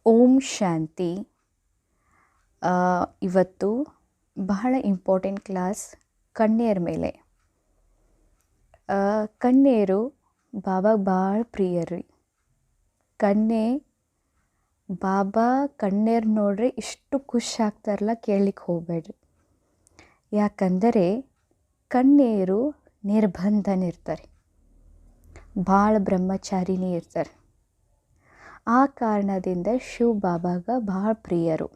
ಓಂ ಶಾಂತಿ. ಇವತ್ತು ಬಹಳ important class ಕನ್ಯೆಯರ ಮೇಲೆ. ಕನ್ಯೆಯರು ಬಾಬಾಗೆ ಭಾಳ ಪ್ರಿಯರಿ. ಕನ್ಯೆ ಬಾಬಾ ಕನ್ಯೆಯರು ನೋಡ್ರಿ ಇಷ್ಟು ಖುಷಿ ಆಗ್ತಾರಲ್ಲ, ಕೇಳಲಿಕ್ಕೆ ಹೋಗಬೇಡ್ರಿ. ಯಾಕಂದರೆ ಕನ್ಯೆಯರು ನಿರ್ಬಂಧನಿರ್ತಾರೆ, ಭಾಳ ಬ್ರಹ್ಮಚಾರಿನೇ ಇರ್ತಾರೆ. ಆ ಕಾರಣದಿಂದ ಶಿವ ಬಾಬಾಗ ಭಾಳ ಪ್ರಿಯರು.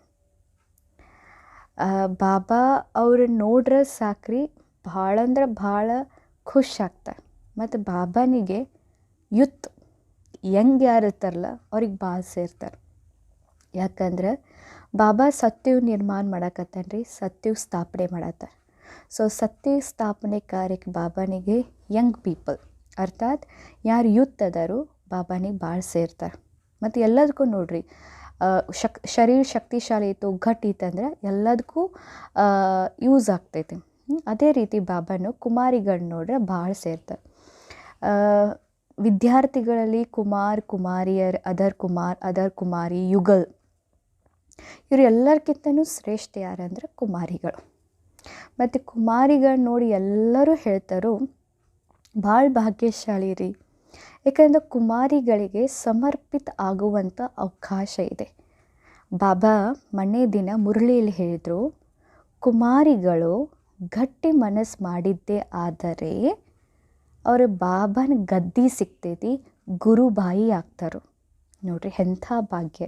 ಬಾಬಾ ಅವ್ರನ್ನ ನೋಡ್ರೆ ಸಾಕ್ರಿ, ಭಾಳ ಅಂದ್ರೆ ಭಾಳ ಖುಷಿ ಆಗ್ತಾರೆ. ಮತ್ತು ಬಾಬಾನಿಗೆ ಯೂತ್ ಯಂಗ್ ಯಾರು ಇರ್ತಾರಲ್ಲ ಅವ್ರಿಗೆ ಭಾಳ ಸೇರ್ತಾರೆ. ಯಾಕಂದ್ರೆ ಬಾಬಾ ಸತ್ಯವ ನಿರ್ಮಾಣ ಮಾಡಕತ್ತಾನ್ರಿ, ಸತ್ಯವ ಸ್ಥಾಪನೆ ಮಾಡತ್ತಾರೆ. ಸೊ ಸತ್ಯ ಸ್ಥಾಪನೆ ಕಾರ್ಯಕ್ಕೆ ಬಾಬಾನಿಗೆ ಯಂಗ್ ಪೀಪಲ್ ಅರ್ಥಾತ್ ಯಾರು ಯೂತ್ ಅದಾರು ಬಾಬಾನಿಗೆ ಭಾಳ ಸೇರ್ತಾರೆ. ಮತ್ತು ಎಲ್ಲದಕ್ಕೂ ನೋಡ್ರಿ, ಶರೀರ ಶಕ್ತಿಶಾಲಿ ಇತ್ತು, ಘಟ್ ಇತ್ತಂದ್ರೆ ಎಲ್ಲದಕ್ಕೂ ಯೂಸ್ ಆಗ್ತೈತಿ. ಅದೇ ರೀತಿ ಬಾಬಾನು ಕುಮಾರಿಗಳು ನೋಡ್ರೆ ಭಾಳ ಸೇರ್ತಾರೆ. ವಿದ್ಯಾರ್ಥಿಗಳಲ್ಲಿ ಕುಮಾರ್ ಕುಮಾರಿಯರ್, ಅದರ್ ಕುಮಾರಿ, ಯುಗಲ್, ಇವರು ಎಲ್ಲರಿಗಿಂತನೂ ಶ್ರೇಷ್ಠ ಯಾರಂದ್ರೆ ಕುಮಾರಿಗಳು. ಮತ್ತು ಕುಮಾರಿಗಳು ನೋಡಿ ಎಲ್ಲರೂ ಹೇಳ್ತಾರೋ ಭಾಳ ಭಾಗ್ಯಶಾಲಿ ರೀ. ಯಾಕಂದರೆ ಕುಮಾರಿಗಳಿಗೆ ಸಮರ್ಪಿತ ಆಗುವಂಥ ಅವಕಾಶ ಇದೆ. ಬಾಬಾ ಮೊನ್ನೆ ದಿನ ಮುರಳಿಯಲ್ಲಿ ಹೇಳಿದರು, ಕುಮಾರಿಗಳು ಗಟ್ಟಿ ಮನಸ್ಸು ಮಾಡಿದ್ದೇ ಆದರೆ ಅವ್ರ ಬಾಬಾನ ಗದ್ದಿ ಸಿಗ್ತೈತಿ, ಗುರುಬಾಯಿ ಆಗ್ತಾರೋ. ನೋಡ್ರಿ ಎಂಥ ಭಾಗ್ಯ,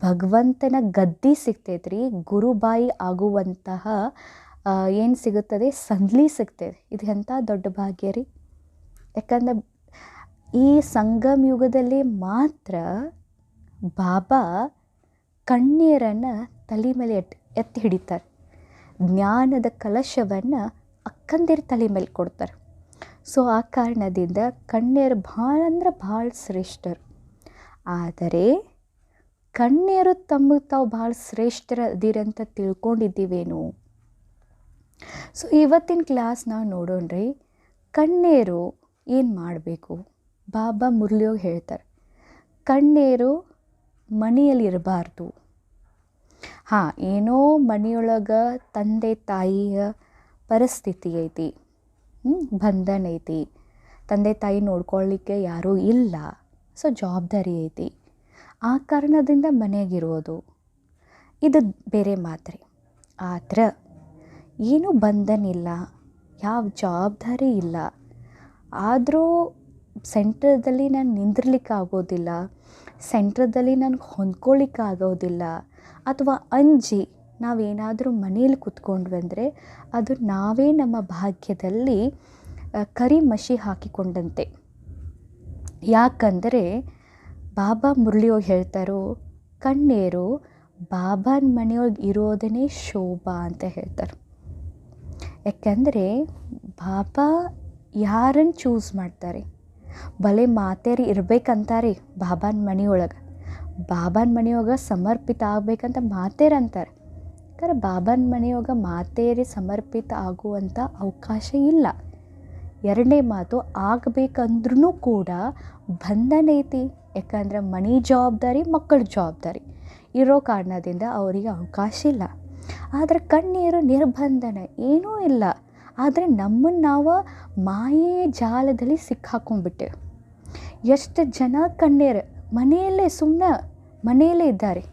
ಭಗವಂತನ ಗದ್ದಿ ಸಿಗ್ತೈತ್ರಿ, ಗುರುಬಾಯಿ ಆಗುವಂತಹ ಏನು ಸಿಗುತ್ತದೆ, ಸಂದ್ಲಿ ಸಿಗ್ತದೆ. ಇದು ಎಂಥ ದೊಡ್ಡ ಭಾಗ್ಯ ರೀ. ಯಾಕಂದ್ರೆ ಈ ಸಂಗಮ ಯುಗದಲ್ಲಿ ಮಾತ್ರ ಬಾಬಾ ಕನ್ಯೆಯರನ್ನು ತಲೆ ಮೇಲೆ ಎತ್ತಿ ಹಿಡಿತಾರೆ. ಜ್ಞಾನದ ಕಲಶವನ್ನು ಅಕ್ಕಂದಿರ ತಲೆ ಮೇಲೆ ಕೊಡ್ತಾರೆ. ಸೊ ಆ ಕಾರಣದಿಂದ ಕನ್ಯೆಯರು ಭಾಳ ಅಂದ್ರೆ ಭಾಳ ಶ್ರೇಷ್ಠರು. ಆದರೆ ಕನ್ಯೆಯರು ತಮಗೆ ತಾವು ಭಾಳ ಶ್ರೇಷ್ಠರದಿರಂತ ತಿಳ್ಕೊಂಡಿದ್ದೀವೇನು? ಸೊ ಇವತ್ತಿನ ಕ್ಲಾಸ್ ನಾವು ನೋಡೋಣ್ರಿ, ಕನ್ಯೆಯರು ಏನು ಮಾಡಬೇಕು. ಬಾಬಾ ಮುರಳಿಯೋಗಿ ಹೇಳ್ತಾರೆ, ಕನ್ಯೆಯರು ಮನೆಯಲ್ಲಿ ಇರಬಾರ್ದು. ಏನೋ ಮನೆಯೊಳಗೆ ತಂದೆ ತಾಯಿಯ ಪರಿಸ್ಥಿತಿ ಐತಿ, ಬಂಧನ ಐತಿ, ತಂದೆ ತಾಯಿ ನೋಡ್ಕೊಳ್ಳಿಕ್ಕೆ ಯಾರೂ ಇಲ್ಲ, ಸೊ ಜವಾಬ್ದಾರಿ ಐತಿ, ಆ ಕಾರಣದಿಂದ ಮನೆಯಾಗಿರೋದು, ಇದು ಬೇರೆ ಮಾತ್ರಿ. ಆದ್ರೆ ಏನೂ ಬಂಧನ ಇಲ್ಲ, ಯಾವ ಜವಾಬ್ದಾರಿ ಇಲ್ಲ, ಆದರೂ ಸೆಂಟ್ರದಲ್ಲಿ ನಾನು ನಿಂದಿರ್ಲಿಕ್ಕೆ ಆಗೋದಿಲ್ಲ, ಸೆಂಟ್ರದಲ್ಲಿ ನನಗೆ ಹೊಂದ್ಕೊಳ್ಳಿಕ್ಕೆ ಆಗೋದಿಲ್ಲ, ಅಥವಾ ಅಂಜಿ ನಾವೇನಾದರೂ ಮನೇಲಿ ಕೂತ್ಕೊಂಡ್ವಿ ಅಂದರೆ ಅದು ನಾವೇ ನಮ್ಮ ಭಾಗ್ಯದಲ್ಲಿ ಕರಿ ಮಷಿ ಹಾಕಿಕೊಂಡಂತೆ. ಯಾಕಂದರೆ ಬಾಬಾ ಮುರಳಿಯೋಗಿ ಹೇಳ್ತಾರೋ, ಕನ್ಯೆಯರು ಬಾಬಾನ ಮನೆಯೊಳಗೆ ಇರೋದನ್ನೇ ಶೋಭಾ ಅಂತ ಹೇಳ್ತಾರೆ. ಯಾಕಂದರೆ ಬಾಬಾ ಯಾರನ್ನು ಚೂಸ್ ಮಾಡ್ತಾರೆ, ಭಲೆ ಮಾತೇರಿ ಇರ್ಬೇಕಂತಾರೆ ಬಾಬಾನ ಮನೆಯೊಳಗೆ, ಬಾಬಾನ ಮನೆಯೊಳಗೆ ಸಮರ್ಪಿತ ಆಗಬೇಕಂತ ಮಾತೇರು ಅಂತಾರೆ. ಯಾಕಂದ್ರೆ ಬಾಬಾನ ಮನೆಯೊಳಗೆ ಮಾತೇರಿ ಸಮರ್ಪಿತ ಆಗುವಂಥ ಅವಕಾಶ ಇಲ್ಲ. ಎರಡನೇ ಮಾತು, ಆಗಬೇಕಂದ್ರೂ ಕೂಡ ಬಂಧನ ಐತಿ. ಯಾಕಂದ್ರೆ ಮನೆ ಜವಾಬ್ದಾರಿ, ಮಕ್ಕಳ ಜವಾಬ್ದಾರಿ ಇರೋ ಕಾರಣದಿಂದ ಅವರಿಗೆ ಅವಕಾಶ ಇಲ್ಲ. ಆದರೆ ಕನ್ಯೆಯರು ನಿರ್ಬಂಧನ ಏನೂ ಇಲ್ಲ. ಆದರೆ ನಮ್ಮನ್ನು ನಾವು ಮಾಯೆ ಜಾಲದಲ್ಲಿ ಸಿಕ್ಕಾಕೊಂಡ್ಬಿಟ್ಟೆವು. ಎಷ್ಟು ಜನ ಕನ್ಯೆಯರು ಮನೆಯಲ್ಲೇ ಇದ್ದಾರೆ.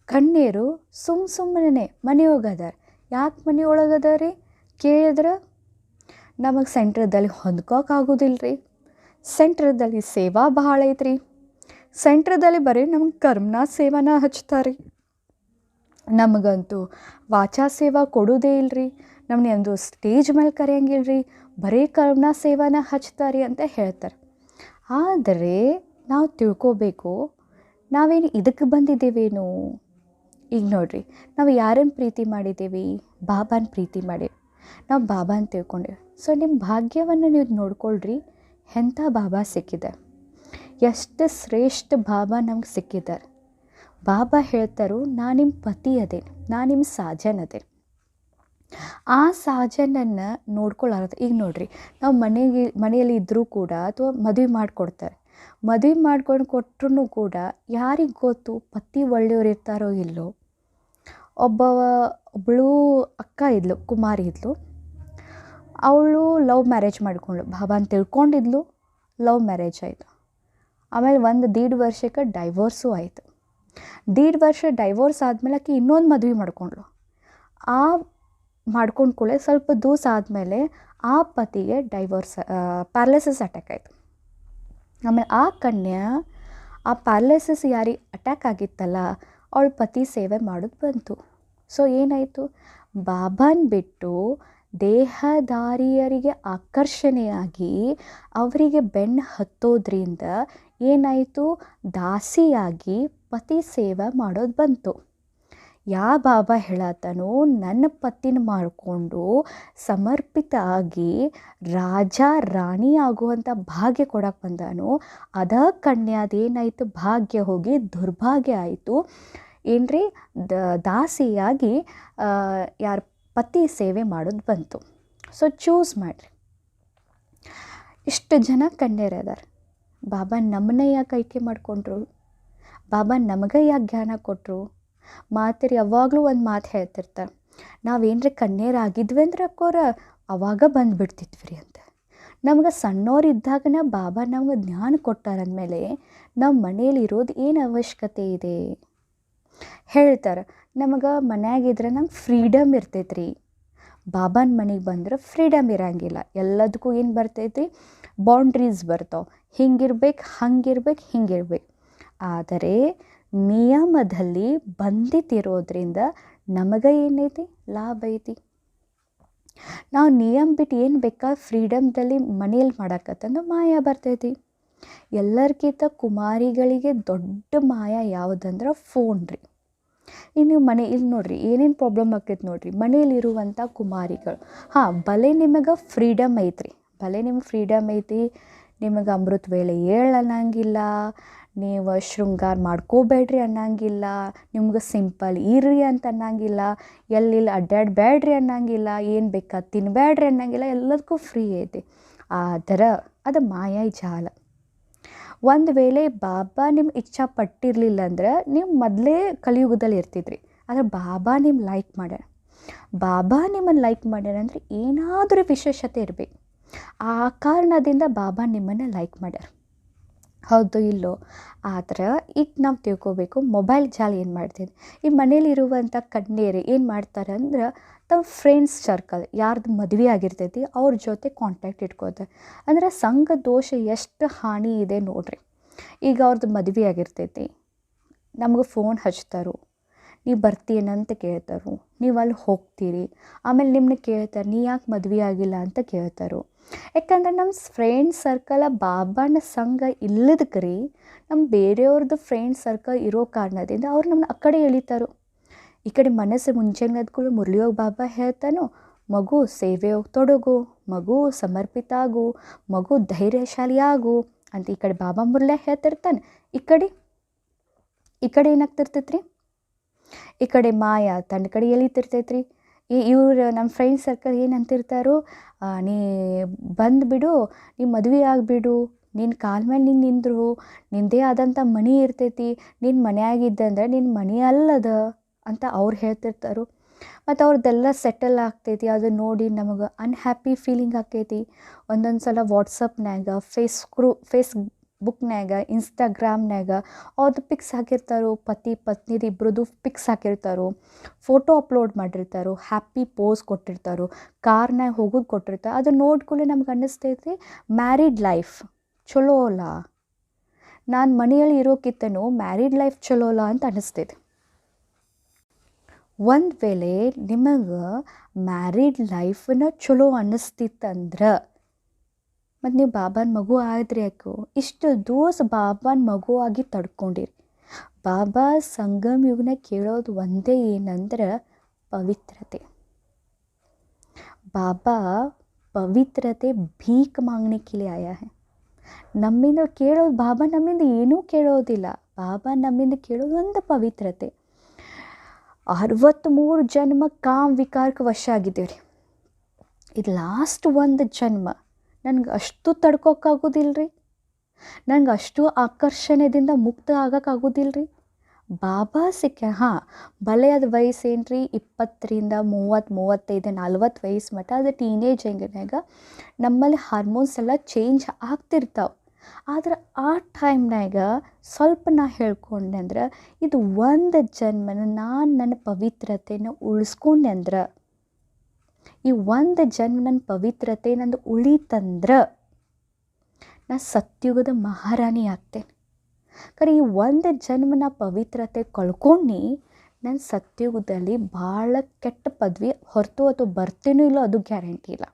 ಕನ್ಯೆಯರು ಸುಮ್ಮನೆ ಮನೆಯೊಳಗದಾರೆ. ಯಾಕೆ ಮನೆಯೊಳಗದಾರೆ ಕೇಳಿದ್ರೆ, ನಮಗೆ ಸೆಂಟ್ರದಲ್ಲಿ ಹೊಂದ್ಕೋಕ್ಕಾಗೋದಿಲ್ಲ ರೀ, ಸೆಂಟ್ರದಲ್ಲಿ ಸೇವಾ ಭಾಳ ಐತ್ರಿ, ಸೆಂಟ್ರದಲ್ಲಿ ಬರೀ ನಮಗೆ ಕರ್ಮನ ಸೇವಾನ ಹಚ್ತಾರೆ, ನಮಗಂತೂ ವಾಚಾ ಸೇವಾ ಕೊಡೋದೇ ಇಲ್ಲರಿ, ನಮ್ಮನ್ನ ಒಂದು ಸ್ಟೇಜ್ ಮೇಲೆ ಕರೆಯಂಗಿಲ್ಲ ರೀ, ಬರೀ ಕರ್ಮನ ಸೇವಾನ ಹಚ್ತಾರೆ ಅಂತ ಹೇಳ್ತಾರೆ. ಆದರೆ ನಾವು ತಿಳ್ಕೋಬೇಕು, ನಾವೇನು ಇದಕ್ಕೆ ಬಂದಿದ್ದೇವೇನು? ಈಗ ನೋಡ್ರಿ, ನಾವು ಯಾರನ್ನು ಪ್ರೀತಿ ಮಾಡಿದ್ದೀವಿ? ಬಾಬಾನ ಪ್ರೀತಿ ಮಾಡೇವಿ, ನಾವು ಬಾಬಾನ ತಿಳ್ಕೊಂಡೇವೆ. ಸೊ ನಿಮ್ಮ ಭಾಗ್ಯವನ್ನು ನೀವು ನೋಡ್ಕೊಳ್ರಿ, ಎಂಥ ಬಾಬಾ ಸಿಕ್ಕಿದೆ, ಎಷ್ಟು ಶ್ರೇಷ್ಠ ಬಾಬಾ ನಮ್ಗೆ ಸಿಕ್ಕಿದ್ದಾರೆ. ಬಾಬಾ ಹೇಳ್ತಾರೋ, ನಾನು ನಿಮ್ಮ ಪತಿ ಅದೇನು, ನಾನು ನಿಮ್ಮ ಸಾಜನ್ ಅದೇನು. ಆ ಸಾಜನನ್ನು ನೋಡ್ಕೊಳ್ಳಾರದು. ಈಗ ನೋಡ್ರಿ, ನಾವು ಮನೆಯಲ್ಲಿ ಇದ್ದರೂ ಕೂಡ ಅಥವಾ ಮದುವೆ ಮಾಡಿಕೊಡ್ತಾರೆ, ಮದುವೆ ಮಾಡ್ಕೊಂಡು ಕೊಟ್ಟರು ಕೂಡ ಯಾರಿಗೆ ಗೊತ್ತು ಪತಿ ಒಳ್ಳೆಯವ್ರು ಇರ್ತಾರೋ ಇಲ್ಲೋ. ಒಬ್ಬಳು ಅಕ್ಕ ಇದ್ಲು, ಕುಮಾರಿ ಇದ್ಲು. ಅವಳು ಲವ್ ಮ್ಯಾರೇಜ್ ಮಾಡ್ಕೊಂಡ್ಳು, ಬಾಬಾನ ತಿಳ್ಕೊಂಡಿದ್ಲು, ಲವ್ ಮ್ಯಾರೇಜ್ ಆಯಿತು. ಆಮೇಲೆ 1-1.5 ವರ್ಷಕ್ಕೆ ಡೈವೋರ್ಸು ಆಯಿತು. 1.5 ವರ್ಷ ಡೈವೋರ್ಸ್ ಆದಮೇಲೆ ಆಕೆ ಇನ್ನೊಂದು ಮದುವೆ ಮಾಡ್ಕೊಂಡ್ಳು. ಆ ಮಾಡ್ಕೊಂಡ್ಕೊಳ್ಳೆ ಸ್ವಲ್ಪ ದಿವಸ ಆದಮೇಲೆ ಆ ಪತಿಗೆ ಪ್ಯಾರಲಿಸಿಸ್ ಅಟ್ಯಾಕ್ ಆಯಿತು. ಆಮೇಲೆ ಆ ಕನ್ಯಾ ಆ ಪ್ಯಾರಲಿಸಿಸ್ ಯಾರಿಗೆ ಅಟ್ಯಾಕ್ ಆಗಿತ್ತಲ್ಲ ಅವಳ ಪತಿ ಸೇವೆ ಮಾಡೋದು ಬಂತು. ಸೊ ಏನಾಯಿತು, ಬಾಬಾನ ಬಿಟ್ಟು ದೇಹದಾರಿಯರಿಗೆ ಆಕರ್ಷಣೆಯಾಗಿ ಅವರಿಗೆ ಬೆನ್ನು ಹತ್ತೋದ್ರಿಂದ ಏನಾಯಿತು, ದಾಸಿಯಾಗಿ ಪತಿ ಸೇವೆ ಮಾಡೋದು ಬಂತು. ಬಾಬಾ ಹೇಳತ್ತಾನೋ ನನ್ನ ಪತಿನ ಮಾಡಿಕೊಂಡು ಸಮರ್ಪಿತ ಆಗಿ ರಾಜ ರಾಣಿ ಆಗುವಂಥ ಭಾಗ್ಯ ಕೊಡಕ್ಕೆ ಬಂದಾನೋ ಅದ ಕನ್ಯಾದೇನಾಯಿತು, ಭಾಗ್ಯ ಹೋಗಿ ದುರ್ಭಾಗ್ಯ ಆಯಿತು. ಏನ್ರಿ, ದಾಸಿಯಾಗಿ ಯಾರ ಪತಿ ಸೇವೆ ಮಾಡೋದು ಬಂತು. ಸೊ ಚೂಸ್ ಮಾಡಿರಿ. ಇಷ್ಟು ಜನ ಕನ್ಯರದಾರ. ಬಾಬಾ ನಮ್ಮನ್ನ ಯಾಕೆ ಆಯ್ಕೆ ಮಾಡಿಕೊಂಡ್ರು, ಬಾಬಾ ನಮಗೆ ಯಾಕೆ ಜ್ಞಾನ ಕೊಟ್ಟರು. ಮಾತರಿ ಯಾವಾಗಲೂ ಒಂದು ಮಾತು ಹೇಳ್ತಿರ್ತಾರೆ, ನಾವೇನ್ರಿ ಕನ್ಯರಾಗಿದ್ವಿ ಅಂದ್ರೆ ಅಕ್ಕೋರ ಅವಾಗ ಬಂದುಬಿಡ್ತಿದ್ವಿ ರೀ ಅಂತ. ನಮ್ಗೆ ಸಣ್ಣವರಿದ್ದಾಗನ ಬಾಬಾ ನಮ್ಗೆ ಜ್ಞಾನ ಕೊಟ್ಟಾರಂದಮೇಲೆ ನಮ್ಮ ಮನೇಲಿ ಇರೋದು ಏನು ಅವಶ್ಯಕತೆ ಇದೆ. ಹೇಳ್ತಾರೆ, ನಮಗೆ ಮನ್ಯಾಗಿದ್ರೆ ನಂಗೆ ಫ್ರೀಡಮ್ ಇರ್ತೈತ್ರಿ. ಬಾಬಾನ ಮನೆಗೆ ಬಂದ್ರೆ ಫ್ರೀಡಮ್ ಇರೋಂಗಿಲ್ಲ. ಎಲ್ಲದಕ್ಕೂ ಏನು ಬರ್ತೈತಿ, ಬೌಂಡ್ರೀಸ್ ಬರ್ತಾವೆ. ಹಿಂಗಿರ್ಬೇಕು, ಹಂಗಿರ್ಬೇಕು, ಹಿಂಗಿರ್ಬೇಕು. ಆದರೆ ನಿಯಮದಲ್ಲಿ ಬಂದಿತ್ತಿರೋದ್ರಿಂದ ನಮಗೆ ಏನೈತಿ, ಲಾಭ ಐತಿ. ನಾವು ನಿಯಮ ಬಿಟ್ಟು ಏನು ಬೇಕಾ ಫ್ರೀಡಮ್ದಲ್ಲಿ ಮನೇಲಿ ಮಾಡಕತ್ತಂದು ಮಾಯಾ ಬರ್ತೈತಿ. ಎಲ್ಲರಿಗಿಂತ ಕುಮಾರಿಗಳಿಗೆ ದೊಡ್ಡ ಮಾಯಾ ಯಾವುದಂದ್ರೆ ಫೋನ್ ರೀ. ಈಗ ನೀವು ಇಲ್ಲಿ ನೋಡಿರಿ ಏನೇನು ಪ್ರಾಬ್ಲಮ್ ಆಕೈತೆ ನೋಡಿರಿ. ಮನೇಲಿರುವಂಥ ಕುಮಾರಿಗಳು, ಭಲೆ ನಿಮಗೆ ಫ್ರೀಡಮ್ ಐತ್ರಿ, ಭಲೆ ನಿಮ್ಗೆ ಫ್ರೀಡಮ್ ಐತಿ, ನಿಮಗೆ ಅಮೃತ ವೇಳೆ ಅನ್ನಂಗಿಲ್ಲ, ನೀವು ಶೃಂಗಾರ ಮಾಡ್ಕೋಬೇಡ್ರಿ ಅನ್ನಂಗಿಲ್ಲ, ನಿಮ್ಗೆ ಸಿಂಪಲ್ ಇರ್ರಿ ಅಂತ ಅನ್ನಂಗಿಲ್ಲ, ಎಲ್ಲಿಲ್ಲ ಅಡ್ಡಾಡಬೇಡ್ರಿ ಅನ್ನಂಗಿಲ್ಲ, ಏನು ಬೇಕಾ ತಿನ್ನಬೇಡ್ರಿ ಅನ್ನಂಗಿಲ್ಲ, ಎಲ್ಲದಕ್ಕೂ ಫ್ರೀ ಐತಿ. ಆದರೆ ಅದು ಮಾಯಾ ಜಾಲ. ಒಂದು ವೇಳೆ ಬಾಬಾ ನಿಮ್ಮ ಇಚ್ಛಾ ಪಟ್ಟಿರಲಿಲ್ಲ ಅಂದ್ರೆ ನೀವು ಮೊದಲೇ ಕಲಿಯುಗದಲ್ಲಿ ಇರ್ತಿದ್ರಿ. ಆದರೆ ಬಾಬಾ ನಿಮ್ಮ ಲೈಕ್ ಮಾಡ್ಯಾರ. ಬಾಬಾ ನಿಮ್ಮನ್ನು ಲೈಕ್ ಮಾಡ್ಯಾರ ಅಂದರೆ ಏನಾದರೂ ವಿಶೇಷತೆ ಇರಬೇಕು. ಆ ಕಾರಣದಿಂದ ಬಾಬಾ ನಿಮ್ಮನ್ನು ಲೈಕ್ ಮಾಡ್ಯಾರ. ಹೌದು ಇಲ್ಲೋ. ಆದ್ರೆ ಈಗ ನಾವು ತಿಳ್ಕೊಬೇಕು, ಮೊಬೈಲ್ ಜಾಲ ಏನು ಮಾಡ್ತಿದ್ದೆ. ಈ ಮನೇಲಿರುವಂಥ ಕನ್ಯೆಯರು ಏನು ಮಾಡ್ತಾರೆ ಅಂದ್ರೆ ತಮ್ಮ ಫ್ರೆಂಡ್ಸ್ ಸರ್ಕಲ್ ಯಾರ್ದು ಮದುವೆ ಆಗಿರ್ತೈತಿ ಅವ್ರ ಜೊತೆ ಕಾಂಟ್ಯಾಕ್ಟ್ ಇಟ್ಕೋತಾರೆ. ಅಂದರೆ ಸಂಘ ದೋಷ ಎಷ್ಟು ಹಾನಿ ಇದೆ ನೋಡ್ರಿ. ಈಗ ಅವ್ರದ್ದು ಮದುವೆ ಆಗಿರ್ತೈತಿ, ನಮ್ಗೆ ಫೋನ್ ಹಚ್ತಾರೋ, ನೀವು ಬರ್ತೀನಂತ ಕೇಳ್ತಾರೋ, ನೀವು ಅಲ್ಲಿ ಹೋಗ್ತೀರಿ, ಆಮೇಲೆ ನಿಮ್ಮನ್ನ ಕೇಳ್ತಾರೆ ನೀ ಯಾಕೆ ಮದುವೆ ಆಗಿಲ್ಲ ಅಂತ ಕೇಳ್ತಾರೋ. ಯಾಕಂದ್ರೆ ನಮ್ಮ ಫ್ರೆಂಡ್ ಸರ್ಕಲ ಬಾಬಾನ ಸಂಘ ಇಲ್ಲದಕ್ಕೆ ರೀ, ನಮ್ಮ ಬೇರೆಯವ್ರದ್ದು ಫ್ರೆಂಡ್ ಸರ್ಕಲ್ ಇರೋ ಕಾರಣದಿಂದ ಅವ್ರು ನಮ್ಮನ್ನ ಆ ಕಡೆ ಎಳಿತಾರೋ. ಈ ಕಡೆ ಮನಸ್ಸು ಮುಂಚೆನದ್ಗಳು ಮುರಳಿಯೋಗಿ ಬಾಬಾ ಹೇಳ್ತಾನೋ, ಮಗು ಸೇವೆಯೋಗಿ ತೊಡಗು, ಮಗು ಸಮರ್ಪಿತ ಆಗು, ಮಗು ಧೈರ್ಯಶಾಲಿ ಆಗು ಅಂತ ಈ ಕಡೆ ಬಾಬಾ ಮುರಳಿ ಹೇಳ್ತಿರ್ತಾನೆ. ಈ ಕಡೆ ಏನಾಗ್ತಿರ್ತೈತ್ರಿ, ಈ ಕಡೆ ಮಾಯಾ ತನ್ನ ಕಡೆ ಎಳಿತಿರ್ತೈತ್ರಿ. ಇವ್ರು ನಮ್ಮ ಫ್ರೆಂಡ್ ಸರ್ಕಲ್ ಏನು ಅಂತಿರ್ತಾರೋ, ನೀ ಬಂದುಬಿಡು, ನೀ ಮದುವೆ ಆಗಿಬಿಡು, ನಿನ್ನ ಕಾಲ ಮೇಲೆ ನೀನು ನಿಂದ್ರು, ನಿಂದೇ ಆದಂಥ ಮನೆ ಇರ್ತೈತಿ, ನಿನ್ನ ಮನೆಯಾಗಿದ್ದಂದ್ರೆ ನಿನ್ನ ಮನೆ ಅಲ್ಲದ ಅಂತ ಅವ್ರು ಹೇಳ್ತಿರ್ತಾರೋ. ಮತ್ತು ಅವ್ರದ್ದೆಲ್ಲ ಸೆಟಲ್ ಆಗ್ತೈತಿ. ಅದನ್ನು ನೋಡಿ ನಮಗೆ ಅನ್ಹ್ಯಾಪಿ ಫೀಲಿಂಗ್ ಆಕೈತಿ. ಒಂದೊಂದು ಸಲ ವಾಟ್ಸಪ್ನ್ಯಾಗ, ಫೇಸ್ಬುಕ್ನ್ಯಾಗ, ಇನ್ಸ್ಟಾಗ್ರಾಮ್ನ್ಯಾಗ ಅವ್ರದ್ದು ಪಿಕ್ಸ್ ಹಾಕಿರ್ತಾರೋ, ಪತಿ ಪತ್ನಿದು ಇಬ್ಬರದು ಪಿಕ್ಸ್ ಹಾಕಿರ್ತಾರೋ, ಫೋಟೋ ಅಪ್ಲೋಡ್ ಮಾಡಿರ್ತಾರೋ, ಹ್ಯಾಪಿ ಪೋಸ್ ಕೊಟ್ಟಿರ್ತಾರೋ, ಕಾರ್ನಾಗ ಹೋಗೋದು ಕೊಟ್ಟಿರ್ತಾರೆ. ಅದನ್ನು ನೋಡ್ಕೊಳ್ಳಿ ನಮ್ಗೆ ಅನ್ನಿಸ್ತೈತಿ ಮ್ಯಾರಿಡ್ ಲೈಫ್ ಚಲೋ ಅಲ್ಲ, ನಾನು ಮನೆಯಲ್ಲಿ ಇರೋಕ್ಕಿಂತನೂ ಮ್ಯಾರಿಡ್ ಲೈಫ್ ಚಲೋ ಅಲ್ಲ ಅಂತ ಅನ್ನಿಸ್ತೈತಿ. ಒಂದು ವೇಳೆ ನಿಮಗೆ ಮ್ಯಾರಿಡ್ ಲೈಫನ್ನ ಚಲೋ ಅನ್ನಿಸ್ತಿತ್ತಂದ್ರೆ ಮತ್ತು ನೀವು ಬಾಬಾನ ಮಗು ಆದ್ರಿ ಯಾಕೋ, ಇಷ್ಟು ದಿವಸ ಬಾಬಾನ ಮಗು ಆಗಿ ತಡ್ಕೊಂಡಿರಿ. ಬಾಬಾ ಸಂಗಮ್ ಯುಗನ ಕೇಳೋದು ಒಂದೇ ಏನಂದ್ರೆ ಪವಿತ್ರತೆ. ಬಾಬಾ ಪವಿತ್ರತೆ ಭೀಕ್ ಮಾಂಗನೆ ಕೆ ಲಿಯೆ ಆಯಾ ಹೈ. ನಮ್ಮಿಂದ ಕೇಳೋದು, ಬಾಬಾ ನಮ್ಮಿಂದ ಏನೂ ಕೇಳೋದಿಲ್ಲ. ಬಾಬಾ ನಮ್ಮಿಂದ ಕೇಳೋದು ಒಂದು ಪವಿತ್ರತೆ. 63 ಜನ್ಮ ಕಾಮ್ ವಿಕಾರಕ್ಕೆ ವಶ ಆಗಿದ್ದೀವಿ ರೀ. ಇದು ಲಾಸ್ಟ್ ಒಂದು ಜನ್ಮ, ನನಗೆ ಅಷ್ಟು ತಡ್ಕೋಕ್ಕಾಗೋದಿಲ್ಲ ರೀ. ನಂಗೆ ಅಷ್ಟು ಆಕರ್ಷಣೆದಿಂದ ಮುಕ್ತ ಆಗೋಕ್ಕಾಗೋದಿಲ್ಲ ರೀ. ಬಾಬಾ ಹಾಂ ಭಲೆ ಅದು ವಯಸ್ಸು ಏನು ರೀ 20ರಿಂದ 30, 35, 40 ವಯಸ್ಸು ಮಟ್ಟ ಅದು ಟೀನೇಜ್ ಹೆಂಗನಾಗ ನಮ್ಮಲ್ಲಿ ಹಾರ್ಮೋನ್ಸ್ ಎಲ್ಲ ಚೇಂಜ್ ಆಗ್ತಿರ್ತಾವೆ. ಆದ್ರೆ ಆ ಟೈಮ್ನಾಗ ಸ್ವಲ್ಪ ನಾ ಹೇಳ್ಕೊಂಡೆ ಅಂದ್ರೆ ಇದು ಒಂದು ಜನ್ಮನ ನಾನು ನನ್ನ ಪವಿತ್ರತೆನ ಉಳಿಸ್ಕೊಂಡೆ ಅಂದ್ರೆ, ಈ ಒಂದು ಜನ್ಮ ನನ್ನ ಪವಿತ್ರತೆ ನಂದು ಉಳಿತಂದ್ರೆ ನಾ ಸತ್ಯುಗದ ಮಹಾರಾಣಿ ಆಗ್ತೇನೆ. ಖರೆ ಈ ಒಂದು ಜನ್ಮನ ಪವಿತ್ರತೆ ಕಳ್ಕೊಂಡು ನನ್ನ ಸತ್ಯುಗದಲ್ಲಿ ಭಾಳ ಕೆಟ್ಟ ಪದವಿ ಹೊರತು ಅಥವಾ ಬರ್ತೀನೋ ಇಲ್ಲೋ ಅದು ಗ್ಯಾರಂಟಿ ಇಲ್ಲ.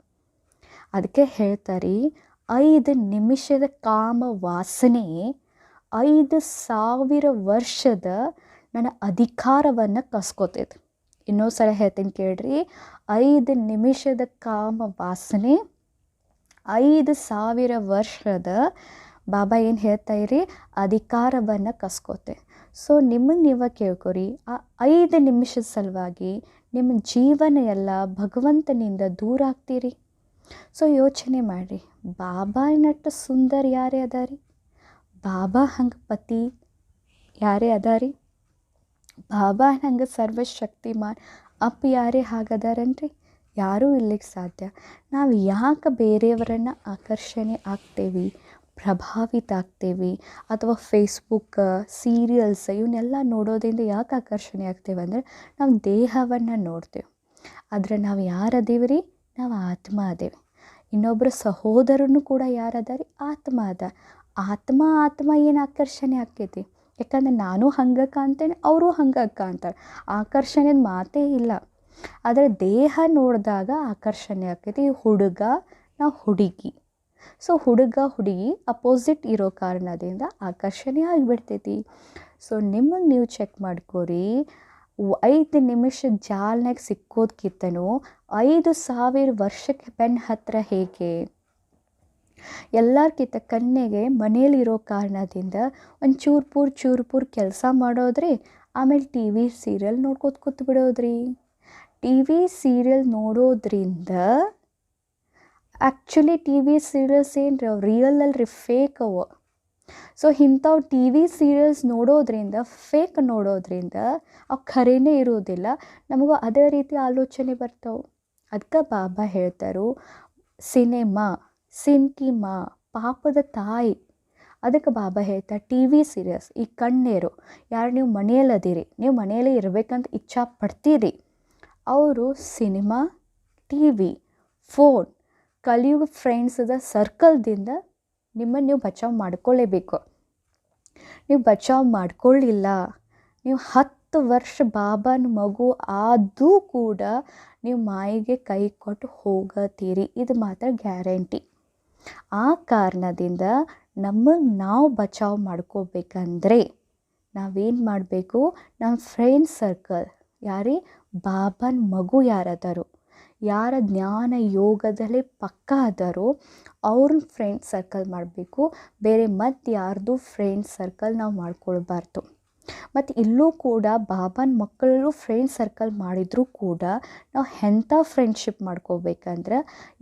ಅದಕ್ಕೆ ಹೇಳ್ತಾರೆ 5 ನಿಮಿಷದ ಕಾಮ ವಾಸನೆ 5,000 ವರ್ಷದ ನನ್ನ ಅಧಿಕಾರವನ್ನು ಕಸ್ಕೋತೈತೆ. ಇನ್ನೊಂದು ಸಲ ಹೇಳ್ತೀನಿ ಕೇಳ್ರಿ. 5 ನಿಮಿಷದ ಕಾಮ ವಾಸನೆ 5,000 ವರ್ಷದ ಬಾಬಾ ಏನು ಹೇಳ್ತಾ ಇರಿ ಅಧಿಕಾರವನ್ನು ಕಸ್ಕೋತೆ. ಸೊ ನಿಮಗೆ ನೀವು ಕೇಳ್ಕೊರಿ, ಆ 5 ನಿಮಿಷದ ಸಲುವಾಗಿ ನಿಮ್ಮ ಜೀವನ ಎಲ್ಲ ಭಗವಂತನಿಂದ ದೂರ ಆಗ್ತೀರಿ. ಸೊ ಯೋಚನೆ ಮಾಡಿರಿ, ಬಾಬಾ ನಟ್ಟು ಸುಂದರ ಯಾರೇ ಅದಾರಿ? ಬಾಬಾ ಹಂಗೆ ಪತಿ ಯಾರೇ ಅದಾರಿ? ಬಾಬಾ ಹಂಗೆ ಸರ್ವಶಕ್ತಿಮಾನ್ ಅಪ್ಪ ಯಾರೇ ಹಾಗದಾರನ್ರಿ? ಯಾರೂ ಇಲ್ಲಿಗೆ ಸಾಧ್ಯ. ನಾವು ಯಾಕೆ ಬೇರೆಯವರನ್ನು ಆಕರ್ಷಣೆ ಆಗ್ತೇವೆ, ಪ್ರಭಾವಿತ ಆಗ್ತೇವೆ, ಅಥವಾ ಫೇಸ್ಬುಕ್ ಸೀರಿಯಲ್ಸ್ ಇವನ್ನೆಲ್ಲ ನೋಡೋದ್ರಿಂದ ಯಾಕೆ ಆಕರ್ಷಣೆ ಆಗ್ತೇವೆ ಅಂದರೆ ನಾವು ದೇಹವನ್ನು ನೋಡ್ತೇವೆ. ಆದರೆ ನಾವು ಯಾರದೇವೆ ರೀ? ನಾವು ಆತ್ಮ ಅದೇವೆ. ಇನ್ನೊಬ್ಬರ ಸಹೋದರನು ಕೂಡ ಯಾರದಾರಿ? ಆತ್ಮ ಅದ. ಆತ್ಮ ಏನು ಆಕರ್ಷಣೆ ಆಕ್ಕೈತಿ? ಯಾಕಂದ್ರೆ ನಾನು ಹಂಗೆ ಕಾಣ್ತೇನೆ, ಅವರು ಹಂಗೆ ಕಾಣ್ತಾರೆ. ಆಕರ್ಷಣೆದ ಮಾತೇ ಇಲ್ಲ. ಆದರೆ ದೇಹ ನೋಡಿದಾಗ ಆಕರ್ಷಣೆ ಆಕ್ಕೈತಿ. ಹುಡುಗ ನಾವು ಹುಡುಗಿ. ಸೊ ಹುಡುಗ ಹುಡುಗಿ ಅಪೋಸಿಟ್ ಇರೋ ಕಾರಣದಿಂದ ಆಕರ್ಷಣೆ ಆಗಿಬಿಡ್ತೈತಿ. ಸೊ ನಿಮಗೆ ನೀವು ಚೆಕ್ ಮಾಡ್ಕೋರಿ, 5 ನಿಮಿಷ ಜಾಲ್ನಾಗ ಸಿಕ್ಕೋದ್ಕಿಂತನೂ 5,000 ವರ್ಷಕ್ಕೆ ಬೆನ್ನ ಹತ್ತಿರ ಹೇಗೆ? ಎಲ್ಲರ್ಕಿಂತ ಕನ್ನೆಗೆ ಮನೇಲಿರೋ ಕಾರಣದಿಂದ ಒಂದು ಚೂರು ಕೆಲಸ ಮಾಡೋದ್ರಿ, ಆಮೇಲೆ ಟಿ ವಿ ಸೀರಿಯಲ್ ನೋಡ್ಕೋತ ಕೂತ್ ಬಿಡೋದ್ರಿ. ಟಿ ವಿ ಸೀರಿಯಲ್ ನೋಡೋದ್ರಿಂದ ಆ್ಯಕ್ಚುಲಿ ಟಿ ವಿ ಸೀರಿಯಲ್ಸ್ ಏನು ರಿಯಲ್ ಅಲ್ರಿ, ಫೇಕ್ ಅವು. ಸೊ ಇಂಥವು ಟಿ ವಿ ಸೀರಿಯಲ್ಸ್ ನೋಡೋದ್ರಿಂದ, ಫೇಕ್ ನೋಡೋದ್ರಿಂದ ಅವು ಖರೇನೇ ಇರೋದಿಲ್ಲ. ನಮಗೂ ಅದೇ ರೀತಿ ಆಲೋಚನೆ ಬರ್ತಾವೆ. ಅದಕ್ಕೆ ಬಾಬಾ ಹೇಳ್ತಾರೋ ಸಿನಿಮಾ ಸಿನ್ಕಿಮಾ ಪಾಪದ ತಾಯಿ. ಅದಕ್ಕೆ ಬಾಬಾ ಹೇಳ್ತಾರೆ ಟಿ ವಿ ಸೀರಿಯಲ್ಸ್ ಈ ಕಣ್ಣೇರು ಯಾರು ನೀವು ಮನೆಯಲ್ಲದಿರಿ, ನೀವು ಮನೆಯಲ್ಲೇ ಇರಬೇಕಂತ ಇಚ್ಛಾ ಪಡ್ತೀರಿ, ಅವರು ಸಿನಿಮಾ, ಟಿ ವಿ, ಫೋನ್, ಕಲಿಯುಗ ಫ್ರೆಂಡ್ಸದ ಸರ್ಕಲ್ದಿಂದ ನಿಮ್ಮನ್ನು ನೀವು ಬಚಾವ್ ಮಾಡ್ಕೊಳ್ಳೇಬೇಕು. ನೀವು ಬಚಾವ್ ಮಾಡ್ಕೊಳ್ಳಿಲ್ಲ, ನೀವು 10 ವರ್ಷ ಬಾಬಾನ ಮಗು ಆದರೂ ಕೂಡ ನೀವು ಮಾಯಿಗೆ ಕೈ ಕೊಟ್ಟು ಹೋಗತ್ತೀರಿ. ಇದು ಮಾತ್ರ ಗ್ಯಾರಂಟಿ. ಆ ಕಾರಣದಿಂದ ನಮಗೆ ನಾವು ಬಚಾವ್ ಮಾಡ್ಕೋಬೇಕಂದ್ರೆ ನಾವೇನು ಮಾಡಬೇಕು? ನಮ್ಮ ಫ್ರೆಂಡ್ ಸರ್ಕಲ್ ಯಾರೇ ಬಾಬಾನ ಮಗು ಯಾರದಾರೋ, ಯಾರ ಜ್ಞಾನ ಯೋಗದಲ್ಲೇ ಪಕ್ಕ ಅದಾರೋ ಅವ್ರನ್ನ ಫ್ರೆಂಡ್ ಸರ್ಕಲ್ ಮಾಡಬೇಕು. ಬೇರೆ ಮತ್ತು ಯಾರ್ದು ಫ್ರೆಂಡ್ ಸರ್ಕಲ್ ನಾವು ಮಾಡ್ಕೊಳ್ಬಾರ್ದು. ಮತ್ತು ಇಲ್ಲೂ ಕೂಡ ಬಾಬಾನ ಮಕ್ಕಳಲ್ಲೂ ಫ್ರೆಂಡ್ ಸರ್ಕಲ್ ಮಾಡಿದರೂ ಕೂಡ ನಾವು ಎಂಥ ಫ್ರೆಂಡ್ಶಿಪ್ ಮಾಡ್ಕೋಬೇಕಂದ್ರೆ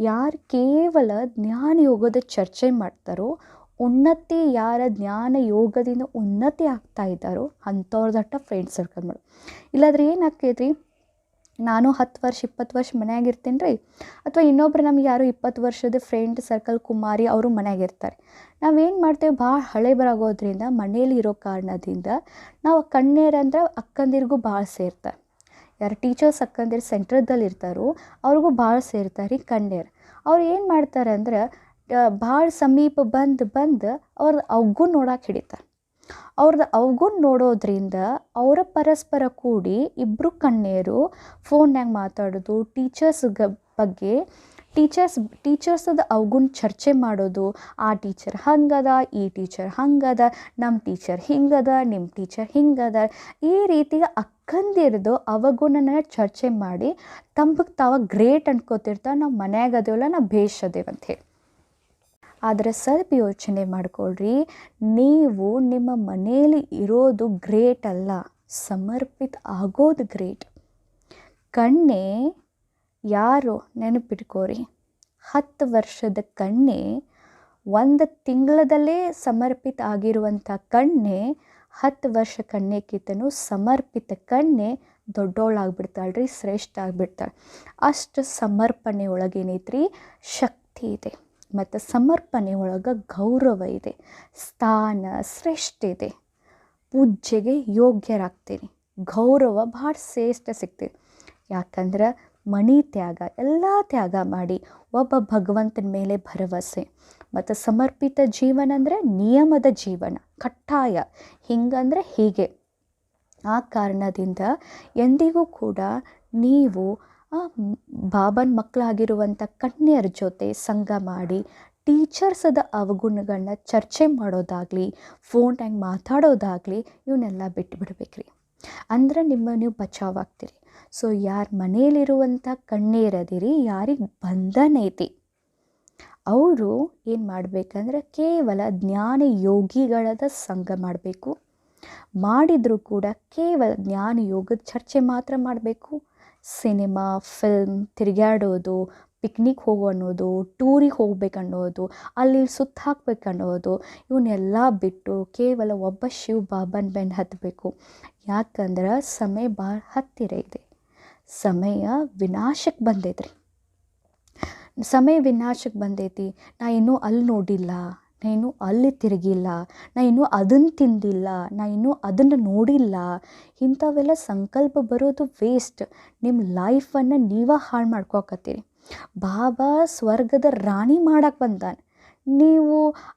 ಯಾರು ಕೇವಲ ಜ್ಞಾನ ಯೋಗದ ಚರ್ಚೆ ಮಾಡ್ತಾರೋ, ಉನ್ನತಿ ಯಾರ ಜ್ಞಾನ ಯೋಗದಿಂದ ಉನ್ನತಿ ಆಗ್ತಾ ಇದ್ದಾರೋ ಅಂಥವ್ರದಟ್ಟ ಫ್ರೆಂಡ್ ಸರ್ಕಲ್ ಮಾಡು. ಇಲ್ಲಾಂದ್ರೆ ಏನಾಗ್ತೈತಿ, ನಾನು 10 ವರ್ಷ 20 ವರ್ಷ ಮನೆಯಾಗಿರ್ತೀನಿ ರೀ, ಅಥವಾ ಇನ್ನೊಬ್ರು ನಮ್ಗೆ ಯಾರು 20 ವರ್ಷದ ಫ್ರೆಂಡ್ ಸರ್ಕಲ್ ಕುಮಾರಿ ಅವರು ಮನೆಯಾಗಿರ್ತಾರೆ. ನಾವೇನು ಮಾಡ್ತೇವೆ, ಭಾಳ ಹಳೆ ಬರಾಗೋದ್ರಿಂದ ಮನೇಲಿ ಇರೋ ಕಾರಣದಿಂದ ನಾವು ಕಣ್ಣೀರಂದ್ರೆ ಅಕ್ಕಂದಿರಿಗೂ ಭಾಳ ಸೇರ್ತಾರೆ. ಯಾರು ಟೀಚರ್ಸ್ ಅಕ್ಕಂದಿರು ಸೆಂಟ್ರದಲ್ಲಿ ಇರ್ತಾರೋ ಅವ್ರಿಗೂ ಭಾಳ ಸೇರ್ತಾರೆ ರೀ ಕಣ್ಣೀರು. ಅವ್ರು ಏನು ಮಾಡ್ತಾರೆ ಅಂದ್ರೆ ಭಾಳ ಸಮೀಪ ಬಂದು ಅವ್ರದ್ದು ಅವಗುಣ ನೋಡಕ್ಕೆ ಹಿಡಿತಾರೆ. ಅವ್ರದ್ದು ಅವಗುಣ ನೋಡೋದ್ರಿಂದ ಅವರ ಪರಸ್ಪರ ಕೂಡಿ ಇಬ್ಬರು ಕಣ್ಣೀರು ಫೋನ್ಯಾಗ ಮಾತಾಡೋದು, ಟೀಚರ್ಸ್ ಬಗ್ಗೆ ಟೀಚರ್ಸದ ಅವಗುಣ ಚರ್ಚೆ ಮಾಡೋದು. ಆ ಟೀಚರ್ ಹಂಗದ, ಈ ಟೀಚರ್ ಹಂಗದ, ನಮ್ಮ ಟೀಚರ್ ಹಿಂಗದ, ನಿಮ್ಮ ಟೀಚರ್ ಹಿಂಗದ. ಈ ರೀತಿಗೆ ಅಕ್ಕಂದಿರ್ದು ಅವಗುಣನ ಚರ್ಚೆ ಮಾಡಿ ತಮಗೆ ತಾವ ಗ್ರೇಟ್ ಅನ್ಕೋತಿರ್ತಾರೆ. ನಾವು ಮನ್ಯಾಗ ಅದೇವಲ್ಲ, ನಾವು ಭೇಷ್ ಅದೇವ ಅಂಥೇಳಿ. ಆದರೆ ಸ್ವಲ್ಪ ಯೋಚನೆ ಮಾಡ್ಕೊಳ್ರಿ, ನೀವು ನಿಮ್ಮ ಮನೆಯಲ್ಲಿ ಇರೋದು ಗ್ರೇಟ್ ಅಲ್ಲ, ಸಮರ್ಪಿತ ಆಗೋದು ಗ್ರೇಟ್. ಕಣ್ಣೆ ಯಾರು ನೆನಪಿಟ್ಕೋರಿ, 10 ವರ್ಷದ ಕಣ್ಣೆ ಒಂದು ತಿಂಗಳದಲ್ಲೇ ಸಮರ್ಪಿತ ಆಗಿರುವಂಥ ಕನ್ಯೆ 10 ವರ್ಷ ಕನ್ಯೆಕ್ಕಿಂತನೂ ಸಮರ್ಪಿತ ಕನ್ಯೆ ದೊಡ್ಡೋಳಾಗ್ಬಿಡ್ತಾಳ್ರಿ, ಶ್ರೇಷ್ಠ ಆಗಿಬಿಡ್ತಾಳೆ. ಅಷ್ಟು ಸಮರ್ಪಣೆ ಒಳಗೇನೈತ್ರಿ ಶಕ್ತಿ ಇದೆ, ಮತ್ತು ಸಮರ್ಪಣೆ ಒಳಗೆ ಗೌರವ ಇದೆ, ಸ್ಥಾನ ಶ್ರೇಷ್ಠ ಇದೆ, ಪೂಜೆಗೆ ಯೋಗ್ಯರಾಗ್ತೀನಿ, ಗೌರವ ಭಾಳ ಶ್ರೇಷ್ಠ ಸಿಗ್ತದೆ. ಯಾಕಂದ್ರೆ ಮಣಿ ತ್ಯಾಗ, ಎಲ್ಲ ತ್ಯಾಗ ಮಾಡಿ ಒಬ್ಬ ಭಗವಂತನ ಮೇಲೆ ಭರವಸೆ. ಮತ್ತು ಸಮರ್ಪಿತ ಜೀವನ ಅಂದರೆ ನಿಯಮದ ಜೀವನ, ಕಡ್ಡಾಯ, ಹಿಂಗಂದರೆ ಹೀಗೆ. ಆ ಕಾರಣದಿಂದ ಎಂದಿಗೂ ಕೂಡ ನೀವು ಬಾಬನ ಮಕ್ಕಳಾಗಿರುವಂಥ ಕನ್ಯರ ಜೊತೆ ಸಂಘ ಮಾಡಿ ಟೀಚರ್ಸದ ಅವಗುಣಗಳನ್ನ ಚರ್ಚೆ ಮಾಡೋದಾಗಲಿ, ಫೋನ್ಯಾಗ ಮಾತಾಡೋದಾಗಲಿ ಇವನ್ನೆಲ್ಲ ಬಿಟ್ಟುಬಿಡ್ಬೇಕ್ರಿ. ಅಂದ್ರೆ ನೀವು ಬಚಾವಾಗ್ತೀರಿ. ಸೊ ಯಾರು ಮನೆಯಲ್ಲಿರುವಂಥ ಕಣ್ಣೀರದಿರಿ, ಯಾರಿಗೆ ಬಂಧನ ಐತಿ ಅವರು ಏನು ಮಾಡಬೇಕಂದ್ರೆ ಕೇವಲ ಜ್ಞಾನ ಯೋಗಿಗಳದ ಸಂಘ ಮಾಡಬೇಕು. ಮಾಡಿದರೂ ಕೂಡ ಕೇವಲ ಜ್ಞಾನ ಯೋಗದ ಚರ್ಚೆ ಮಾತ್ರ ಮಾಡಬೇಕು. ಸಿನಿಮಾ, ಫಿಲ್ಮ್, ತಿರುಗಾಡೋದು, ಪಿಕ್ನಿಕ್ ಹೋಗೋ ಅನ್ನೋದು, ಟೂರಿಗೆ ಹೋಗ್ಬೇಕನ್ನೋದು, ಅಲ್ಲಿ ಸುತ್ತ ಹಾಕ್ಬೇಕನ್ನೋದು ಇವನ್ನೆಲ್ಲ ಬಿಟ್ಟು ಕೇವಲ ಒಬ್ಬ ಶಿವ ಬಾಬನ ಬೆನ್ನು ಹತ್ತಬೇಕು. ಯಾಕಂದ್ರೆ ಸಮಯ ಭಾಳ ಹತ್ತಿರ ಇದೆ, ಸಮಯ ವಿನಾಶಕ್ಕೆ ಬಂದೈತ್ರಿ. ಸಮಯ ವಿನಾಶಕ್ಕೆ ಬಂದೈತಿ. ನಾ ಇನ್ನೂ ಅಲ್ಲಿ ನೋಡಿಲ್ಲ, ನಾ ಇನ್ನೂ ಅಲ್ಲಿ ತಿರುಗಿಲ್ಲ, ನಾ ಇನ್ನೂ ಅದನ್ನು ತಿಂದಿಲ್ಲ, ನಾ ಇನ್ನೂ ಅದನ್ನು ನೋಡಿಲ್ಲ, ಇಂಥವೆಲ್ಲ ಸಂಕಲ್ಪ ಬರೋದು ವೇಸ್ಟ್. ನಿಮ್ಮ ಲೈಫನ್ನು ನೀವೇ ಹಾಳು ಮಾಡ್ಕೊಕತ್ತೀರಿ. ಬಾಬಾ ಸ್ವರ್ಗದ ರಾಣಿ ಮಾಡಕ್ಕೆ ಬಂದಾನೆ. ನೀವು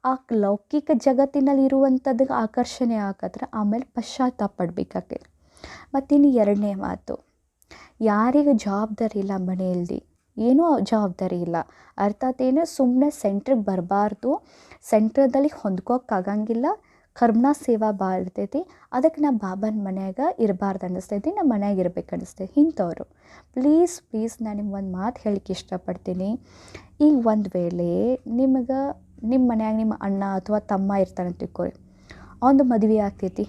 ಆ ಲೌಕಿಕ ಜಗತ್ತಿನಲ್ಲಿ ಇರುವಂಥದ್ದು ಆಕರ್ಷಣೆ ಆಗದ್ರೆ ಆಮೇಲೆ ಪಶ್ಚಾತ್ತಾಪ ಪಡ್ಬೇಕಾಗ್ತದೆ. ಮತ್ತಿನ್ನು ಎರಡನೇ ಮಾತು, ಯಾರಿಗೆ ಜವಾಬ್ದಾರಿ ಇಲ್ಲ ಮನೆಯಲ್ಲಿ, ಏನೂ ಜವಾಬ್ದಾರಿ ಇಲ್ಲ, ಅರ್ಥಾತ್ ಏನು, ಸುಮ್ಮನೆ ಸೆಂಟ್ರಿಗೆ ಬರಬಾರ್ದು, ಸೆಂಟ್ರದಲ್ಲಿ ಹೊಂದ್ಕೋಕ್ಕಾಗಂಗಿಲ್ಲ, ಕರ್ಮ ಸೇವಾ ಭಾಳ ಇರ್ತೈತಿ, ಅದಕ್ಕೆ ನಾ ಬಾಬನ ಮನ್ಯಾಗ ಇರಬಾರ್ದು ಅನ್ನಿಸ್ತೈತಿ, ನಮ್ಮ ಮನ್ಯಾಗ ಇರ್ಬೇಕು ಅನ್ನಿಸ್ತೈತಿ. ಇಂಥವ್ರು ಪ್ಲೀಸ್ ನಾನು ನಿಮ್ಗೆ ಒಂದು ಮಾತು ಹೇಳಲಿಕ್ಕೆ ಇಷ್ಟಪಡ್ತೀನಿ. ಈಗ ಒಂದು ವೇಳೆ ನಿಮಗೆ ನಿಮ್ಮ ಮನ್ಯಾಗ ನಿಮ್ಮ ಅಣ್ಣ ಅಥವಾ ತಮ್ಮ ಇರ್ತಾನೆ ತಿಳ್ಕೊಳ್ಳಿ, ಅವನದು ಮದುವೆ ಆಗ್ತೈತಿ.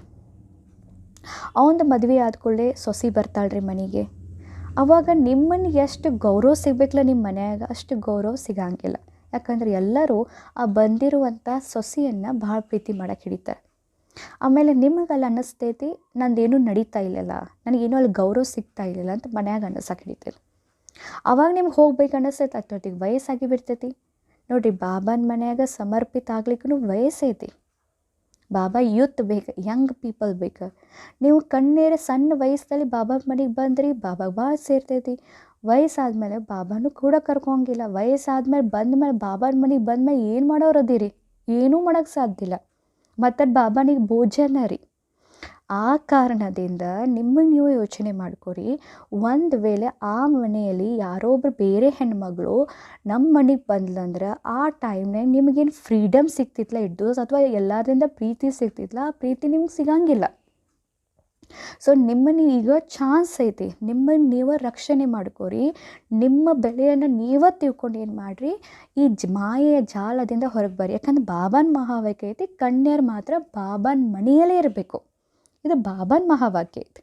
ಅವನದು ಮದುವೆ ಆದ್ಕೊಳ್ಳೆ ಸೊಸೆ ಬರ್ತಾಳ್ರಿ ಮನೆಗೆ. ಆವಾಗ ನಿಮ್ಮನ್ನು ಎಷ್ಟು ಗೌರವ ಸಿಗಬೇಕಲ್ಲ ನಿಮ್ಮ ಮನ್ಯಾಗ, ಅಷ್ಟು ಗೌರವ ಸಿಗಂಗಿಲ್ಲ. ಯಾಕಂದ್ರೆ ಎಲ್ಲರೂ ಆ ಬಂದಿರುವಂಥ ಸೊಸೆಯನ್ನು ಭಾಳ ಪ್ರೀತಿ ಮಾಡಕ್ಕೆ ಹಿಡಿತಾರೆ. ಆಮೇಲೆ ನಿಮಗಲ್ಲಿ ಅನ್ನಿಸ್ತೈತಿ ನಂದೇನೂ ನಡೀತಾ ಇಲ್ಲಲ್ಲ, ನನಗೇನೋ ಅಲ್ಲಿ ಗೌರವ ಸಿಗ್ತಾ ಇಲ್ಲಲ್ಲ ಅಂತ ಮನ್ಯಾಗ ಅನ್ನಿಸಕ್ಕೆ ಹಿಡಿತೈತಿ. ಆವಾಗ ನಿಮ್ಗೆ ಹೋಗ್ಬೇಕು ಅನ್ನಿಸ್ತೈತಿ, ಅಷ್ಟೊತ್ತಿಗೆ ವಯಸ್ಸಾಗಿ ಬಿಡ್ತೈತಿ. ನೋಡಿರಿ, ಬಾಬನ ಮನ್ಯಾಗ ಸಮರ್ಪಿತ ಆಗ್ಲಿಕ್ಕೂ ವಯಸ್ಸೈತಿ. ಬಾಬಾ ಯೂತ್ ಬೇಕು, ಯಂಗ್ ಪೀಪಲ್ ಬೇಕು. ನೀವು ಕಣ್ಣೇರ ಸಣ್ಣ ವಯಸ್ಸಲ್ಲಿ ಬಾಬಾ ಮನೆಗೆ ಬಂದ್ರಿ, ಬಾಬಾಗೆ ಭಾಳ ಸೇರ್ತೈತಿ. ವಯಸ್ಸಾದ್ಮೇಲೆ ಬಾಬಾನೂ ಕೂಡ ಕರ್ಕೊಂಗಿಲ್ಲ. ವಯಸ್ಸಾದ್ಮೇಲೆ ಬಂದಮೇಲೆ ಬಾಬಾನ ಮನೆಗೆ ಬಂದಮೇಲೆ ಏನು ಮಾಡೋರು ಅದೀರಿ, ಏನೂ ಮಾಡೋಕ್ಕೆ ಸಾಧ್ಯ ಇಲ್ಲ. ಮತ್ತು ಬಾಬಾನಿಗೆ ಭೋಜನ ರೀ. ಆ ಕಾರಣದಿಂದ ನಿಮಗೆ ನೀವು ಯೋಚನೆ ಮಾಡ್ಕೊರಿ, ಒಂದು ವೇಳೆ ಆ ಮನೆಯಲ್ಲಿ ಯಾರೊಬ್ರು ಬೇರೆ ಹೆಣ್ಮಗಳು ನಮ್ಮ ಮನೆಗೆ ಬಂದ್ಲಂದ್ರೆ ಆ ಟೈಮ್ನಾಗ ನಿಮಗೇನು ಫ್ರೀಡಮ್ ಸಿಗ್ತಿತ್ತಲ್ಲ ಇದ್ದು, ಅಥವಾ ಎಲ್ಲರಿಂದ ಪ್ರೀತಿ ಸಿಗ್ತಿತ್ತಲ್ಲ, ಆ ಪ್ರೀತಿ ನಿಮ್ಗೆ ಸಿಗಂಗಿಲ್ಲ. ಸೊ ನಿಮ್ಮನ್ನು ಈಗ ಚಾನ್ಸ್ ಐತಿ, ನಿಮ್ಮನ್ನು ನೀವೇ ರಕ್ಷಣೆ ಮಾಡ್ಕೊರಿ. ನಿಮ್ಮ ಬೆಲೆಯನ್ನು ನೀವೇ ತಿಳ್ಕೊಂಡು ಏನು ಮಾಡಿರಿ, ಈ ಮಾಯೆಯ ಜಾಲದಿಂದ ಹೊರಗೆ ಬರ್ರಿ. ಯಾಕಂದ್ರೆ ಬಾಬಾನ ಮಹಾವಾಕ್ಯ ಐತಿ, ಕನ್ಯರು ಮಾತ್ರ ಬಾಬಾನ ಮನೆಯಲ್ಲೇ ಇರಬೇಕು. ಇದು ಬಾಬಾನ ಮಹಾವಾಕ್ಯ ಐತಿ.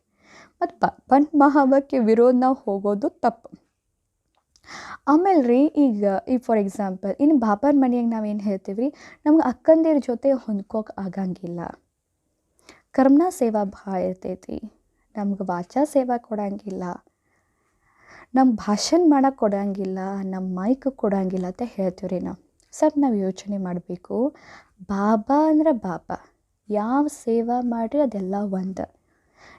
ಮತ್ತು ಬಾಬಾನ ಮಹಾವಾಕ್ಯ ವಿರೋಧ ನಾವು ಹೋಗೋದು ತಪ್ಪು. ಆಮೇಲೆ ರೀ, ಈಗ ಫಾರ್ ಎಕ್ಸಾಂಪಲ್ ಇನ್ನು ಬಾಬಾನ ಮನೆಯಾಗ ನಾವೇನು ಹೇಳ್ತೀವಿ ರೀ, ನಮ್ಗೆ ಅಕ್ಕಂದಿರ ಜೊತೆ ಹೊಂದ್ಕೋಕೆ ಆಗಂಗಿಲ್ಲ, ಕರ್ಮ ಸೇವಾ ಭಾಳ ಇರ್ತೈತಿ, ನಮ್ಗೆ ವಾಚಾ ಸೇವಾ ಕೊಡಂಗಿಲ್ಲ, ನಮ್ಮ ಭಾಷಣ ಮಾಡೋಕ್ಕೆ ಕೊಡಂಗಿಲ್ಲ, ನಮ್ಮ ಮೈಕ್ ಕೊಡಂಗಿಲ್ಲ ಅಂತ ಹೇಳ್ತೀವಿ ರೀ ನಾವು. ಸ್ವಲ್ಪ ನಾವು ಯೋಚನೆ ಮಾಡಬೇಕು. ಬಾಬಾ ಅಂದ್ರೆ ಬಾಬಾ, ಯಾವ ಸೇವಾ ಮಾಡಿರಿ ಅದೆಲ್ಲ ಒಂದು.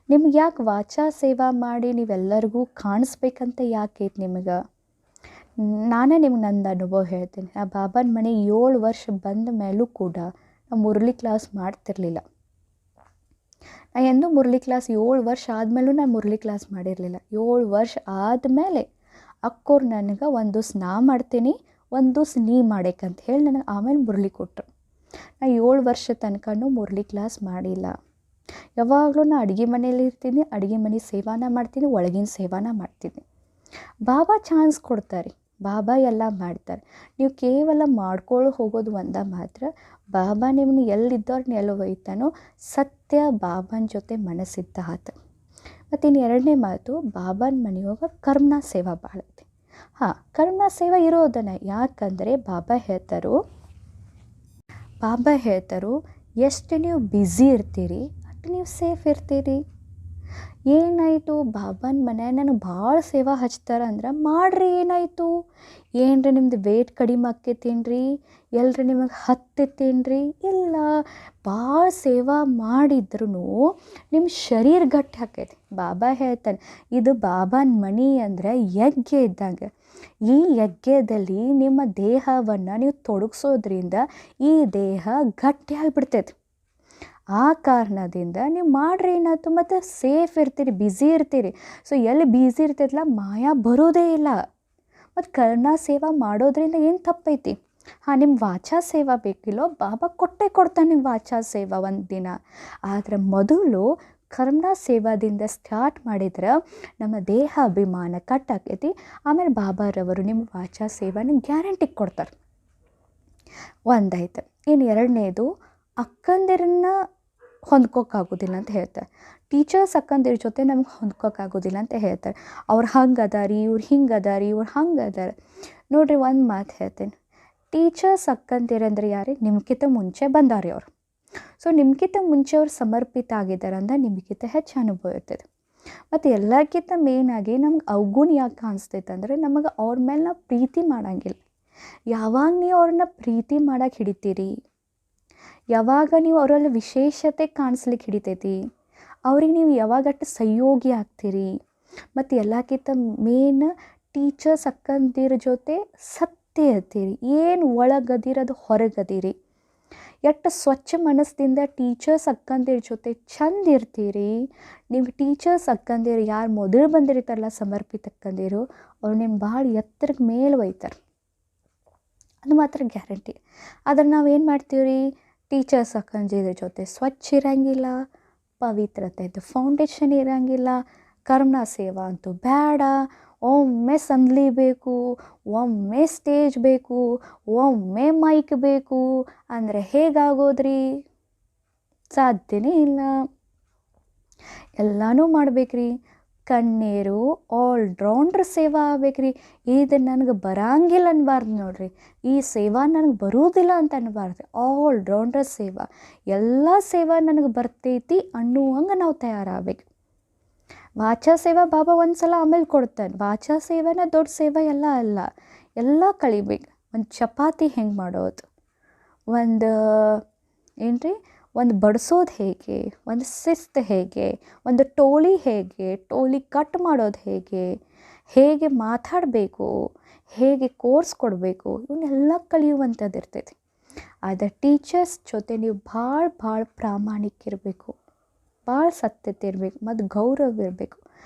ನಿಮ್ಗೆ ಯಾಕೆ ವಾಚಾ ಸೇವಾ ಮಾಡಿ ನೀವೆಲ್ಲರಿಗೂ ಕಾಣಿಸ್ಬೇಕಂತ ಯಾಕೈತಿ ನಿಮಗೆ? ನಾನೇ ನಿಮ್ಗೆ ನಂದು ಅನುಭವ ಹೇಳ್ತೀನಿ. ಆ ಬಾಬಾನ ಮನೆಗೆ 7 ವರ್ಷ ಬಂದ ಮೇಲೂ ಕೂಡ ನಾವು ಮುರಳಿ ಕ್ಲಾಸ್ ಮಾಡ್ತಿರ್ಲಿಲ್ಲ. ನಾ ಎಂದೂ ಮುರಳಿ ಕ್ಲಾಸ್ 7 ವರ್ಷ ಆದಮೇಲೂ ನಾನು ಮುರಳಿ ಕ್ಲಾಸ್ ಮಾಡಿರಲಿಲ್ಲ. 7 ವರ್ಷ ಆದಮೇಲೆ ಅಕ್ಕೋರು ನನಗೆ ಒಂದು ದಿವ್ಸ ನಾ ಮಾಡ್ತೀನಿ, ಒಂದು ದಿವ್ಸ ನೀ ಮಾಡೇಕಂತ ಹೇಳಿ ನನಗೆ ಆಮೇಲೆ ಮುರಳಿ ಕೊಟ್ಟರು. ನಾ 7 ವರ್ಷ ತನಕನೂ ಮುರಳಿ ಕ್ಲಾಸ್ ಮಾಡಿಲ್ಲ. ಯಾವಾಗಲೂ ನಾ ಅಡುಗೆ ಮನೇಲಿ ಇರ್ತೀನಿ, ಅಡುಗೆ ಮನೆ ಸೇವಾನ ಮಾಡ್ತೀನಿ, ಒಳಗಿನ ಸೇವಾನ ಮಾಡ್ತೀನಿ. ಬಾಬಾ ಚಾನ್ಸ್ ಕೊಡ್ತಾರೆ, ಬಾಬಾ ಎಲ್ಲ ಮಾಡ್ತಾರೆ. ನೀವು ಕೇವಲ ಮಾಡ್ಕೊಳ್ಳೋ ಹೋಗೋದು ಒಂದ ಮಾತ್ರ. ಬಾಬಾ ನಿಮ್ಮನ್ನ ಎಲ್ಲಿದ್ದವ್ರನ್ನ ಎಲ್ಲಿ ಒಯ್ತಾನೋ, ಸತ್ಯ ಬಾಬನ ಜೊತೆ ಮನಸ್ಸಿದ್ದ ಆತ. ಮತ್ತು ಇನ್ನು ಎರಡನೇ ಮಾತು, ಬಾಬನ ಮನೆಯೊಳಗೆ ಕರ್ಮ ಸೇವಾ ಭಾಳ ಐತಿ. ಕರ್ಮ ಸೇವಾ ಇರೋದನ್ನ ಯಾಕಂದರೆ ಬಾಬಾ ಹೇಳ್ತಾರೋ, ಬಾಬಾ ಹೇಳ್ತಾರೋ ಎಷ್ಟು ನೀವು ಬ್ಯುಸಿ ಇರ್ತೀರಿ ಅಷ್ಟು ನೀವು ಸೇಫ್ ಇರ್ತೀರಿ. ಏನಾಯಿತು ಬಾಬಾನ ಮನೆ ನನಗೆ ಭಾಳ ಸೇವಾ ಹಚ್ತಾರೆ ಅಂದ್ರೆ ಮಾಡಿರಿ, ಏನಾಯಿತು? ಏನ್ರಿ ನಿಮ್ದು ವೇಟ್ ಕಡಿಮೆ ಆಕ್ಕೈತೇನ್ರಿ? ಎಲ್ರಿ ನಿಮಗೆ ಹತ್ತೈತೇನ್ರಿ? ಇಲ್ಲ. ಭಾಳ ಸೇವಾ ಮಾಡಿದ್ರೂ ನಿಮ್ಮ ಶರೀರ ಗಟ್ಟಿ ಆಕೈತಿ. ಬಾಬಾ ಹೇಳ್ತಾನೆ ಇದು ಬಾಬಾನ ಮನೆ ಅಂದರೆ ಯಜ್ಞ ಇದ್ದಂಗೆ. ಈ ಯಜ್ಞದಲ್ಲಿ ನಿಮ್ಮ ದೇಹವನ್ನು ನೀವು ತೊಡಗಿಸೋದ್ರಿಂದ ಈ ದೇಹ ಗಟ್ಟಿಯಾಗಿಬಿಡ್ತೈತಿ. ಆ ಕಾರಣದಿಂದ ನೀವು ಮಾಡ್ರಿ, ಏನಾಯ್ತು? ಮತ್ತು ಸೇಫ್ ಇರ್ತೀರಿ, ಬ್ಯುಸಿ ಇರ್ತೀರಿ. ಸೊ ಎಲ್ಲಿ ಬ್ಯುಸಿ ಇರ್ತೈತಲ್ಲ ಮಾಯಾ ಬರೋದೇ ಇಲ್ಲ. ಮತ್ತು ಕರುಣಾ ಸೇವಾ ಮಾಡೋದ್ರಿಂದ ಏನು ತಪ್ಪೈತಿ? ಹಾಂ, ನಿಮ್ಮ ವಾಚಾ ಸೇವಾ ಬೇಕಿಲ್ಲೋ ಬಾಬಾ ಕೊಟ್ಟೇ ಕೊಡ್ತಾನೆ ನಿಮ್ಮ ವಾಚಾ ಸೇವಾ ಒಂದು ದಿನ. ಆದರೆ ಮೊದಲು ಕರುಣಾ ಸೇವಾದಿಂದ ಸ್ಟಾರ್ಟ್ ಮಾಡಿದ್ರೆ ನಮ್ಮ ದೇಹ ಅಭಿಮಾನ ಕಟ್ಟಾಕೈತಿ. ಆಮೇಲೆ ಬಾಬಾರವರು ನಿಮ್ಮ ವಾಚಾ ಸೇವಾನ ಗ್ಯಾರಂಟಿ ಕೊಡ್ತಾರೆ. ಒಂದಾಯ್ತು. ಇನ್ನು ಎರಡನೇದು, ಅಕ್ಕಂದಿರನ್ನ ಹೊಂದ್ಕೋಕ್ಕಾಗೋದಿಲ್ಲ ಅಂತ ಹೇಳ್ತಾರೆ. ಟೀಚರ್ಸ್ ಅಕ್ಕಂದಿರ ಜೊತೆ ನಮ್ಗೆ ಹೊಂದ್ಕೋಕ್ಕಾಗೋದಿಲ್ಲ ಅಂತ ಹೇಳ್ತಾರೆ. ಅವ್ರು ಹಂಗೆ ಅದಾರಿ, ಇವ್ರು ಹಿಂಗೆ ಅದಾರಿ, ಇವ್ರು ಹಂಗೆ ಅದಾರೆ. ನೋಡಿರಿ, ಒಂದು ಮಾತು ಹೇಳ್ತೀನಿ. ಟೀಚರ್ಸ್ ಅಕ್ಕಂದಿರಂದ್ರೆ ಯಾರು? ನಿಮ್ಗಿಂತ ಮುಂಚೆ ಬಂದಾರಿ ಅವರು. ಸೊ ನಿಮ್ಗಿಂತ ಮುಂಚೆ ಅವ್ರು ಸಮರ್ಪಿತ ಆಗಿದ್ದಾರೆ ಅಂದ್ರೆ ನಿಮಗಿಂತ ಹೆಚ್ಚು ಅನುಭವ ಇರ್ತದೆ. ಮತ್ತು ಎಲ್ಲಕ್ಕಿಂತ ಮೇಯ್ನಾಗಿ ನಮ್ಗೆ ಅವಗುಣ ಯಾಕೆ ಕಾಣಿಸ್ತೈತೆ ಅಂದರೆ ನಮಗೆ ಅವ್ರ ಮೇಲೆ ನಾವು ಪ್ರೀತಿ ಮಾಡೋಂಗಿಲ್ಲ. ಯಾವಾಗ ನೀವು ಅವ್ರನ್ನ ಪ್ರೀತಿ ಮಾಡೋಕ್ಕೆ ಹಿಡಿತೀರಿ, ಯಾವಾಗ ನೀವು ಅವರಲ್ಲಿ ವಿಶೇಷತೆ ಕಾಣಿಸ್ಲಿಕ್ಕೆ ಹಿಡಿತೈತಿ, ಅವ್ರಿಗೆ ನೀವು ಯಾವಾಗಟ್ಟು ಸಹಯೋಗಿ ಆಗ್ತೀರಿ. ಮತ್ತು ಎಲ್ಲಕ್ಕಿಂತ ಮೇನ್ ಟೀಚರ್ಸ್ ಅಕ್ಕಂದಿರ ಜೊತೆ ಸತ್ಯ ಇರ್ತೀರಿ. ಏನು ಒಳಗದಿರಿ ಅದು ಹೊರಗದಿರಿ. ಎಷ್ಟು ಸ್ವಚ್ಛ ಮನಸ್ಸಿಂದ ಟೀಚರ್ಸ್ ಅಕ್ಕಂದಿರ ಜೊತೆ ಚಂದ ಇರ್ತೀರಿ. ನೀವು ಟೀಚರ್ಸ್ ಅಕ್ಕಂದಿರು ಯಾರು ಮೊದಲು ಬಂದಿರ್ತಾರಲ್ಲ ಸಮರ್ಪಿತ ಅಕ್ಕಂದಿರು, ಅವ್ರು ನಿಮ್ಮ ಭಾಳ ಎತ್ತರಕ್ಕೆ ಮೇಲೆ ಒಯ್ತಾರೆ. ಅದು ಮಾತ್ರ ಗ್ಯಾರಂಟಿ. ಆದರೆ ನಾವೇನು ಮಾಡ್ತೀವಿ ರೀ, ಟೀಚರ್ಸ್ ಅಕ್ಕಂದಿರ ಜೊತೆ ಸ್ವಚ್ಛ ಇರೋಂಗಿಲ್ಲ, ಪವಿತ್ರತೆದು ಫೌಂಡೇಶನ್ ಇರೋಂಗಿಲ್ಲ. ಕರುಣಾ ಸೇವಾ ಅಂತೂ ಬೇಡ, ಒಮ್ಮೆ ಸಂದ್ಲಿ ಬೇಕು, ಒಮ್ಮೆ ಸ್ಟೇಜ್ ಬೇಕು, ಒಮ್ಮೆ ಮೈಕ್ ಬೇಕು ಅಂದರೆ ಹೇಗಾಗೋದ್ರಿ? ಸಾಧ್ಯನೇ ಇಲ್ಲ. ಎಲ್ಲನೂ ಮಾಡ್ಬೇಕ್ರಿ. ಕಣ್ಣೀರು ಆಲ್ರೌಂಡ್ರ್ ಸೇವಾ ಆಗ್ಬೇಕ್ರಿ. ಇದು ನನಗೆ ಬರಂಗಿಲ್ಲ ಅನ್ಬಾರ್ದು ನೋಡ್ರಿ. ಈ ಸೇವಾ ನನಗೆ ಬರುವುದಿಲ್ಲ ಅಂತ ಅನ್ಬಾರ್ದು. ಆಲ್ರೌಂಡ್ರ್ ಸೇವಾ, ಎಲ್ಲ ಸೇವಾ ನನಗೆ ಬರ್ತೈತಿ ಅನ್ನುವಂಗೆ ನಾವು ತಯಾರಾಗಬೇಕು. ವಾಚಾ ಸೇವಾ ಬಾಬಾ ಒಂದು ಸಲ ಆಮೇಲೆ ಕೊಡ್ತಾನೆ. ವಾಚಾ ಸೇವೆನ ದೊಡ್ಡ ಸೇವೆ ಎಲ್ಲ ಅಲ್ಲ, ಎಲ್ಲ ಕಳಿಬೇಕು. ಒಂದು ಚಪಾತಿ ಹೆಂಗೆ ಮಾಡೋದು, ಒಂದು ಏನ್ರಿ ಒಂದು ಬಡಿಸೋದು ಹೇಗೆ, ಒಂದು ಶಿಸ್ತು ಹೇಗೆ, ಒಂದು ಟೋಳಿ ಹೇಗೆ, ಟೋಳಿ ಕಟ್ ಮಾಡೋದು ಹೇಗೆ, ಹೇಗೆ ಮಾತಾಡಬೇಕು, ಹೇಗೆ ಕೋರ್ಸ್ ಕೊಡಬೇಕು, ಇವನ್ನೆಲ್ಲ ಕಲಿಯುವಂಥದ್ದು ಇರ್ತೈತಿ. ಆದರೆ ಟೀಚರ್ಸ್ ಜೊತೆ ನೀವು ಭಾಳ ಪ್ರಾಮಾಣಿಕಿರಬೇಕು, ಭಾಳ ಸತ್ಯತೆ ಇರಬೇಕು ಮತ್ತು ಗೌರವ ಇರಬೇಕು.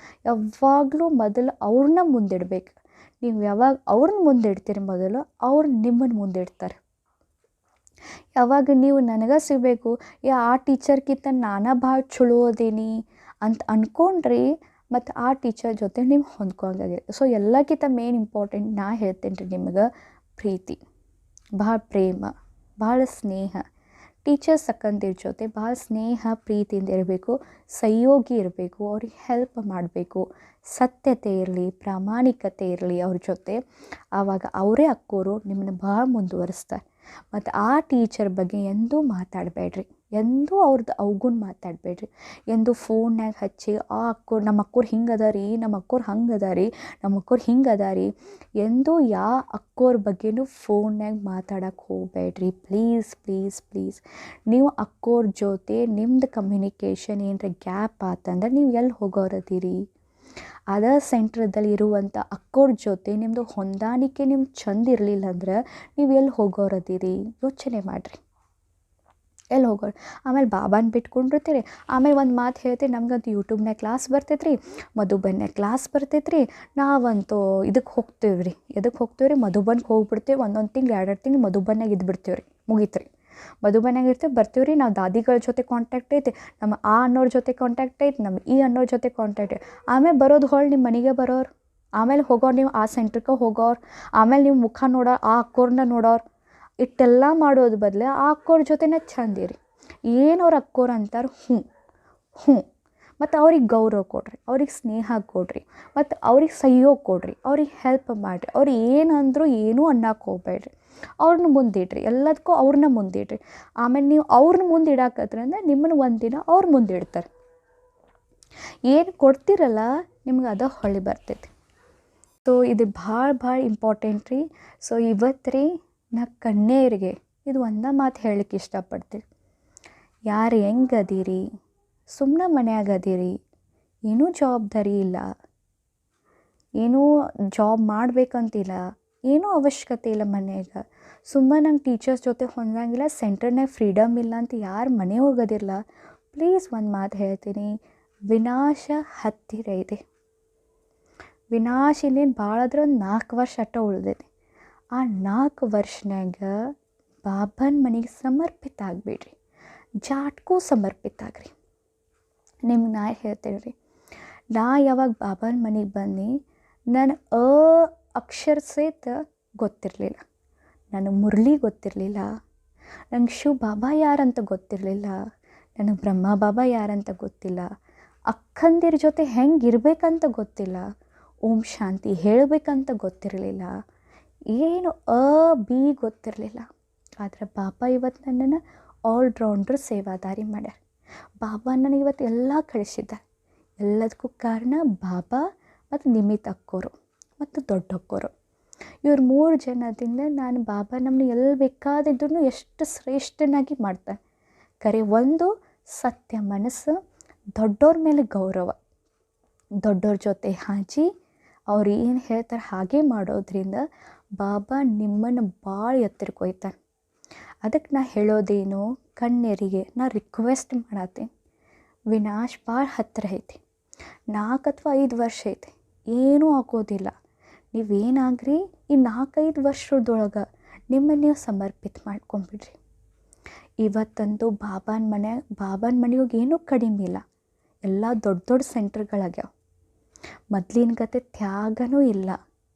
ಯಾವಾಗಲೂ ಮೊದಲು ಅವ್ರನ್ನ ಮುಂದಿಡಬೇಕು. ನೀವು ಯಾವಾಗ ಅವ್ರನ್ನ ಮುಂದಿಡ್ತೀರಿ ಮೊದಲು, ಅವ್ರು ನಿಮ್ಮನ್ನು ಮುಂದಿಡ್ತಾರೆ. ಯಾವಾಗ ನೀವು ನನಗೆ ಸಿಗಬೇಕು, ಆ ಟೀಚರ್ಗಿಂತ ನಾನು ಭಾಳ ಚಲೋ ಅದೇನಿ ಅಂತ ಅಂದ್ಕೊಂಡ್ರಿ, ಮತ್ತು ಆ ಟೀಚರ್ ಜೊತೆ ನೀವು ಹೊಂದ್ಕೊಂಡಾಗಿದೆ. ಸೊ ಎಲ್ಲಕ್ಕಿಂತ ಮೇನ್ ಇಂಪಾರ್ಟೆಂಟ್ ನಾ ಹೇಳ್ತೇನೆ ರೀ ನಿಮ್ಗೆ, ಪ್ರೀತಿ, ಭಾಳ ಪ್ರೇಮ, ಭಾಳ ಸ್ನೇಹ. ಟೀಚರ್ಸ್ ಅಕ್ಕಂದಿರ ಜೊತೆ ಭಾಳ ಸ್ನೇಹ ಪ್ರೀತಿಯಿಂದ ಇರಬೇಕು, ಸಹಯೋಗಿ ಇರಬೇಕು, ಅವ್ರಿಗೆ ಹೆಲ್ಪ್ ಮಾಡಬೇಕು, ಸತ್ಯತೆ ಇರಲಿ, ಪ್ರಾಮಾಣಿಕತೆ ಇರಲಿ ಅವ್ರ ಜೊತೆ. ಆವಾಗ ಅವರೇ ಅಕ್ಕೋರು ನಿಮ್ಮನ್ನ ಭಾಳ ಮುಂದುವರಿಸ್ತಾರೆ. ಮತ್ತು ಆ ಟೀಚರ್ ಬಗ್ಗೆ ಎಂದೂ ಮಾತಾಡಬೇಡ್ರಿ, ಎಂದೂ ಅವ್ರದ್ದು ಅವಗುಣ ಮಾತಾಡಬೇಡ್ರಿ. ಎಂದು ಫೋನ್ಯಾಗ ಹಚ್ಚಿ ನಮ್ಮ ಅಕ್ಕೋರು ಹಿಂಗೆ ಅದ ರೀ, ನಮ್ಮ ಅಕ್ಕೋರು ಹಂಗೆ ಅದ ರೀ, ನಮ್ಮ ಅಕ್ಕೋರು ಹಿಂಗೆ ಅದ ರೀ, ಎಂದೂ ಅಕ್ಕೋರ ಬಗ್ಗೆನೂ ಫೋನ್ಯಾಗ ಮಾತಾಡೋಕ್ಕೆ ಹೋಗಬೇಡ್ರಿ. ಪ್ಲೀಸ್. ನೀವು ಅಕ್ಕೋರ ಜೊತೆ ನಿಮ್ದು ಕಮ್ಯುನಿಕೇಷನ್ ಏನರ ಗ್ಯಾಪ್ ಆತಂದ್ರೆ ನೀವು ಎಲ್ಲಿ ಹೋಗೋರದಿರಿ? ಅದರ್ ಸೆಂಟ್ರದಲ್ಲಿ ಇರುವಂಥ ಅಕ್ಕೋರ ಜೊತೆ ನಿಮ್ಮದು ಹೊಂದಾಣಿಕೆ ನಿಮ್ಗೆ ಚಂದ ಇರಲಿಲ್ಲ ಅಂದ್ರೆ ನೀವು ಎಲ್ಲಿ ಹೋಗೋರದಿರಿ? ಯೋಚನೆ ಮಾಡಿರಿ, ಎಲ್ಲಿ ಹೋಗೋರು? ಆಮೇಲೆ ಬಾಬಾನ ಬಿಟ್ಕೊಂಡಿರ್ತೀರಿ. ಆಮೇಲೆ ಒಂದು ಮಾತು ಹೇಳ್ತೀರಿ, ನಮಗಂತೂ ಯೂಟ್ಯೂಬ್ನಾಗ ಕ್ಲಾಸ್ ಬರ್ತೈತೆ ರೀ, ಮಧುಬನ್ಯಾಗ ಕ್ಲಾಸ್ ಬರ್ತೈತೆ ರೀ, ನಾವಂತೂ ಇದಕ್ಕೆ ಹೋಗ್ತೀವಿ ರೀ. ಎದಕ್ಕೆ ಹೋಗ್ತೀವಿ ರೀ? ಮಧುಬನ್ಗೆ ಹೋಗ್ಬಿಡ್ತೀವಿ. ಒಂದೊಂದು ತಿಂಗಳು 2 ತಿಂಗಳು ಮಧುಬನ್ಯಾಗ ಇದ್ಬಿಡ್ತೀವಿ ರೀ, ಮುಗೀತು ರೀ. ಮಧುಬನ್ಯಾಗ ಇರ್ತೀವಿ, ಬರ್ತೀವಿ ರೀ. ನಾವು ದಾದಿಗಳ ಜೊತೆ ಕಾಂಟ್ಯಾಕ್ಟ್ ಐತಿ, ನಮ್ಮ ಅನ್ನೋರ ಜೊತೆ ಕಾಂಟ್ಯಾಕ್ಟ್ ಐತಿ, ನಮ್ಮ ಅನ್ನೋರ ಜೊತೆ ಕಾಂಟ್ಯಾಕ್ಟ್ ಐತಿ. ಆಮೇಲೆ ಬರೋದು ಹೊಳ್ಳಿ ನಿಮ್ಮ ಮನೆಗೆ ಬರೋರು, ಆಮೇಲೆ ಹೋಗೋರು ನೀವು ಆ ಸೆಂಟ್ರಿಗೆ ಹೋಗೋರು, ಆಮೇಲೆ ನೀವು ಮುಖ ನೋಡೋರು, ಆ ಅಕ್ಕೋರನ್ನ ನೋಡೋರು. ಇಷ್ಟೆಲ್ಲ ಮಾಡೋದು ಬದಲು ಆ ಅಕ್ಕೋರ ಜೊತೆನೇ ಚಂದಿರಿ. ಏನವ್ರು ಅಕ್ಕೋರು ಅಂತಾರೆ, ಹ್ಞೂ ಮತ್ತು ಅವ್ರಿಗೆ ಗೌರವ ಕೊಡಿರಿ, ಅವ್ರಿಗೆ ಸ್ನೇಹ ಕೊಡಿರಿ, ಮತ್ತು ಅವ್ರಿಗೆ ಸಹಯೋಗ ಕೊಡಿರಿ, ಅವ್ರಿಗೆ ಹೆಲ್ಪ್ ಮಾಡಿರಿ. ಅವ್ರು ಏನಂದ್ರು ಏನೂ ಅನ್ನಕ್ಕೆ ಹೋಗ್ಬೇಡ್ರಿ, ಅವ್ರನ್ನ ಮುಂದಿಡ್ರಿ, ಎಲ್ಲದಕ್ಕೂ ಅವ್ರನ್ನ ಮುಂದಿಡ್ರಿ. ಆಮೇಲೆ ನೀವು ಅವ್ರನ್ನ ಮುಂದಿಡಾಕತ್ರಿ ಅಂದ್ರೆ ನಿಮ್ಮನ್ನು ಒಂದಿನ ಅವ್ರ ಮುಂದಿಡ್ತಾರೆ. ಏನು ಕೊಡ್ತಿರಲ್ಲ ನಿಮ್ಗೆ ಅದ ಹೊಳ್ಳಿ ಬರ್ತೈತಿ. ಸೊ ಇದು ಭಾಳ ಇಂಪಾರ್ಟೆಂಟ್ ರೀ. ಸೊ ಇವತ್ತು ರೀ ನಾ ಕನ್ಯೆಯರಿಗೆ ಇದು ಒಂದೇ ಮಾತು ಹೇಳಲಿಕ್ಕೆ ಇಷ್ಟಪಡ್ತೀನಿ. ಯಾರು ಹೆಂಗೆ ಅದೀರಿ, ಸುಮ್ಮನೆ ಮನ್ಯಾಗ ಅದೀರಿ, ಏನೂ ಜವಾಬ್ದಾರಿ ಇಲ್ಲ, ಏನೂ ಜಾಬ್ ಮಾಡಬೇಕಂತಿಲ್ಲ, ಏನೂ ಅವಶ್ಯಕತೆ ಇಲ್ಲ ಮನ್ಯಾಗ, ಸುಮ್ಮನೆ ನಂಗೆ ಟೀಚರ್ಸ್ ಜೊತೆ ಹೊಂದಂಗಿಲ್ಲ, ಸೆಂಟರ್ನಾಗ ಫ್ರೀಡಮ್ ಇಲ್ಲ ಅಂತ ಯಾರು ಮನೆ ಹೋಗೋದಿಲ್ಲ, ಪ್ಲೀಸ್ ಒಂದು ಮಾತು ಹೇಳ್ತೀನಿ, ವಿನಾಶ ಹತ್ತಿರ ಇದೆ. ವಿನಾಶ ಇನ್ನೇನು ಭಾಳ ಆದ್ರೆ ಒಂದು 4 ವರ್ಷ ಅಟ್ಟ ಉಳ್ದೈತಿ. ಆ 4 ವರ್ಷನಾಗ ಬಾಬನ ಮನೆಗೆ ಸಮರ್ಪಿತ ಆಗಿಬಿಡ್ರಿ, ಜಾಟ್ಗೂ ಸಮರ್ಪಿತ ಆಗ್ರಿ. ನಿಮ್ಗೆ ನಾ ಹೇಳ್ತೇನೆ ರೀ, ನಾ ಯಾವಾಗ ಬಾಬನ ಮನೆಗೆ ಬಂದು ನನ್ನ ಅಕ್ಷರ ಸಹಿತ ಗೊತ್ತಿರಲಿಲ್ಲ, ನನಗೆ ಮುರಳಿ ಗೊತ್ತಿರಲಿಲ್ಲ, ನಂಗೆ ಶಿವ ಬಾಬಾ ಯಾರಂತ ಗೊತ್ತಿರಲಿಲ್ಲ, ನನಗೆ ಬ್ರಹ್ಮ ಬಾಬಾ ಯಾರಂತ ಗೊತ್ತಿಲ್ಲ, ಅಕ್ಕಂದಿರ ಜೊತೆ ಹೆಂಗೆ ಇರಬೇಕಂತ ಗೊತ್ತಿಲ್ಲ, ಓಂ ಶಾಂತಿ ಹೇಳಬೇಕಂತ ಗೊತ್ತಿರಲಿಲ್ಲ, ಏನು ಬಿ ಗೊತ್ತಿರಲಿಲ್ಲ. ಆದರೆ ಬಾಬಾ ಇವತ್ತು ನನ್ನನ್ನು ಆಲ್ರೌಂಡ್ರ್ ಸೇವಾದಾರಿ ಮಾಡ್ಯಾರ. ಬಾಬಾ ನನಗೆ ಇವತ್ತು ಎಲ್ಲ ಕಳಿಸಿದ್ದಾರೆ. ಎಲ್ಲದಕ್ಕೂ ಕಾರಣ ಬಾಬಾ ಮತ್ತು ನಿಮಿತ್ ಅಕ್ಕೋರು ಮತ್ತು ದೊಡ್ಡಕ್ಕೋರು. ಇವ್ರು 3 ಜನದಿಂದ ನಾನು ಬಾಬಾ ನಮ್ಮನ್ನ ಎಲ್ಲಿ ಬೇಕಾದಿದ್ದೂ ಎಷ್ಟು ಶ್ರೇಷ್ಠನಾಗಿ ಮಾಡ್ತಾರೆ. ಕರೆ ಒಂದು ಸತ್ಯ ಮನಸ್ಸು, ದೊಡ್ಡವ್ರ ಮೇಲೆ ಗೌರವ, ದೊಡ್ಡವ್ರ ಜೊತೆ ಹಾಜಿ, ಅವ್ರು ಏನು ಹೇಳ್ತಾರೆ ಹಾಗೆ ಮಾಡೋದ್ರಿಂದ ಬಾಬಾ ನಿಮ್ಮನ್ನು ಭಾಳ ಎತ್ತರಕ್ಕೆ ಒಯ್ತಾನೆ. ಅದಕ್ಕೆ ನಾ ಹೇಳೋದೇನು, ಕನ್ಯರಿಗೆ ನಾ ರಿಕ್ವೆಸ್ಟ್ ಮಾಡತ್ತೀನಿ, ವಿನಾಶ ಭಾಳ ಹತ್ತಿರ ಐತಿ, 4 ಅಥವಾ 5 ವರ್ಷ ಐತಿ, ಏನೂ ಆಗೋದಿಲ್ಲ. ನೀವೇನಾಗ್ರಿ ಈ 4-5 ವರ್ಷದೊಳಗೆ ನಿಮ್ಮನ್ನು ನೀವು ಸಮರ್ಪಿತ ಮಾಡ್ಕೊಂಬಿಡ್ರಿ. ಇವತ್ತಂತೂ ಬಾಬನ ಮನೆಯೋಗಿ ಏನೂ ಕಡಿಮೆ ಇಲ್ಲ, ಎಲ್ಲ ದೊಡ್ಡ ಸೆಂಟರ್ಗಳಾಗ್ಯಾವ. ಮೊದಲಿನ ಗತೆ ತ್ಯಾಗನೂ ಇಲ್ಲ,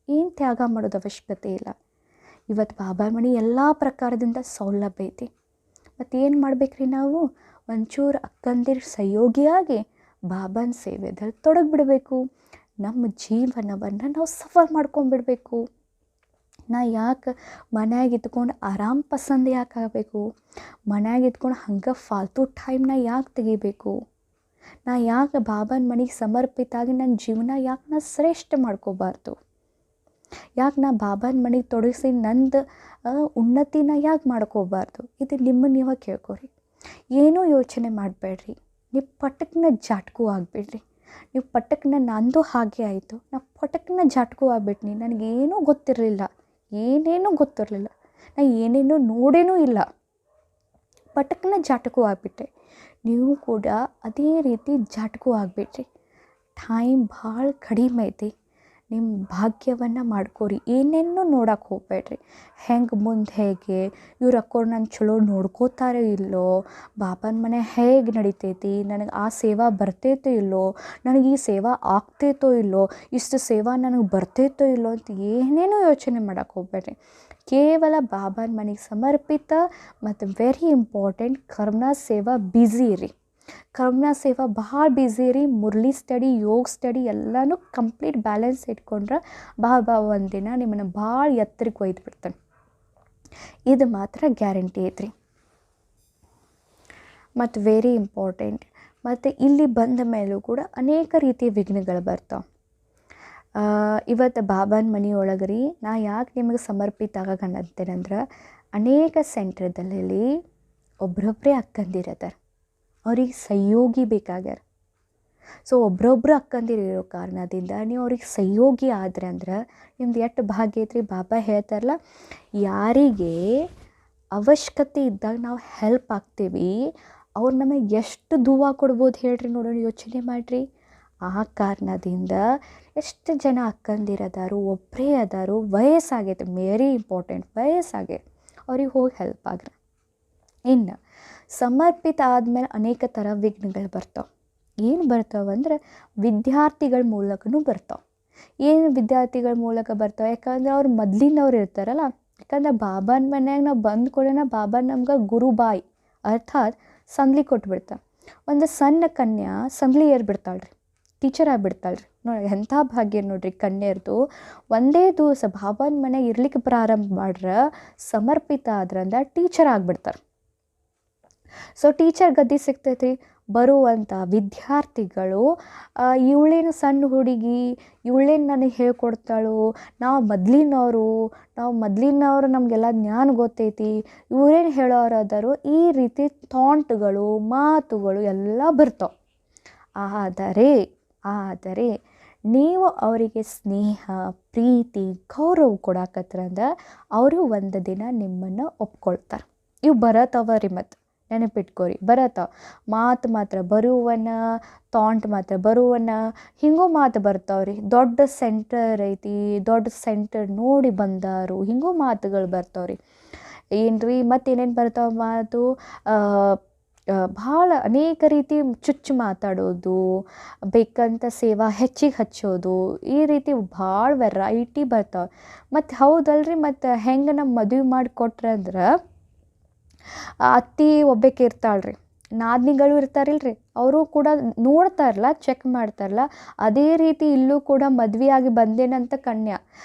ಏನು ತ್ಯಾಗ ಮಾಡೋದು ಅವಶ್ಯಕತೆ ಇಲ್ಲ. ಇವತ್ತು ಬಾಬಾ ಮನೆ ಎಲ್ಲ ಪ್ರಕಾರದಿಂದ ಸೌಲಭ್ಯ ಐತಿ. ಮತ್ತು ಏನು ಮಾಡ್ಬೇಕ್ರಿ, ನಾವು ಒಂಚೂರು ಅಕ್ಕಂದಿರ ಸಹಯೋಗಿಯಾಗಿ ಬಾಬನ ಸೇವೆದಲ್ಲಿ ತೊಡಗಿಬಿಡಬೇಕು. ನಮ್ಮ ಜೀವನವನ್ನು ನಾವು ಸಫರ್ ಮಾಡ್ಕೊಂಡ್ಬಿಡ್ಬೇಕು. ನಾ ಯಾಕೆ ಮನ್ಯಾಗ ಇದ್ಕೊಂಡು ಆರಾಮ್ ಪಸಂದ್ ಯಾಕೆ ಆಗಬೇಕು, ಮನ್ಯಾಗ ಇದ್ಕೊಂಡು ಹಂಗೆ ಫಾಲ್ತು ಟೈಮ್ನ ಯಾಕೆ ತೆಗಿಬೇಕು, ನಾ ಯಾಕೆ ಬಾಬನ ಮನೆಗೆ ಸಮರ್ಪಿತ ಆಗಿ ನನ್ನ ಜೀವನ ಯಾಕೆ ನಾ ಶ್ರೇಷ್ಠ ಮಾಡ್ಕೋಬಾರ್ದು, ಯಾಕೆ ನಾ ಬಾಬನ ಮನೆಗೆ ತೊಡಗಿಸಿ ನಂದು ಉನ್ನತಿನ ಯಾಕೆ ಮಾಡ್ಕೋಬಾರ್ದು. ಇದು ನಿಮ್ಮನ್ನು ನೀವು ಕೇಳ್ಕೊರಿ. ಏನೂ ಯೋಚನೆ ಮಾಡಬೇಡ್ರಿ, ನೀವು ಪಟಕ್ನ ಜಾಟ್ಕೂ ಆಗಿಬಿಡ್ರಿ. ನೀವು ಪಟಕ್ನ ನಂದು ಹಾಗೆ ಆಯಿತು, ನಾ ಪಟಕ್ನ ಜಾಟ್ಕೂ ಆಗಿಬಿಟ್ನಿ, ನನಗೇನೂ ಗೊತ್ತಿರಲಿಲ್ಲ, ಏನೇನೂ ಗೊತ್ತಿರಲಿಲ್ಲ, ನಾ ಏನೇನೂ ನೋಡೇನೂ ಇಲ್ಲ, ಪಟಕ್ನ ಜಾಟಕೂ ಆಗಿಬಿಟ್ಟೆ. ನೀವು ಕೂಡ ಅದೇ ರೀತಿ ಜಾಟಕೂ ಆಗಿಬಿಟ್ರಿ. ಟೈಮ್ ಭಾಳ ಕಡಿಮೆ ಐತಿ, ನಿಮ್ಮ ಭಾಗ್ಯವನ್ನು ಮಾಡ್ಕೋರಿ. ಏನೇನೂ ನೋಡಕ್ಕೆ ಹೋಗಬೇಡ್ರಿ, ಹೆಂಗೆ ಮುಂದೆ ಹೇಗೆ ಇವ್ರು ಅಕ್ಕೋರು ನನ್ನ ಚಲೋ ನೋಡ್ಕೋತಾರೋ ಇಲ್ಲೋ, ಬಾಬನ ಮನೆ ಹೇಗೆ ನಡಿತೈತಿ, ನನಗೆ ಆ ಸೇವಾ ಬರ್ತೈತೋ ಇಲ್ಲೋ, ನನಗೆ ಈ ಸೇವಾ ಆಗ್ತೈತೋ ಇಲ್ಲೋ, ಇಷ್ಟು ಸೇವಾ ನನಗೆ ಬರ್ತೈತೋ ಇಲ್ಲೋ ಅಂತ ಏನೇನೂ ಯೋಚನೆ ಮಾಡೋಕ್ಕೆ ಹೋಗಬೇಡ್ರಿ. ಕೇವಲ ಬಾಬನ ಮನೆಗೆ ಸಮರ್ಪಿತ ಮತ್ತು ವೆರಿ ಇಂಪಾರ್ಟೆಂಟ್ ಕರ್ಮನ ಸೇವಾ ಬ್ಯುಸಿ ಇರಿ. ಕರ್ಮನ ಸೇವಾ ಭಾಳ ಬ್ಯುಸಿ ಇರಿ. ಮುರಳಿ ಸ್ಟಡಿ, ಯೋಗ ಸ್ಟಡಿ ಎಲ್ಲನೂ ಕಂಪ್ಲೀಟ್ ಬ್ಯಾಲೆನ್ಸ್ ಇಟ್ಕೊಂಡ್ರೆ ಬಾಬಾ ಒಂದಿನ ನಿಮ್ಮನ್ನು ಭಾಳ ಎತ್ತರಕ್ಕೆ ಒಯ್ದು ಬಿಡ್ತಾನೆ. ಇದು ಮಾತ್ರ ಗ್ಯಾರಂಟಿ ಐತ್ರಿ. ಮತ್ತು ವೆರಿ ಇಂಪಾರ್ಟೆಂಟ್, ಮತ್ತು ಇಲ್ಲಿ ಬಂದ ಮೇಲೂ ಕೂಡ ಅನೇಕ ರೀತಿಯ ವಿಘ್ನಗಳು ಬರ್ತಾವೆ. ಇವತ್ತು ಬಾಬನ ಮನೆಯೊಳಗೆ ರೀ ನಾ ಯಾಕೆ ನಿಮಗೆ ಸಮರ್ಪಿತ ಆಗಂತೇನೆಂದ್ರೆ, ಅನೇಕ ಸೆಂಟ್ರದಲ್ಲಿ ಒಬ್ರೊಬ್ಬರೇ ಅಕ್ಕಂದಿರದಾರ, ಅವ್ರಿಗೆ ಸಹಯೋಗಿ ಬೇಕಾಗ್ಯಾರ. ಸೊ ಒಬ್ರೊಬ್ರು ಅಕ್ಕಂದಿರೋ ಕಾರಣದಿಂದ ನೀವು ಅವ್ರಿಗೆ ಸಹಯೋಗಿ ಆದ್ರೆ ಅಂದ್ರೆ ನಿಮ್ದು ಎಷ್ಟು ಭಾಗ್ಯ ಐತ್ರಿ. ಬಾಬಾ ಹೇಳ್ತಾರಲ್ಲ, ಯಾರಿಗೆ ಅವಶ್ಯಕತೆ ಇದ್ದಾಗ ನಾವು ಹೆಲ್ಪ್ ಆಗ್ತೀವಿ ಅವ್ರು ನಮಗೆ ಎಷ್ಟು ದುವಾ ಕೊಡ್ಬೋದು ಹೇಳ್ರಿ, ನೋಡೋಣ, ಯೋಚನೆ ಮಾಡಿರಿ. ಆ ಕಾರಣದಿಂದ ಎಷ್ಟು ಜನ ಅಕ್ಕಂದಿರದಾರು, ಒಬ್ಬರೇ ಅದಾರು, ವಯಸ್ಸಾಗೈತೆ, ವೆರಿ ಇಂಪಾರ್ಟೆಂಟ್, ವಯಸ್ಸಾಗೈತೆ, ಅವ್ರಿಗೆ ಹೋಗಿ ಹೆಲ್ಪ್ ಆಗ್ರಿ. ಇನ್ನು ಸಮರ್ಪಿತ ಆದಮೇಲೆ ಅನೇಕ ಥರ ವಿಘ್ನಗಳು ಬರ್ತಾವೆ. ಏನು ಬರ್ತಾವಂದ್ರೆ ವಿದ್ಯಾರ್ಥಿಗಳ ಮೂಲಕನೂ ಬರ್ತಾವೆ. ಏನು ವಿದ್ಯಾರ್ಥಿಗಳ ಮೂಲಕ ಬರ್ತಾವೆ, ಯಾಕಂದ್ರೆ ಅವ್ರು ಮೊದಲಿನವ್ರು ಇರ್ತಾರಲ್ಲ. ಯಾಕಂದ್ರೆ ಬಾಬನ ಮನ್ಯಾಗ ನಾವು ಬಂದ ಕೂಡಲೇ ಬಾಬಾ ನಮ್ಗೆ ಗುರುಬಾಯಿ ಅರ್ಥಾತ್ ಸಂದ್ಲಿ ಕೊಟ್ಬಿಡ್ತಾರೆ. ಒಂದು ಸಣ್ಣ ಕನ್ಯಾ ಸಂಬ್ಳಿ ಏರ್ಬಿಡ್ತಾಳೆ ರೀ, ಟೀಚರ್ ಆಗಿಬಿಡ್ತಾಳೆ ರೀ. ನೋಡಿ ಎಂಥ ಭಾಗ್ಯ ನೋಡ್ರಿ ಕನ್ಯರ್ದು. ಒಂದೇ ದಿವಸ ಬಾಬಾನ ಮನೆಗೆ ಇರ್ಲಿಕ್ಕೆ ಪ್ರಾರಂಭ ಮಾಡ್ರೆ ಸಮರ್ಪಿತ ಆದ್ರಂದ ಟೀಚರ್ ಆಗಿಬಿಡ್ತಾರೆ. ಸೊ ಟೀಚರ್ ಗದ್ದೆ ಸಿಗ್ತೈತಿ. ಬರುವಂಥ ವಿದ್ಯಾರ್ಥಿಗಳು ಇವಳೇನು ಸಣ್ಣ ಹುಡುಗಿ, ಇವಳೇನು ನನಗೆ ಹೇಳ್ಕೊಡ್ತಾಳು, ನಾವು ಮೊದಲಿನವರು ನಮಗೆಲ್ಲ ಜ್ಞಾನ ಗೊತ್ತೈತಿ, ಇವರೇನು ಹೇಳೋರು ಅದಾರು, ಈ ರೀತಿ ಥಾಂಟ್ಗಳು ಮಾತುಗಳು ಎಲ್ಲ ಬರ್ತಾವೆ. ಆದರೆ ನೀವು ಅವರಿಗೆ ಸ್ನೇಹ ಪ್ರೀತಿ ಗೌರವ ಕೊಡಾಕತ್ರಂದ್ರೆ ಅವರು ಒಂದು ದಿನ ನಿಮ್ಮನ್ನು ಒಪ್ಕೊಳ್ತಾರೆ. ಇವು ಬರತ್ತವ ರೀ, ಮತ್ತು ನೆನಪಿಟ್ಕೋರಿ ಬರತ್ತವ. ಮಾತು ಮಾತ್ರ ಬರುವನ, ಥಾಂಟ್ ಮಾತ್ರ ಬರುವನ, ಹಿಂಗೂ ಮಾತು ಬರ್ತಾವ್ರಿ. ದೊಡ್ಡ ಸೆಂಟರ್ ಐತಿ, ದೊಡ್ಡ ಸೆಂಟರ್ ನೋಡಿ ಬಂದಾರು, ಹಿಂಗೂ ಮಾತುಗಳು ಬರ್ತಾವ್ರಿ. ಏನ್ರಿ ಮತ್ತೇನೇನು ಬರ್ತಾವೆ ಮಾತು, ಭಾಳ ಅನೇಕ ರೀತಿ ಚುಚ್ಚು ಮಾತಾಡೋದು, ಬೇಕಂತ ಸೇವಾ ಹೆಚ್ಚಿಗೆ ಹಚ್ಚೋದು, ಈ ರೀತಿ ಭಾಳ ವೆರೈಟಿ ಬರ್ತಾವೆ. ಮತ್ತು ಹೌದಲ್ರಿ, ಮತ್ತು ಹೆಂಗೆ ನಮ್ಮ ಮದುವೆ ಮಾಡಿ ಕೊಟ್ರಂದ್ರೆ ಅತ್ತಿ ಒಬ್ಬಾಕೆ ಇರ್ತಾಳ್ರಿ, ನಾದಿನಿಗಳು ಇರ್ತಾರಿಲ್ರಿ, ಅವರು ಕೂಡ ನೋಡ್ತಾರಲ್ಲ, ಚೆಕ್ ಮಾಡ್ತಾರಲ್ಲ. ಅದೇ ರೀತಿ ಇಲ್ಲೂ ಕೂಡ ಮದುವೆ ಆಗಿ ಬಂದೇನಂತ ಕನ್ಯಾ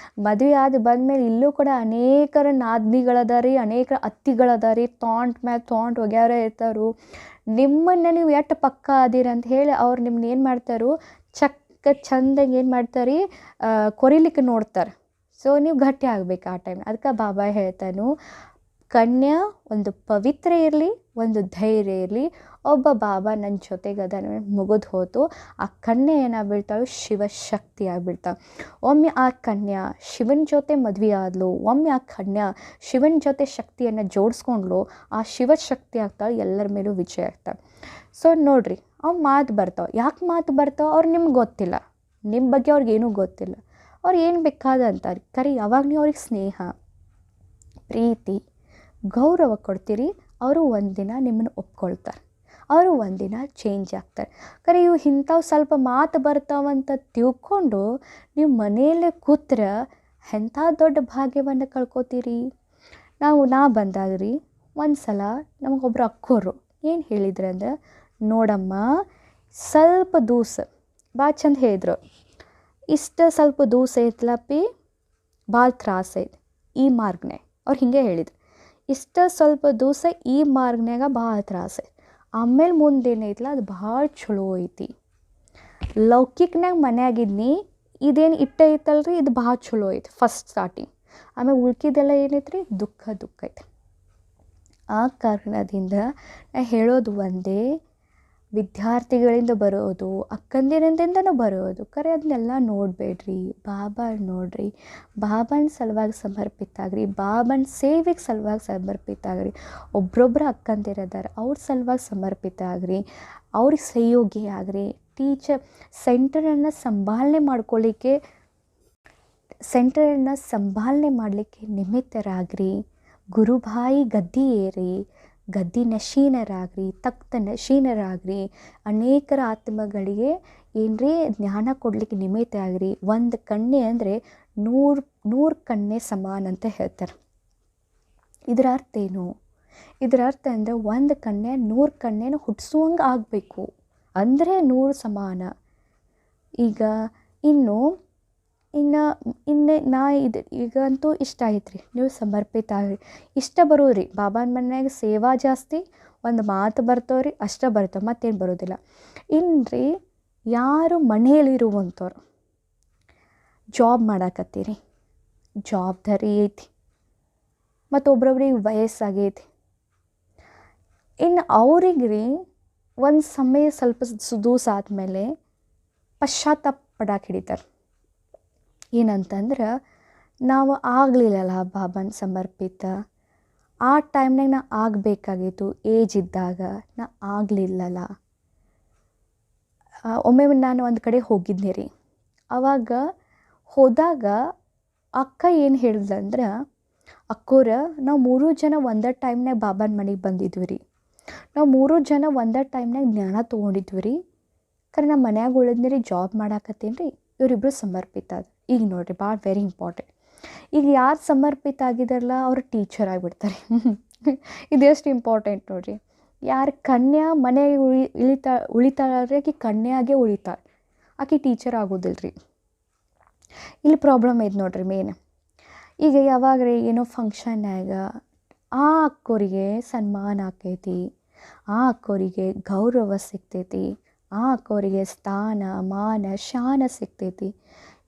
ಮದುವೆ ಆಗಿ ಬಂದಮೇಲೆ ಇಲ್ಲೂ ಕೂಡ ಅನೇಕರ ನಾದಿನಿಗಳದಾರಿ, ಅನೇಕ ಅತ್ತಿಗಳದಾರಿ, ಥಾಂಟ್ ಮ್ಯಾಗ ಥಾಂಟ್ ಒಗ್ಯಾರ ಇರ್ತಾರು. ನಿಮ್ಮನ್ನು ನೀವು ಎಷ್ಟು ಪಕ್ಕ ಅದೀರ ಅಂತ ಹೇಳಿ ಅವ್ರು ನಿಮ್ಮನ್ನ ಏನು ಮಾಡ್ತಾರೋ ಚಂದಾಗಿ ಏನು ಮಾಡ್ತಾರೆ, ಕೊರಿಲಿಕ್ಕೆ ನೋಡ್ತಾರೆ. ಸೊ ನೀವು ಗಟ್ಟಿ ಆಗ್ಬೇಕು ಆ ಟೈಮ್. ಅದಕ್ಕೆ ಬಾಬಾ ಹೇಳ್ತಾನು, ಕನ್ಯಾ ಒಂದು ಪವಿತ್ರ ಇರಲಿ, ಒಂದು ಧೈರ್ಯ ಇರಲಿ. ಒಬ್ಬ ಬಾಬಾ ನನ್ನ ಜೊತೆಗೆ ಅದನ್ನು ಮುಗಿದು ಹೋತು, ಆ ಕನ್ಯೆ ಏನಾಗ್ಬಿಡ್ತಾಳು, ಶಿವಶಕ್ತಿ ಆಗಿಬಿಡ್ತಾಳೆ. ಒಮ್ಮೆ ಆ ಕನ್ಯಾ ಶಿವನ ಜೊತೆ ಮದುವೆ ಆದಳು, ಒಮ್ಮೆ ಆ ಕನ್ಯಾ ಶಿವನ ಜೊತೆ ಶಕ್ತಿಯನ್ನು ಜೋಡಿಸ್ಕೊಂಡ್ಲು, ಆ ಶಿವಶಕ್ತಿ ಆಗ್ತಾಳೆ, ಎಲ್ಲರ ಮೇಲೂ ವಿಜಯ ಆಗ್ತಾಳೆ. ಸೊ ನೋಡಿರಿ, ಅವು ಮಾತು ಬರ್ತಾವೆ. ಯಾಕೆ ಮಾತು ಬರ್ತಾವೆ ಅವ್ರು ನಿಮ್ಗೆ ಗೊತ್ತಿಲ್ಲ, ನಿಮ್ಮ ಬಗ್ಗೆ ಅವ್ರಿಗೇನೂ ಗೊತ್ತಿಲ್ಲ. ಅವ್ರು ಏನು ಬೇಕಾದ ಅಂತಾರೆ, ಕರೆ ಯಾವಾಗ ನೀವು ಅವ್ರಿಗೆ ಸ್ನೇಹ ಪ್ರೀತಿ ಗೌರವ ಕೊಡ್ತೀರಿ, ಅವರು ಒಂದಿನ ನಿಮ್ಮನ್ನು ಒಪ್ಕೊಳ್ತಾರೆ, ಅವರು ಒಂದಿನ ಚೇಂಜ್ ಆಗ್ತಾರೆ. ಕರೆ ಇವು ಇಂಥವು ಸ್ವಲ್ಪ ಮಾತು ಬರ್ತಾವಂತ ತಿಳ್ಕೊಂಡು ನೀವು ಮನೆಯಲ್ಲೇ ಕೂತ್ರೆ ಎಂಥ ದೊಡ್ಡ ಭಾಗ್ಯವನ್ನು ಕಳ್ಕೊತೀರಿ. ನಾ ಬಂದಾಗ್ರಿ ಒಂದು ಸಲ ನಮಗೊಬ್ರು ಅಕ್ಕೋರು ಏನು ಹೇಳಿದ್ರು ಅಂದ್ರೆ, ನೋಡಮ್ಮ ಸ್ವಲ್ಪ ದೂಸ ಭಾಳ ಚಂದ ಹೇಳಿದ್ರು, ಇಷ್ಟ ಸ್ವಲ್ಪ ದೂಸ ಐತ್ಲಪ್ಪಿ, ಭಾಳ ತ್ರಾಸ ಐತಿ ಈ ಮಾರ್ಗನೆ. ಅವ್ರು ಹಿಂಗೆ ಹೇಳಿದ್ರು, ಇಷ್ಟ ಸ್ವಲ್ಪ ದಿವಸ ಈ ಮಾರ್ಗನ್ಯಾಗ ಭಾಳ ತ್ರಾಸ ಐತಿ, ಆಮೇಲೆ ಮುಂದೇನೈತಲ್ಲ ಅದು ಭಾಳ ಚಲೋ ಐತಿ. ಲೌಕಿಕನಾಗ ಮನ್ಯಾಗಿದ್ನಿ, ಇದೇನು ಐತಲ್ರಿ ಇದು ಭಾಳ ಚಲೋ ಐತಿ ಫಸ್ಟ್ ಸ್ಟಾರ್ಟಿಂಗ್, ಆಮೇಲೆ ಉಳ್ಕಿದೆಲ್ಲ ಏನೈತ್ರಿ ದುಃಖ ಐತಿ. ಆ ಕಾರಣದಿಂದ ನಾ ಹೇಳೋದು ಒಂದೇ, ವಿದ್ಯಾರ್ಥಿಗಳಿಂದ ಬರೋದು, ಅಕ್ಕಂದಿರಿಂದನೂ ಬರೋದು, ಕರೆ ಅದನ್ನೆಲ್ಲ ನೋಡಬೇಡ್ರಿ, ಬಾಬಾ ನೋಡ್ರಿ, ಬಾಬನ ಸಲುವಾಗಿ ಸಮರ್ಪಿತ ಆಗ್ರಿ, ಬಾಬನ ಸೇವೆಗೆ ಸಲುವಾಗಿ ಸಮರ್ಪಿತ ಆಗ್ರಿ. ಒಬ್ರೊಬ್ಬರು ಅಕ್ಕಂದಿರದಾರ, ಅವ್ರ ಸಲುವಾಗಿ ಸಮರ್ಪಿತ ಆಗ್ರಿ, ಅವ್ರಿಗೆ ಸಹಯೋಗಿ ಆಗ್ರಿ. ಸೆಂಟರನ್ನು ಸಂಭಾಲನೆ ಮಾಡಲಿಕ್ಕೆ ನಿಮಿತ್ತರಾಗ್ರಿ. ಗುರುಭಾಯಿ ಗದ್ದಿ ಏರಿ ಗದ್ದಿ ನಶೀನರಾಗ್ರಿ, ತಕ್ತ ನಶೀನರಾಗ್ರಿ. ಅನೇಕರ ಆತ್ಮಗಳಿಗೆ ಏನ್ರಿ ಜ್ಞಾನ ಕೊಡಲಿಕ್ಕೆ ನಿಮಿತ್ತ ಆಗ್ರಿ. ಒಂದು ಕಣ್ಣೆ ಅಂದರೆ 100 ಕಣ್ಣೆ ಸಮಾನ ಅಂತ ಹೇಳ್ತಾರೆ. ಇದರ ಅರ್ಥ ಏನು? ಇದರ ಅರ್ಥ ಅಂದರೆ ಒಂದು ಕಣ್ಣೆ 100 ಕಣ್ಣೆನ ಹುಟ್ಟಿಸುವಂಗೆ ಆಗಬೇಕು, ಅಂದರೆ 100 ಸಮಾನ. ಇನ್ನು ಈಗಂತೂ ಇಷ್ಟ ಆಯ್ತು ರೀ, ನೀವು ಸಮರ್ಪಿತ ಆಗ್ರಿ. ಇಷ್ಟ ಬರೋರಿ ಬಾಬಾನ ಮನ್ಯಾಗ ಸೇವಾ ಜಾಸ್ತಿ, ಒಂದು ಮಾತು ಬರ್ತಾವ್ರಿ, ಅಷ್ಟ ಬರ್ತಾವೆ, ಮತ್ತೇನು ಬರೋದಿಲ್ಲ. ಇನ್ರಿ ಯಾರು ಮನೆಯಲ್ಲಿರುವಂಥವ್ರು ಜಾಬ್ ಮಾಡಾಕತ್ತೀರಿ, ಜವಾಬ್ದಾರಿ ಐತಿ, ಮತ್ತು ಒಬ್ರೊಬ್ರಿಗೆ ವಯಸ್ಸಾಗೈತಿ, ಇನ್ನು ಅವ್ರಿಗೆ ರೀ ಒಂದು ಸಮಯ ಸ್ವಲ್ಪ ದಿವಸ ಆದಮೇಲೆ ಪಶ್ಚಾತ್ತಾಪ ಪಡಾಕೆ ಹಿಡಿತಾರೆ. ಏನಂತಂದ್ರೆ, ನಾವು ಆಗಲಿಲ್ಲಲ್ಲ ಬಾಬಾನ ಸಮರ್ಪಿತ, ಆ ಟೈಮ್ನಾಗ ನಾ ಆಗಬೇಕಾಗಿತ್ತು, ಏಜ್ ಇದ್ದಾಗ ನಾ ಆಗಲಿಲ್ಲಲ್ಲ. ಒಮ್ಮೆ ನಾನು ಒಂದು ಕಡೆ ಹೋಗಿದ್ದೆ ರೀ, ಆವಾಗ ಹೋದಾಗ ಅಕ್ಕ ಏನು ಹೇಳಿದ್ಲಂದ್ರೆ, ಅಕ್ಕೋರ ನಾವು 3 ಜನ ಒಂದೇ ಟೈಮ್ನಾಗ ಬಾಬಾನ ಮನೆಗೆ ಬಂದಿದ್ವಿ ರೀ, ನಾವು 3 ಜನ ಒಂದೇ ಟೈಮ್ನಾಗ ಜ್ಞಾನ ತೊಗೊಂಡಿದ್ವಿ ರೀ. ಕರೆ ನಮ್ಮ ಮನ್ಯಾಗ ಉಳಿದ್ನಿ ರೀ, ಜಾಬ್ ಮಾಡಾಕತ್ತೀನಿ ರೀ, ಇವರಿಬ್ಬರು ಸಮರ್ಪಿತ ಅದು. ಈಗ ನೋಡಿರಿ ಭಾಳ ವೆರಿ ಇಂಪಾರ್ಟೆಂಟ್. ಈಗ ಯಾರು ಸಮರ್ಪಿತ ಆಗಿದಾರಲ್ಲ ಅವರು ಟೀಚರ್ ಆಗಿಬಿಡ್ತಾರೆ. ಇದು ಎಷ್ಟು ಇಂಪಾರ್ಟೆಂಟ್ ನೋಡಿರಿ. ಯಾರು ಕನ್ಯಾ ಮನೆಗೆ ಉಳಿತಾಳ್ರಿ ಆಕೆ ಕನ್ಯಾಗೆ ಉಳಿತಾಳೆ, ಆಕೆ ಟೀಚರ್ ಆಗೋದಿಲ್ಲ ರೀ. ಇಲ್ಲಿ ಪ್ರಾಬ್ಲಮ್ ಐತೆ ನೋಡ್ರಿ ಮೇನ್. ಈಗ ಯಾವಾಗ ರೀ ಏನೋ ಫಂಕ್ಷನ್ನಾಗ ಆ ಅಕ್ಕೋರಿಗೆ ಸನ್ಮಾನ ಆಕೈತಿ, ಆ ಅಕ್ಕೋರಿಗೆ ಗೌರವ ಸಿಗ್ತೈತಿ, ಆ ಅಕ್ಕೋರಿಗೆ ಸ್ಥಾನ ಮಾನ ಶಾನ ಸಿಗ್ತೈತಿ.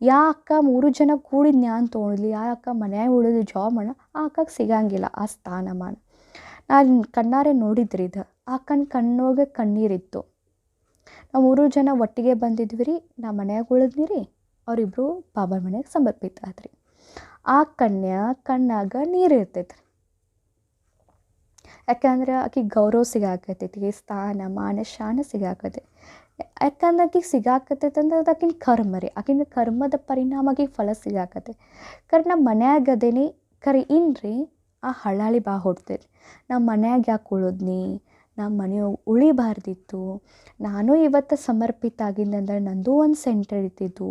ಯಾ ಅಕ್ಕ 3 ಜನ ಕೂಡಿ ಜ್ಞಾನ ತೊಗೊಳ್ಲಿ, ಯಾ ಅಕ್ಕ ಮನ್ಯಾಗ ಉಳಿದು ಜಾಬ್ ಮಾಡ, ಆ ಅಕ್ಕಗೆ ಸಿಗಂಗಿಲ್ಲ ಆ ಸ್ಥಾನಮಾನ. ನಾನು ಕಣ್ಣಾರೆ ನೋಡಿದ್ರಿ ಇದು. ಆ ಕಣ್ಣೊಳಗೆ ಕಣ್ಣೀರಿತ್ತು. ನಾವು 3 ಜನ ಒಟ್ಟಿಗೆ ಬಂದಿದ್ವಿ ರೀ, ನಾ ಮನ್ಯಾಗ ಉಳಿದ್ನಿ ರೀ, ಅವರಿಬ್ಬರು ಬಾಬನ ಮನೆಗೆ ಸಮರ್ಪಿತ ಆದ್ರಿ. ಆ ಕನ್ಯಾ ಕಣ್ಣಾಗ ನೀರು ಇರ್ತೈತೆ ರೀ. ಯಾಕಂದ್ರೆ ಆಕೆಗೆ ಗೌರವ ಸಿಗಾಕತ್ತೈತಿ, ಸ್ಥಾನ ಮಾನ ಶಾನ ಸಿಗಾಕತ್ತೈತಿ. ಯಾಕಂದ್ರೆ ಆಕೆಗೆ ಸಿಗಾಕತ್ತೈತೆ ಅಂದ್ರೆ ಅದು ಆಕಿನ ಕರ್ಮ ರೀ. ಆಕಿನ ಕರ್ಮದ ಪರಿಣಾಮ ಆಕೆಗೆ ಫಲ ಸಿಗಾಕತ್ತೈತಿ. ಕರೆ ನಮ್ಮ ಮನ್ಯಾಗ ಅದೇನಿ ಕರೆ ಇನ್ರಿ ಆ ಹಳ್ಳಾಳಿ ಬಾ ಹೊಡ್ತೈತಿ. ನಮ್ಮ ಮನ್ಯಾಗ ಯಾಕೆ ಉಳಿದ್ನಿ, ನಮ್ಮ ಮನೆಯೊಳಗೆ ಉಳಿಬಾರ್ದಿತ್ತು, ನಾನು ಇವತ್ತು ಸಮರ್ಪಿತ ಆಗಿದ್ದಂದ್ರೆ ನಂದು ಒಂದು ಸೆಂಟರ್ ಇರ್ತಿದ್ದು,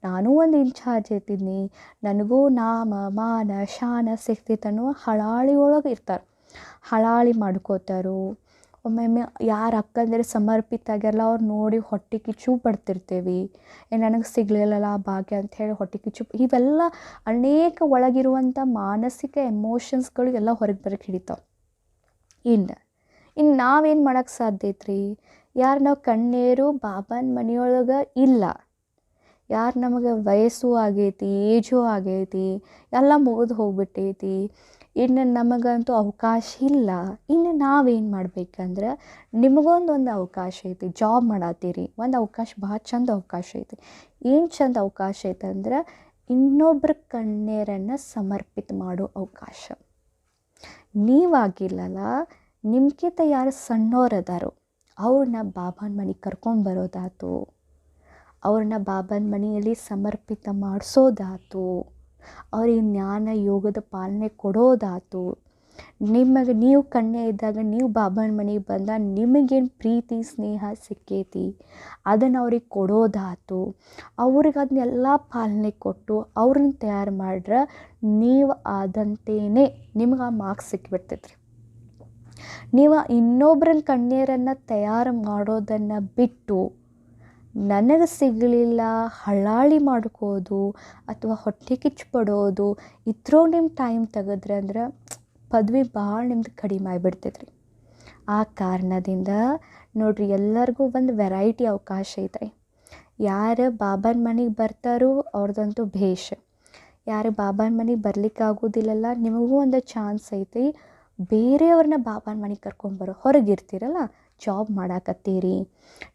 ನಾನು ಒಂದು ಇನ್ಚಾರ್ಜ್ ಇರ್ತಿದ್ನಿ, ನನಗೂ ನಾಮ ಮಾನ ಶಾನ ಸಿಗ್ತೈತೆ ಅನ್ನೋ ಹಳಾಳಿ ಒಳಗೆ ಇರ್ತಾರೆ. ಹಳಾಳಿ ಮಾಡ್ಕೋತಾರೋ. ಒಮ್ಮೊಮ್ಮೆ ಯಾರು ಅಕ್ಕಂದಿರು ಸಮರ್ಪಿತ ಆಗ್ಯಾರಲ್ಲ ಅವ್ರು ನೋಡಿ ಹೊಟ್ಟೆ ಕಿಚ್ಚು ಪಡ್ತಿರ್ತೇವೆ. ನನಗೆ ಸಿಗಲಿಲ್ಲಲ್ಲ ಆ ಭಾಗ್ಯ ಅಂಥೇಳಿ ಹೊಟ್ಟೆ ಕಿಚ್ಚು, ಇವೆಲ್ಲ ಅನೇಕ ಒಳಗಿರುವಂಥ ಮಾನಸಿಕ ಎಮೋಷನ್ಸ್ಗಳು ಎಲ್ಲ ಹೊರಗೆ ಬರೋಕ್ಕೆ ಹಿಡಿತಾವೆ. ಇನ್ನು ನಾವೇನು ಮಾಡೋಕ್ಕೆ ಸಾಧ್ಯ ಐತ್ರಿ? ಯಾರು ನಾವು ಕಣ್ಣೀರು ಬಾಬನ ಮನೆಯೊಳಗೆ ಇಲ್ಲ, ಯಾರು ನಮಗೆ ವಯಸ್ಸು ಆಗೈತಿ, ಏಜು ಆಗೈತಿ, ಎಲ್ಲ ಮುಗಿದು ಹೋಗ್ಬಿಟ್ಟೈತಿ, ಇನ್ನು ನಮಗಂತೂ ಅವಕಾಶ ಇಲ್ಲ. ಇನ್ನು ನಾವೇನು ಮಾಡ್ಬೇಕಂದ್ರೆ, ನಿಮಗೊಂದೊಂದು ಅವಕಾಶ ಐತಿ, ಜಾಬ್ ಮಾಡತ್ತೀರಿ, ಒಂದು ಅವಕಾಶ ಭಾಳ ಚಂದ ಅವಕಾಶ ಐತಿ. ಏನು ಚಂದ ಅವಕಾಶ ಐತೆ ಅಂದ್ರೆ ಇನ್ನೊಬ್ಬರ ಕಣ್ಣೀರನ್ನು ಸಮರ್ಪಿತ ಮಾಡೋ ಅವಕಾಶ. ನೀವಾಗಿಲ್ಲಲ್ಲ, ನಿಮ್ಗಿಂತ ಯಾರು ಸಣ್ಣವ್ರು ಅದಾರೋ ಅವ್ರನ್ನ ಬಾಬನ ಮನೆಗೆ ಕರ್ಕೊಂಬರೋದಾಯ್ತು, ಅವ್ರನ್ನ ಬಾಬನ ಮನೆಯಲ್ಲಿ ಸಮರ್ಪಿತ ಮಾಡಿಸೋದಾಯ್ತು, ಅವ್ರಿಗೆ ಜ್ಞಾನ ಯೋಗದ ಪಾಲನೆ ಕೊಡೋದಾಯ್ತು. ನಿಮಗೆ ನೀವು ಕನ್ಯೆ ಇದ್ದಾಗ ನೀವು ಬಾಬನ ಮನೆಗೆ ಬಂದ ನಿಮಗೇನು ಪ್ರೀತಿ ಸ್ನೇಹ ಸಿಕ್ಕೈತಿ ಅದನ್ನು ಅವ್ರಿಗೆ ಕೊಡೋದಾಯ್ತು. ಅವ್ರಿಗೆ ಅದನ್ನೆಲ್ಲ ಪಾಲನೆ ಕೊಟ್ಟು ಅವ್ರನ್ನ ತಯಾರು ಮಾಡ್ರೆ ನೀವು ಆದಂತೆಯೇ ನಿಮ್ಗೆ ಆ ಮಾರ್ಕ್ಸ್ ಸಿಕ್ಕಿಬಿಡ್ತೈತ್ರಿ. ನೀವು ಇನ್ನೊಬ್ಬರನ್ನ ಕನ್ಯರನ್ನು ತಯಾರು ಮಾಡೋದನ್ನು ಬಿಟ್ಟು ನನಗೆ ಸಿಗಲಿಲ್ಲ ಹಳ್ಳಾಳಿ ಮಾಡ್ಕೋದು ಅಥವಾ ಹೊಟ್ಟೆ ಕಿಚ್ಚು ಪಡೋದು ಇದ್ರೊಳಗೆ ನಿಮ್ಮ ಟೈಮ್ ತೆಗೆದ್ರೆ ಅಂದ್ರೆ ಪದವಿ ಭಾಳ ನಿಮ್ದು ಕಡಿಮೆ ಆಗಿಬಿಡ್ತೈತ್ರಿ. ಆ ಕಾರಣದಿಂದ ನೋಡಿರಿ, ಎಲ್ಲರಿಗೂ ಒಂದು ವೆರೈಟಿ ಅವಕಾಶ ಐತ್ರಿ. ಯಾರು ಬಾಬನ ಮನೆಗೆ ಬರ್ತಾರೋ ಅವ್ರದ್ದಂತೂ ಭೇಷ. ಯಾರು ಬಾಬನ ಮನೆಗೆ ಬರ್ಲಿಕ್ಕೆ ಆಗೋದಿಲ್ಲಲ್ಲ, ನಿಮಗೂ ಒಂದು ಚಾನ್ಸ್ ಐತಿ. ಬೇರೆಯವ್ರನ್ನ ಬಾಬನ ಮನೆಗೆ ಕರ್ಕೊಂಬರೋ, ಹೊರಗಿರ್ತೀರಲ್ಲ, ಜಾಬ್ ಮಾಡಾಕತ್ತೀರಿ,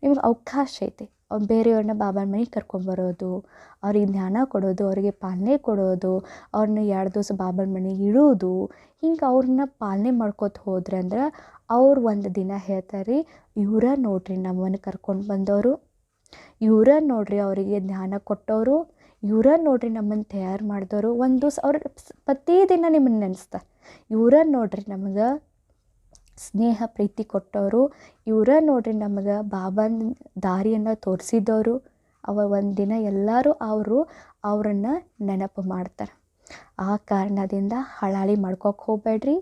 ನಿಮ್ಗೆ ಅವಕಾಶ ಐತಿ. ಬೇರೆಯವ್ರನ್ನ ಬಾಬನ ಮನೆಗೆ ಕರ್ಕೊಂಬರೋದು, ಅವ್ರಿಗೆ ಜ್ಞಾನ ಕೊಡೋದು, ಅವರಿಗೆ ಪಾಲನೆ ಕೊಡೋದು, ಅವ್ರನ್ನ 2 ದಿವಸ ಬಾಬನ ಮನೆಗೆ ಇಡೋದು. ಹಿಂಗೆ ಅವ್ರನ್ನ ಪಾಲನೆ ಮಾಡ್ಕೋತ ಹೋದ್ರೆ ಅಂದ್ರೆ ಅವ್ರು ಒಂದು ದಿನ ಹೇಳ್ತಾರೆ, ಇವರ ನೋಡ್ರಿ ನಮ್ಮನ್ನು ಕರ್ಕೊಂಡು ಬಂದವರು, ಇವರ ನೋಡ್ರಿ ಅವರಿಗೆ ಜ್ಞಾನ ಕೊಟ್ಟವರು, ಇವರ ನೋಡ್ರಿ ನಮ್ಮನ್ನು ತಯಾರು ಮಾಡಿದವರು. ಒಂದು ದಿವಸ ಅವ್ರು ಪ್ರತಿದಿನ ನಿಮ್ಮನ್ನು ನೆನೆಸ್ತಾರೆ, ಇವರ ನೋಡ್ರಿ ನಮಗೆ ಸ್ನೇಹ ಪ್ರೀತಿ ಕೊಟ್ಟವರು, ಇವರ ನೋಡ್ರಿ ನಮಗೆ ಬಾಬನ ದಾರಿಯನ್ನು ತೋರಿಸಿದವರು. ಒಂದು ದಿನ ಎಲ್ಲರೂ ಅವರನ್ನು ನೆನಪು ಮಾಡ್ತಾರೆ. ಆ ಕಾರಣದಿಂದ ಹಳಾಳಿ ಮಾಡ್ಕೋಕೆ ಹೋಗಬೇಡ್ರಿ,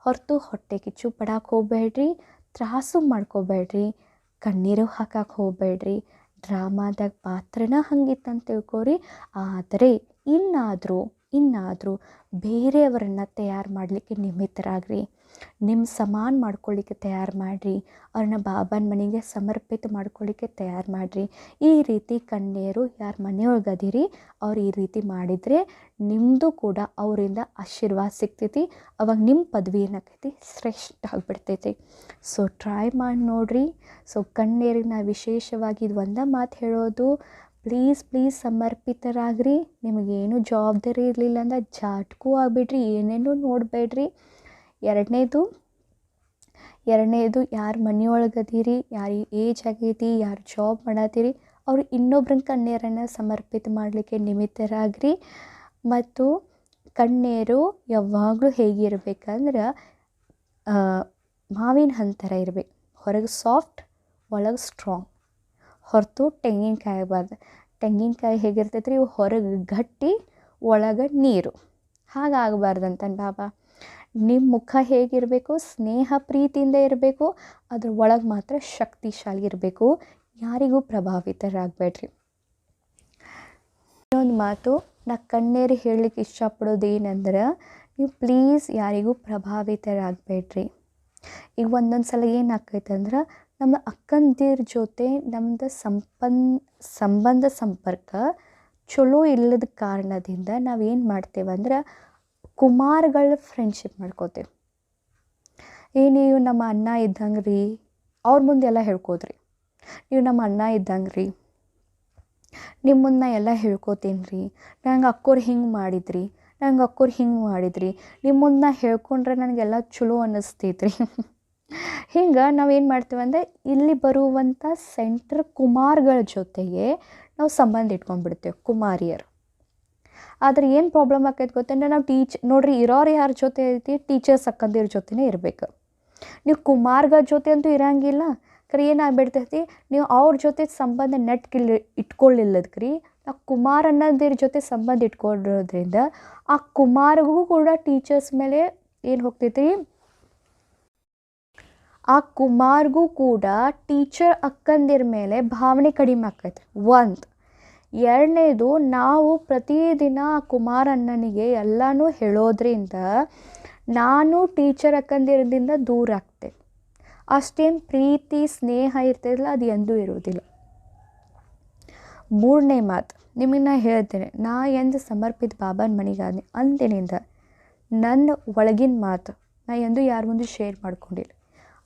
ಹೊರತು ಹೊಟ್ಟೆ ಕಿಚ್ಚು ಪಡಕ್ಕೆ ಹೋಗಬೇಡ್ರಿ, ತ್ರಾಸು ಮಾಡ್ಕೋಬೇಡ್ರಿ, ಕಣ್ಣೀರು ಹಾಕಕ್ಕೆ ಹೋಗಬೇಡ್ರಿ. ಡ್ರಾಮಾದಾಗ ಪಾತ್ರನ ಹಂಗಿತ್ತಂತ ತಿಳ್ಕೊರಿ. ಆದರೆ ಇನ್ನಾದರೂ ಬೇರೆಯವರನ್ನು ತಯಾರು ಮಾಡಲಿಕ್ಕೆ ನಿಮಿತ್ತರಾಗ್ರಿ, ನಿಮ್ಮ ಸಮಾನ ಮಾಡ್ಕೊಳ್ಳಿಕ್ಕೆ ತಯಾರು ಮಾಡಿರಿ, ಅವ್ರನ್ನ ಬಾಬನ ಮನೆಗೆ ಸಮರ್ಪಿತ ಮಾಡ್ಕೊಳ್ಳಿಕ್ಕೆ ತಯಾರು ಮಾಡಿರಿ. ಈ ರೀತಿ ಕನ್ಯೆಯರು ಯಾರು ಮನೆಯೊಳಗೆ ಅದೀರಿ ಅವ್ರು ಈ ರೀತಿ ಮಾಡಿದರೆ ನಿಮ್ಮದು ಕೂಡ ಅವರಿಂದ ಆಶೀರ್ವಾದ ಸಿಗ್ತೈತಿ. ಅವಾಗ ನಿಮ್ಮ ಪದವಿ ಏನಾಕೈತಿ, ಶ್ರೇಷ್ಠ ಆಗಿಬಿಡ್ತೈತಿ. ಸೊ ಟ್ರೈ ಮಾಡಿ ನೋಡಿರಿ. ಸೊ ಕನ್ಯೆಯರಿಗೆ ನಾ ವಿಶೇಷವಾಗಿ ಇದು ಒಂದೇ ಮಾತು ಹೇಳೋದು, ಪ್ಲೀಸ್ ಸಮರ್ಪಿತರಾಗ್ರಿ. ನಿಮಗೇನು ಜವಾಬ್ದಾರಿ ಇರಲಿಲ್ಲ ಅಂದ್ರೆ ಜಾಟ್ಕೂ ಆಗಿಬಿಡ್ರಿ, ಏನೇನೂ ನೋಡಬೇಡ್ರಿ. ಎರಡನೇದು ಯಾರು ಮನೆಯೊಳಗೆ ಅದೀರಿ, ಯಾರು ಏಜ್ ಆಗೈತಿ, ಯಾರು ಜಾಬ್ ಮಾಡತ್ತೀರಿ, ಅವರು ಇನ್ನೊಬ್ರನ್ನ ಕನ್ಯೆಯರನ್ನು ಸಮರ್ಪಿತ ಮಾಡಲಿಕ್ಕೆ ನಿಮಿತ್ತರಾಗ್ರಿ. ಮತ್ತು ಕನ್ಯೆಯರು ಯಾವಾಗಲೂ ಹೇಗಿರ್ಬೇಕಂದ್ರೆ ಮಾವಿನ ಹಣ್ಣು ಥರ ಇರಬೇಕು, ಹೊರಗೆ ಸಾಫ್ಟ್ ಒಳಗೆ ಸ್ಟ್ರಾಂಗ್, ಹೊರತು ತೆಂಗಿನಕಾಯಿ ಆಗಬಾರ್ದು. ತೆಂಗಿನಕಾಯಿ ಹೇಗಿರ್ತೈತೆ ರೀ, ಹೊರಗೆ ಗಟ್ಟಿ ಒಳಗೆ ನೀರು, ಹಾಗಾಗಬಾರ್ದಂತಾನೆ ಬಾಬಾ. ನಿಮ್ಮ ಮುಖ ಹೇಗಿರಬೇಕು, ಸ್ನೇಹ ಪ್ರೀತಿಯಿಂದ ಇರಬೇಕು, ಅದ್ರ ಒಳಗೆ ಮಾತ್ರ ಶಕ್ತಿಶಾಲಿ ಇರಬೇಕು. ಯಾರಿಗೂ ಪ್ರಭಾವಿತರಾಗಬೇಡ್ರಿ. ಇನ್ನೊಂದು ಮಾತು ನಾ ಕಣ್ಣೇರಿ ಹೇಳಲಿಕ್ಕೆ ಇಷ್ಟಪಡೋದು ಏನಂದ್ರೆ, ನೀವು ಪ್ಲೀಸ್ ಯಾರಿಗೂ ಪ್ರಭಾವಿತರಾಗಬೇಡ್ರಿ. ಈಗ ಒಂದೊಂದು ಸಲ ಏನಾಗ್ತೈತೆ ಅಂದ್ರೆ, ನಮ್ಮ ಅಕ್ಕಂದಿರ ಜೊತೆ ನಮ್ಮದು ಸಂಬಂಧ ಸಂಪರ್ಕ ಚಲೋ ಇಲ್ಲದ ಕಾರಣದಿಂದ ನಾವೇನು ಮಾಡ್ತೇವೆ ಅಂದ್ರೆ ಕುಮಾರಗಳ ಫ್ರೆಂಡ್ಶಿಪ್ ಮಾಡ್ಕೋತೇವೆ. ನೀವು ನಮ್ಮ ಅಣ್ಣ ಇದ್ದಂಗೆ ರೀ, ಅವ್ರ ಮುಂದೆಲ್ಲ ಹೇಳ್ಕೋದ್ರಿ, ನೀವು ನಮ್ಮ ಅಣ್ಣ ಇದ್ದಂಗೆ ರೀ, ನಿಮ್ಮ ಮುಂದೆ ಎಲ್ಲ ಹೇಳ್ಕೋತೀನಿ ರೀ, ನಂಗೆ ಅಕ್ಕೋರು ಹಿಂಗೆ ಮಾಡಿದ್ರಿ, ನಂಗೆ ಅಕ್ಕೋರು ಹಿಂಗೆ ಮಾಡಿದ್ರಿ, ನಿಮ್ಮ ಮುಂದೆ ಹೇಳ್ಕೊಂಡ್ರೆ ನನಗೆಲ್ಲ ಚಲೋ ಅನ್ನಿಸ್ತೈತ್ರಿ. ಹಿಂಗೆ ನಾವೇನು ಮಾಡ್ತೀವಿ ಅಂದರೆ, ಇಲ್ಲಿ ಬರುವಂಥ ಸೆಂಟ್ರ್ ಕುಮಾರ್ಗಳ ಜೊತೆಗೆ ನಾವು ಸಂಬಂಧ ಇಟ್ಕೊಂಡ್ಬಿಡ್ತೇವೆ, ಕುಮಾರಿಯರು. ಆದರೆ ಏನು ಪ್ರಾಬ್ಲಮ್ ಆಕೈತೆ ಗೊತ್ತಂದ್ರೆ, ನಾವು ನೋಡ್ರಿ ಇರೋರು ಯಾರ ಜೊತೆ ಐತಿ, ಟೀಚರ್ಸ್ ಅಕ್ಕಂದಿರ ಜೊತೆನೇ ಇರಬೇಕು. ನೀವು ಕುಮಾರ್ಗಳ ಜೊತೆ ಅಂತೂ ಇರೋಂಗಿಲ್ಲ. ಕರೆ ಏನಾಗ್ಬಿಡ್ತೈತಿ, ನೀವು ಅವ್ರ ಜೊತೆ ಸಂಬಂಧ ಇಟ್ಕೊಳ್ಳಿಲ್ಲದ್ರಿ, ಆ ಕುಮಾರ್ ಅನ್ನೋದ್ರ ಜೊತೆ ಸಂಬಂಧ ಇಟ್ಕೊಂಡಿರೋದ್ರಿಂದ ಆ ಕುಮಾರಿಗೂ ಕೂಡ ಟೀಚರ್ಸ್ ಮೇಲೆ ಏನು ಹೋಗ್ತೈತಿ, ಆ ಕುಮಾರ್ಗೂ ಕೂಡ ಟೀಚರ್ ಅಕ್ಕಂದಿರ ಮೇಲೆ ಭಾವನೆ ಕಡಿಮೆ ಆಕೈತಿ. ಒಂದು ಎರಡನೇದು, ನಾವು ಪ್ರತಿದಿನ ಆ ಕುಮಾರ್ ಅಣ್ಣನಿಗೆ ಎಲ್ಲನೂ ಹೇಳೋದ್ರಿಂದ ನಾನು ಟೀಚರ್ ಅಕ್ಕಂದಿರದಿಂದ ದೂರ ಆಗ್ತೆ. ಅಷ್ಟೇನು ಪ್ರೀತಿ ಸ್ನೇಹ ಇರ್ತದಲ್ಲ, ಅದು ಎಂದೂ ಇರೋದಿಲ್ಲ. ಮೂರನೇ ಮಾತು ನಿಮಗೆ ನಾ ಹೇಳ್ತೇನೆ, ನಾ ಎಂದು ಸಮರ್ಪಿತ ಬಾಬಾನ ಮನೆಗಾದ್ನಿ ಅಂದಿನಿಂದ ನನ್ನ ಒಳಗಿನ ಮಾತು ನಾ ಎಂದೂ ಯಾರ ಮುಂದೆ ಶೇರ್ ಮಾಡ್ಕೊಂಡಿಲ್ಲ.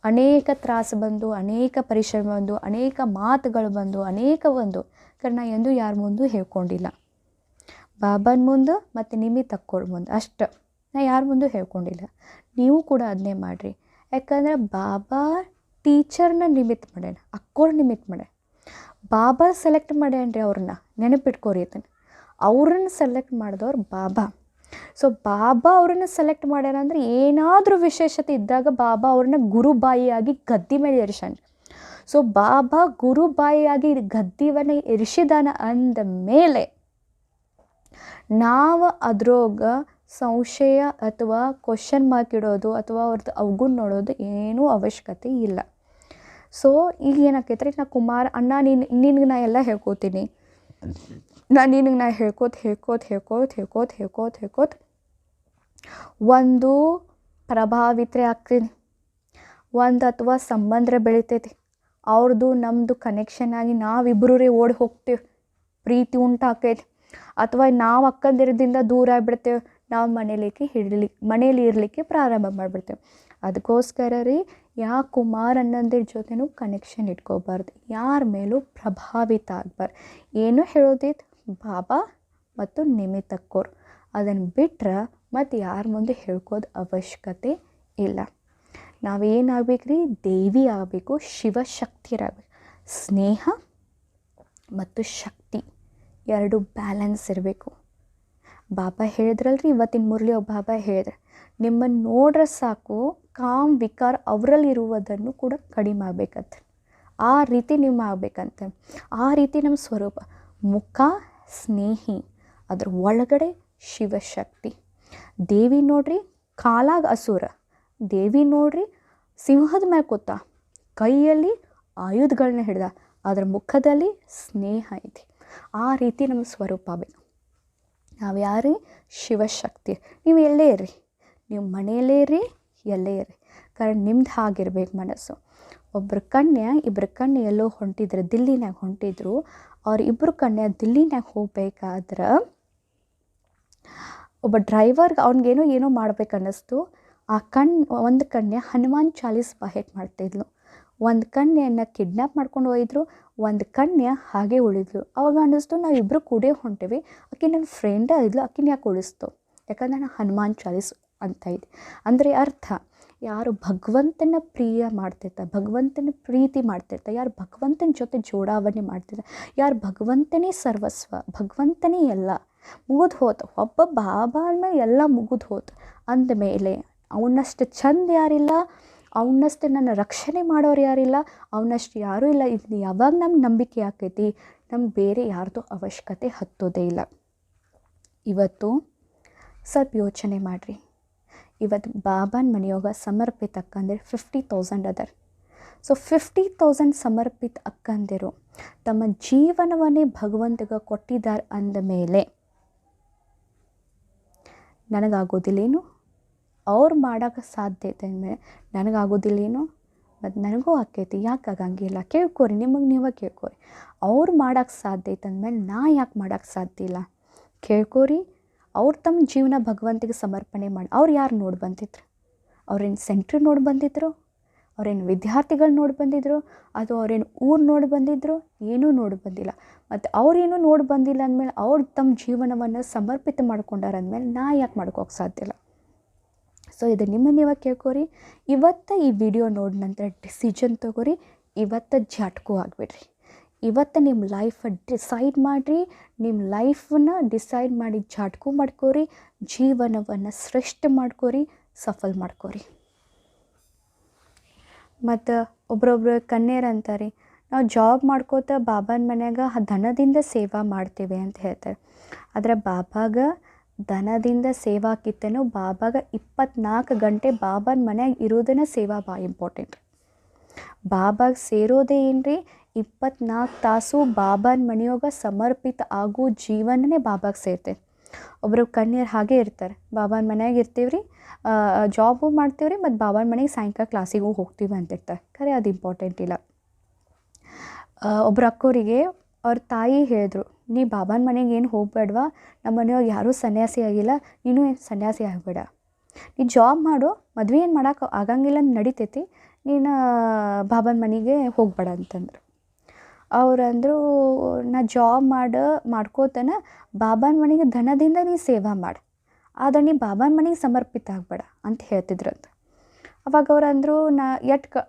ಅನೇಕ ತ್ರಾಸು ಬಂದು, ಅನೇಕ ಪರಿಶ್ರಮ ಬಂದು, ಅನೇಕ ಮಾತುಗಳು ಬಂದು, ಅನೇಕ ಕಾರಣ ನಾ ಎಂದೂ ಯಾರ ಮುಂದೂ ಹೇಳ್ಕೊಂಡಿಲ್ಲ. ಬಾಬಾನ ಮುಂದೆ ಮತ್ತು ನಿಮಗೆ ತಕ್ಕೋರ ಮುಂದೆ ಅಷ್ಟು, ನಾ ಯಾರ ಮುಂದೂ ಹೇಳ್ಕೊಂಡಿಲ್ಲ. ನೀವು ಕೂಡ ಅದನ್ನೇ ಮಾಡಿರಿ. ಯಾಕಂದ್ರೆ ಬಾಬಾ ಟೀಚರ್ನ ನಿಮಿತ್ತ ಮಾಡ್ಯಾನ, ಅಕ್ಕೋರ್ ನಿಮಿತ್ತ ಮಾಡ್ಯಾನ. ಬಾಬಾ ಸೆಲೆಕ್ಟ್ ಮಾಡ್ಯಾನ್ರಿ ಅವ್ರನ್ನ, ನೆನಪಿಟ್ಕೋರಿ ಅದನ್ನು. ಅವ್ರನ್ನ ಸೆಲೆಕ್ಟ್ ಮಾಡಿದವ್ರು ಬಾಬಾ. ಸೊ ಬಾಬಾ ಅವ್ರನ್ನ ಸೆಲೆಕ್ಟ್ ಮಾಡ್ಯಾರ ಅಂದರೆ ಏನಾದರೂ ವಿಶೇಷತೆ ಇದ್ದಾಗ ಬಾಬಾ ಅವ್ರನ್ನ ಗುರುಬಾಯಿಯಾಗಿ ಗದ್ದಿ ಮೇಲೆ ಇರಿಸ್ಯಾನ್ರಿ. ಸೊ ಬಾಬಾ ಗುರುಬಾಯಿಯಾಗಿ ಗದ್ದಿವನ್ನ ಇರಿಸಿದಾನ ಅಂದ ಮೇಲೆ ನಾವು ಅದ್ರೊಗ ಸಂಶಯ ಅಥವಾ ಕ್ವಶನ್ ಮಾರ್ಕ್ ಇಡೋದು ಅಥವಾ ಅವ್ರದ್ದು ಅವಗುಣ ನೋಡೋದು ಏನೂ ಅವಶ್ಯಕತೆ ಇಲ್ಲ. ಸೊ ಈಗ ಏನಾಕೈತೆ ರೀ, ನಾ ಕುಮಾರ್ ಅಣ್ಣ ನಿನಗೆ ನಾ ಎಲ್ಲ ಹೇಳ್ಕೋತೀನಿ, ನಿನಗೆ ನಾ ಹೇಳ್ಕೋತ ಒಂದು ಪ್ರಭಾವಿತರೆ ಆಗ್ತೀನಿ. ಒಂದು ಅಥವಾ ಸಂಬಂಧ ಬೆಳಿತೈತಿ, ಅವ್ರದ್ದು ನಮ್ಮದು ಕನೆಕ್ಷನ್ ಆಗಿ ನಾವಿಬ್ಬರೂ ಓಡಿ ಹೋಗ್ತೇವೆ, ಪ್ರೀತಿ ಉಂಟಾಕೈತಿ. ಅಥವಾ ನಾವು ಅಕ್ಕಂದಿರದಿಂದ ದೂರ ಆಗಿಬಿಡ್ತೇವೆ, ನಾವು ಮನೇಲಿ ಇರಲಿಕ್ಕೆ ಪ್ರಾರಂಭ ಮಾಡಿಬಿಡ್ತೇವೆ. ಅದಕ್ಕೋಸ್ಕರ ರೀ, ಯಾ ಕುಮಾರ್ ಅನ್ನೋದ್ರ ಜೊತೆನೂ ಕನೆಕ್ಷನ್ ಇಟ್ಕೋಬಾರ್ದು, ಯಾರ ಮೇಲೂ ಪ್ರಭಾವಿತ ಆಗಬಾರ್ದು. ಏನೂ ಹೇಳೋದಿತ್ತು ಬಾಬಾ ಮತ್ತು ನಿಮಿತ್ತಕ್ಕೋರು, ಅದನ್ನು ಬಿಟ್ರೆ ಮತ್ತು ಯಾರ ಮುಂದೆ ಹೇಳ್ಕೋದು ಅವಶ್ಯಕತೆ ಇಲ್ಲ. ನಾವೇನಾಗಬೇಕು ರೀ, ದೇವಿ ಆಗಬೇಕು, ಶಿವಶಕ್ತಿಯರಾಗಬೇಕು. ಸ್ನೇಹ ಮತ್ತು ಶಕ್ತಿ ಎರಡು ಬ್ಯಾಲೆನ್ಸ್ ಇರಬೇಕು. ಬಾಬಾ ಹೇಳಿದ್ರಲ್ರಿ, ಇವತ್ತಿನ ಮುರಳಿ ಬಾಬಾ ಹೇಳಿದ್ರೆ, ನಿಮ್ಮನ್ನು ನೋಡ್ರೆ ಸಾಕು ಕಾಮ್ ವಿಕಾರ ಅವರಲ್ಲಿರುವುದನ್ನು ಕೂಡ ಕಡಿಮೆ ಆಗ್ಬೇಕಂತ. ಆ ರೀತಿ ನೀವು ಆಗ್ಬೇಕಂತೆ. ಆ ರೀತಿ ನಮ್ಮ ಸ್ವರೂಪ, ಮುಖ ಸ್ನೇಹಿ, ಅದ್ರ ಒಳಗಡೆ ಶಿವಶಕ್ತಿ. ದೇವಿ ನೋಡ್ರಿ ಕಾಲಾಗ ಅಸುರ, ದೇವಿ ನೋಡ್ರಿ ಸಿಂಹದ ಮೇಲೆ ಕೂತ, ಕೈಯಲ್ಲಿ ಆಯುಧಗಳನ್ನ ಹಿಡ್ದ, ಅದರ ಮುಖದಲ್ಲಿ ಸ್ನೇಹ ಐತಿ. ಆ ರೀತಿ ನಮ್ಮ ಸ್ವರೂಪ ಬೇಕು. ನಾವು ಯಾರು? ಶಿವಶಕ್ತಿ. ನೀವು ಎಲ್ಲೇ ಇರ್ರಿ, ನೀವು ಮನೆಯಲ್ಲೇ ಇರ್ರಿ, ಎಲ್ಲೇ ಇರ್ರಿ, ಕಾರಣ ನಿಮ್ದು ಹಾಗಿರ್ಬೇಕು ಮನಸ್ಸು. ಇಬ್ಬರು ಕನ್ಯೆ ಎಲ್ಲೋ ಹೊಂಟಿದ್ರು, ದಿಲ್ಲಿನಾಗ ಹೊಂಟಿದ್ರು. ಅವ್ರು ಇಬ್ಬರು ಕನ್ಯೆ ದಿಲ್ಲಿನಾಗ ಹೋಗ್ಬೇಕಾದ್ರೆ ಒಬ್ಬ ಡ್ರೈವರ್ಗೆ ಅವ್ನಿಗೇನೋ ಮಾಡ್ಬೇಕು ಅನ್ನಿಸ್ತು. ಒಂದು ಕನ್ಯೆ ಹನುಮಾನ್ ಚಾಲೀಸ್ ಬಾಹೆಟ್ ಮಾಡ್ತಾಯಿದ್ಲು. ಒಂದು ಕನ್ಯೆಯನ್ನು ಕಿಡ್ನ್ಯಾಪ್ ಮಾಡ್ಕೊಂಡು ಹೋಗಿದ್ರು, ಒಂದು ಕನ್ಯೆ ಹಾಗೆ ಉಳಿದ್ಲು. ಅವಾಗ ಅನ್ನಿಸ್ತು ನಾವಿಬ್ಬರು ಕೂಡ ಹೊಂಟೇವಿ, ಆಕೆ ನನ್ನ ಫ್ರೆಂಡೇ ಇದ್ಲು, ಆಕಿನ ಯಾಕೆ ಉಳಿಸ್ತು? ಯಾಕಂದ್ರೆ ನಾನು ಹನುಮಾನ್ ಚಾಲೀಸ್ ಅಂತ ಇದೆ. ಅಂದರೆ ಅರ್ಥ, ಯಾರು ಭಗವಂತನ ಪ್ರಿಯ ಮಾಡ್ತಿರ್ತಾರೆ, ಭಗವಂತನ ಪ್ರೀತಿ ಮಾಡ್ತಿರ್ತಾರೆ, ಯಾರು ಭಗವಂತನ ಜೊತೆ ಜೋಡಾವಣೆ ಮಾಡ್ತಿರ್ತಾರೆ, ಯಾರು ಭಗವಂತನೇ ಸರ್ವಸ್ವ, ಭಗವಂತನೇ ಎಲ್ಲ ಮುಗಿದು ಹೋತು. ಒಬ್ಬ ಬಾಬಾ ಮೇಲೆ ಎಲ್ಲ ಮುಗಿದು ಹೋತು ಅಂದಮೇಲೆ ಅವನಷ್ಟು ಚಂದ ಯಾರಿಲ್ಲ, ಅವನಷ್ಟು ನನ್ನ ರಕ್ಷಣೆ ಮಾಡೋರು ಯಾರಿಲ್ಲ, ಅವನಷ್ಟು ಯಾರೂ ಇಲ್ಲ. ಇದು ಯಾವಾಗ ನಮ್ಗೆ ನಂಬಿಕೆ ಆಕೈತಿ, ನಮ್ಗೆ ಬೇರೆ ಯಾರ್ದು ಅವಶ್ಯಕತೆ ಹತ್ತೋದೇ ಇಲ್ಲ. ಇವತ್ತು ಸ್ವಲ್ಪ ಯೋಚನೆ ಮಾಡಿರಿ, ಇವತ್ತು ಬಾಬಾನ ಮನೆಯೊಳಗೆ ಸಮರ್ಪಿತ ಅಕ್ಕಂದಿರು 50,000 ಅದರ. ಸೊ 50,000 ಸಮರ್ಪಿತ ಅಕ್ಕಂದಿರು ತಮ್ಮ ಜೀವನವನ್ನೇ ಭಗವಂತಗೆ ಕೊಟ್ಟಿದ್ದಾರೆ ಅಂದ ಮೇಲೆ ನನಗಾಗೋದಿಲ್ಲೇನು? ಅವ್ರು ಮಾಡೋಕ್ಕೆ ಸಾಧ್ಯತೆ ಅಂದಮೇಲೆ ನನಗಾಗೋದಿಲ್ಲೇನು? ಮತ್ತು ನನಗೂ ಆಕೈತಿ, ಯಾಕೆ ಆಗಂಗಿಲ್ಲ? ಕೇಳ್ಕೊರಿ, ನಿಮಗೆ ನೀವೇ ಕೇಳ್ಕೊರಿ. ಅವ್ರು ಮಾಡೋಕ್ಕೆ ಸಾಧ್ಯ ಐತೆ ಅಂದಮೇಲೆ ನಾ ಯಾಕೆ ಮಾಡೋಕ್ಕೆ ಸಾಧ್ಯ ಇಲ್ಲ? ಕೇಳ್ಕೊರಿ. ಅವ್ರು ತಮ್ಮ ಜೀವನ ಭಗವಂತಿಗೆ ಸಮರ್ಪಣೆ ಮಾಡಿ ಅವ್ರು ಯಾರು ನೋಡಿ ಬಂದಿದ್ರು? ಅವ್ರೇನು ಸೆಂಟ್ರ್ ನೋಡಿ ಬಂದಿದ್ರು? ಅವ್ರೇನು ವಿದ್ಯಾರ್ಥಿಗಳು ನೋಡಿ ಬಂದಿದ್ರು? ಅಥವಾ ಅವ್ರೇನು ಊರು ನೋಡಿ ಬಂದಿದ್ರು? ಏನೂ ನೋಡಿ ಬಂದಿಲ್ಲ. ಮತ್ತು ಅವ್ರೇನೂ ನೋಡಿ ಬಂದಿಲ್ಲ ಅಂದಮೇಲೆ ಅವ್ರು ತಮ್ಮ ಜೀವನವನ್ನು ಸಮರ್ಪಿತ ಮಾಡ್ಕೊಂಡಾರ ಅಂದಮೇಲೆ ನಾ ಯಾಕೆ ಮಾಡ್ಕೋಕ್ಕೆ ಸಾಧ್ಯ ಇಲ್ಲ? ಸೊ ಇದು ನಿಮ್ಮನ್ನು ನೀವೇ ಕೇಳ್ಕೊರಿ. ಇವತ್ತು ಈ ವಿಡಿಯೋ ನೋಡಿದ ನಂತರ ಡಿಸಿಷನ್ ತೊಗೊರಿ. ಇವತ್ತು ಜಾಟ್ಕೂ ಆಗಿಬಿಡ್ರಿ. ಇವತ್ತು ನಿಮ್ಮ ಲೈಫ್ ಡಿಸೈಡ್ ಮಾಡಿರಿ. ನಿಮ್ಮ ಲೈಫನ್ನ ಡಿಸೈಡ್ ಮಾಡಿ ಜಾಟ್ಕೂ ಮಾಡ್ಕೋರಿ. ಜೀವನವನ್ನು ಶ್ರೇಷ್ಠ ಮಾಡ್ಕೋರಿ, ಸಫಲ ಮಾಡ್ಕೋರಿ. ಮತ್ತು ಒಬ್ರೊಬ್ರು ಕನ್ಯರು ಅಂತಾರೆ, ನಾವು ಜಾಬ್ ಮಾಡ್ಕೋತ ಬಾಬಾನ ಮನ್ಯಾಗ ಧನದಿಂದ ಸೇವಾ ಮಾಡ್ತೇವೆ ಅಂತ ಹೇಳ್ತಾರೆ. ಆದರೆ ಬಾಬಾಗ ಧನದಿಂದ ಸೇವಾಕ್ಕಿಂತನೂ ಬಾಬಾಗ 24 ಗಂಟೆ ಬಾಬಾನ ಮನ್ಯಾಗ ಇರೋದನ್ನ ಸೇವಾ ಭಾಳ ಇಂಪಾರ್ಟೆಂಟ್. ಬಾಬಾಗ ಸೇರೋದೇ ಏನು ರೀ? 24 ತಾಸು ಬಾಬಾನ ಮನೆಯೊಳಗೆ ಸಮರ್ಪಿತ ಆಗೋ ಜೀವನನೇ ಬಾಬಾಗ ಸೇರ್ತೇವೆ. ಒಬ್ಬರು ಕನ್ಯರು ಹಾಗೆ ಇರ್ತಾರೆ, ಬಾಬಾನ ಮನ್ಯಾಗ ಇರ್ತೀವಿ ರೀ, ಜಾಬು ಮಾಡ್ತೀವಿ ರೀ, ಮತ್ತು ಬಾಬಾನ ಮನೆಗೆ ಸಾಯಂಕಾಲ ಕ್ಲಾಸಿಗೂ ಹೋಗ್ತೀವಿ ಅಂತಿರ್ತಾರೆ. ಖರೆ ಅದು ಇಂಪಾರ್ಟೆಂಟ್ ಇಲ್ಲ. ಒಬ್ಬರು ಅಕ್ಕೋರಿಗೆ ಅವ್ರ ತಾಯಿ ಹೇಳಿದ್ರು, ನೀ ಬಾಬಾನ ಮನೆಗೆ ಏನು ಹೋಗಬೇಡ್ವಾ, ನಮ್ಮ ಮನೆಯೊಳಗೆ ಯಾರೂ ಸನ್ಯಾಸಿ ಆಗಿಲ್ಲ, ನೀನು ಏನು ಸನ್ಯಾಸಿ ಆಗಬೇಡ, ನೀ ಜಾಬ್ ಮಾಡು, ಮದುವೆ ಏನು ಮಾಡೋಕೆ ಆಗಂಗಿಲ್ಲ ನಡಿತೈತಿ, ನೀನು ಬಾಬಾನ ಮನೆಗೆ ಹೋಗಬೇಡ ಅಂತಂದ್ರು. ಅವ್ರಂದರು, ನಾ ಜಾಬ್ ಮಾಡ್ಕೋತಾನೆ ಬಾಬಾನ ಮನೆಗೆ ಧನದಿಂದ ನೀ ಸೇವಾ ಮಾಡು, ಆದರೆ ನೀ ಬಾಬಾನ ಮನೆಗೆ ಸಮರ್ಪಿತ ಆಗಬೇಡ ಅಂತ ಹೇಳ್ತಿದ್ರಂತ. ಅವಾಗ ಅವ್ರು ಅಂದರು,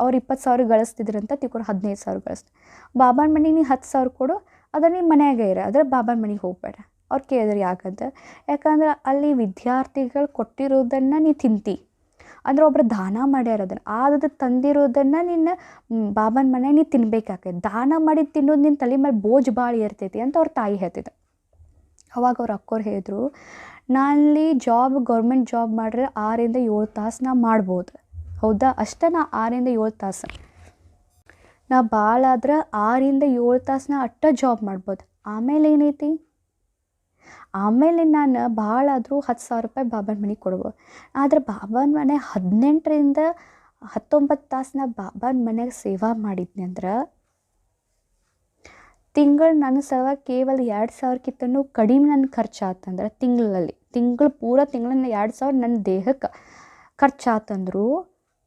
ಅವ್ರು 20,000 ಗಳಿಸ್ತಿದ್ರಂತ ತಿಳ್ಕೊಂಡು 15,000 ಗಳಿಸ್ತಾರೆ. ಬಾಬಾನ ಮನೆಗೆ ನೀ 10,000 ಕೊಡು, ಅದ್ರ ನೀ ಮನೆಯಾಗೆ ಇರ, ಆದರೆ ಬಾಬಾನ ಮನೆಗೆ ಹೋಗಬೇಡ. ಅವ್ರು ಕೇಳಿದ್ರು ಯಾಕಂತ. ಯಾಕಂದ್ರೆ ಅಲ್ಲಿ ವಿದ್ಯಾರ್ಥಿಗಳು ಕೊಟ್ಟಿರೋದನ್ನು ನೀ ತಿಂತಿ, ಅಂದ್ರೆ ಒಬ್ಬರು ದಾನ ಮಾಡ್ಯಾರ, ಅದನ್ನು ತಂದಿರೋದನ್ನು ನಿನ್ನ ಬಾಬಾನ ಮನೆಗೆ ನೀ ತಿನ್ಬೇಕಾಕೈತಿ. ದಾನ ಮಾಡಿ ತಿನ್ನೋದು ನಿನ್ನ ತಲೆ ಮೇಲೆ ಬೋಜ್ ಭಾಳ ಇರ್ತೈತಿ ಅಂತ ಅವ್ರ ತಾಯಿ ಹೇಳ್ತಿದ್ದ. ಅವಾಗ ಅವ್ರ ಅಕ್ಕೋರು ಹೇಳಿದ್ರು, ನಾನಲ್ಲಿ ಗೌರ್ಮೆಂಟ್ ಜಾಬ್ ಮಾಡ್ರೆ 6ರಿಂದ 7 ತಾಸು ನಾ ಮಾಡ್ಬೋದು, ಹೌದಾ? ಅಷ್ಟೇ, ನಾ 6ರಿಂದ 7 ತಾಸು, ನಾ ಭಾಳ ಆದ್ರೆ 6ರಿಂದ 7 ತಾಸು ನಾ ಜಾಬ್ ಮಾಡ್ಬೋದು. ಆಮೇಲೆ ಏನೈತಿ? ಆಮೇಲೆ ನಾನು ಭಾಳ ಆದರೂ 10,000 ರೂಪಾಯಿ ಬಾಬಾನ ಮನೆಗೆ ಕೊಡ್ಬೋದು. ಆದರೆ ಬಾಬಾನ ಮನೆ 18ರಿಂದ 19 ತಾಸು ನಾ ಬಾಬಾನ ಮನೆಗೆ ಸೇವಾ ಮಾಡಿದ್ನಿ ಅಂದ್ರೆ ತಿಂಗಳು ನನ್ನ ಸಲುವಾಗಿ ಕೇವಲ 2,000ಕ್ಕಿಂತನೂ ಕಡಿಮೆ ನನ್ನ ಖರ್ಚಾತಂದ್ರೆ ಪೂರ ತಿಂಗಳನ್ನ 2,000 ನನ್ನ ದೇಹಕ್ಕೆ ಖರ್ಚಾತಂದ್ರು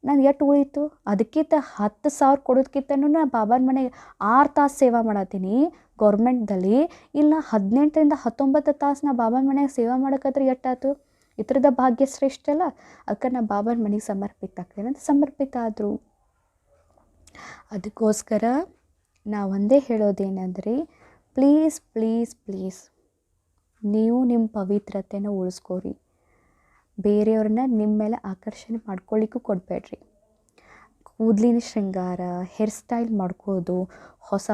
ನಾನು ಎಷ್ಟು ಉಳೀತು? ಅದಕ್ಕಿಂತ 10,000 ಕೊಡೋದಕ್ಕಿಂತನೂ ನಾ ಬಾಬಾನ ಮನೆಗೆ 6 ತಾಸು ಸೇವಾ ಮಾಡತ್ತೀನಿ ಗೌರ್ಮೆಂಟ್ದಲ್ಲಿ. ಇಲ್ಲ 18ರಿಂದ 19 ತಾಸು ನಾ ಬಾಬಾನ ಮನೆಗೆ ಸೇವಾ ಮಾಡೋಕ್ಕಾದ್ರೆ ಎಷ್ಟಾಯ್ತು? ಈ ಥರದ ಭಾಗ್ಯ ಶ್ರೇಷ್ಠ ಅಲ್ಲ. ಅದಕ್ಕೆ ನಾ ಬಾಬಾನ ಮನೆಗೆ ಸಮರ್ಪಿತ ಆಗ್ತೇನೆ ಅಂತ ಸಮರ್ಪಿತ ಆದರು. ಅದಕ್ಕೋಸ್ಕರ ನಾವು ಒಂದೇ ಹೇಳೋದೇನೆಂದ್ರೆ, ಪ್ಲೀಸ್ ಪ್ಲೀಸ್ ಪ್ಲೀಸ್ ನೀವು ನಿಮ್ಮ ಪವಿತ್ರತೆನ ಉಳಿಸ್ಕೋರಿ. ಬೇರೆಯವ್ರನ್ನ ನಿಮ್ಮ ಮೇಲೆ ಆಕರ್ಷಣೆ ಮಾಡ್ಕೊಳ್ಳಿಕ್ಕೂ ಕೊಡಬೇಡ್ರಿ. ಕೂದಲಿನ ಶೃಂಗಾರ, ಹೇರ್ ಸ್ಟೈಲ್ ಮಾಡ್ಕೋದು, ಹೊಸ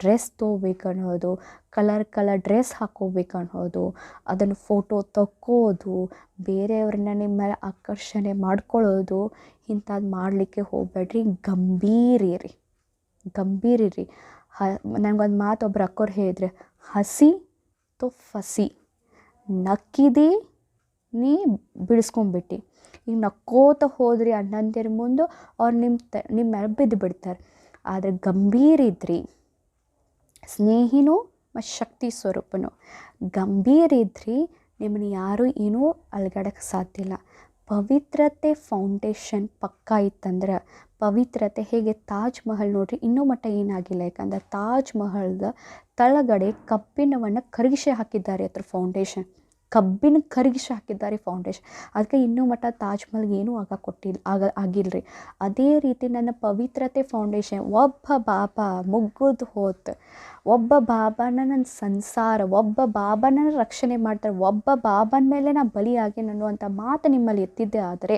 ಡ್ರೆಸ್ ತೊಗೋಬೇಕು ಅನ್ನೋದು, ಕಲರ್ ಡ್ರೆಸ್ ಹಾಕ್ಕೋಬೇಕು ಅನ್ನೋದು, ಅದನ್ನು ಫೋಟೋ ತಕ್ಕೋದು, ಬೇರೆಯವ್ರನ್ನ ನಿಮ್ಮ ಮೇಲೆ ಆಕರ್ಷಣೆ ಮಾಡ್ಕೊಳ್ಳೋದು, ಇಂಥದ್ದು ಮಾಡಲಿಕ್ಕೆ ಹೋಗಬೇಡ್ರಿ. ಗಂಭೀರಿರಿ. ನನಗೊಂದು ಮಾತು ಒಬ್ರು ಅಕ್ಕೋರು ಹೇಳಿದ್ರೆ, ಹಸಿ ತೋ ಫಸಿ, ನಕ್ಕಿದಿ ನೀ ಬಿಡಿಸ್ಕೊಂಬಿಟ್ಟು. ಈಗ ನಕ್ಕೋತ ಹೋದ್ರಿ ಅಣ್ಣಂದಿರ ಮುಂದೆ ಅವ್ರು ನಿಮ್ಮ ಮೇಲೆ ಬಿದ್ದು ಬಿಡ್ತಾರೆ. ಆದರೆ ಗಂಭೀರಿದ್ರಿ, ಸ್ನೇಹಿನೂ ಮತ್ತು ಶಕ್ತಿ ಸ್ವರೂಪನು ಗಂಭೀರಿದ್ರಿ, ನಿಮ್ಮನ್ನು ಯಾರೂ ಏನೂ ಅಲ್ಗಾಡಕ್ಕೆ ಸಾಧ್ಯ ಇಲ್ಲ. ಪವಿತ್ರತೆ ಫೌಂಡೇಶನ್ ಪಕ್ಕಾ ಇತ್ತಂದ್ರೆ, ಪವಿತ್ರತೆ ಹೇಗೆ ತಾಜ್ ಮಹಲ್ ನೋಡ್ರಿ, ಇನ್ನೂ ಮಟ್ಟ ಏನಾಗಿಲ್ಲ. ಯಾಕಂದ್ರೆ ತಾಜ್ ಮಹಲ್ದ ತಳಗಡೆ ಕಬ್ಬಿಣವನ್ನು ಕರಗಿಸಿ ಹಾಕಿದ್ದಾರೆ, ಅದ್ರ ಫೌಂಡೇಶನ್ ಕಬ್ಬಿನ ಕರಗಿಸಿ ಹಾಕಿದ್ದಾರೆ ಫೌಂಡೇಶನ್. ಅದಕ್ಕೆ ಇನ್ನೂ ಮಟ್ಟ ತಾಜ್ ಮಹಲ್ಗೆ ಏನೂ ಆಗಿಲ್ಲರಿ. ಅದೇ ರೀತಿ ನನ್ನ ಪವಿತ್ರತೆ ಫೌಂಡೇಶನ್ ಒಬ್ಬ ಬಾಬಾ ಮುಗಿದು ಹೋತು, ಒಬ್ಬ ಬಾಬಾನ ನನ್ನ ಸಂಸಾರ, ಒಬ್ಬ ಬಾಬಾನ ರಕ್ಷಣೆ ಮಾಡ್ತಾರೆ, ಒಬ್ಬ ಬಾಬನ ಮೇಲೆ ನಾ ಬಲಿಯಾಗಿ ಅನ್ನುವಂಥ ಮಾತು ನಿಮ್ಮಲ್ಲಿ ಎತ್ತಿದ್ದೆ ಆದರೆ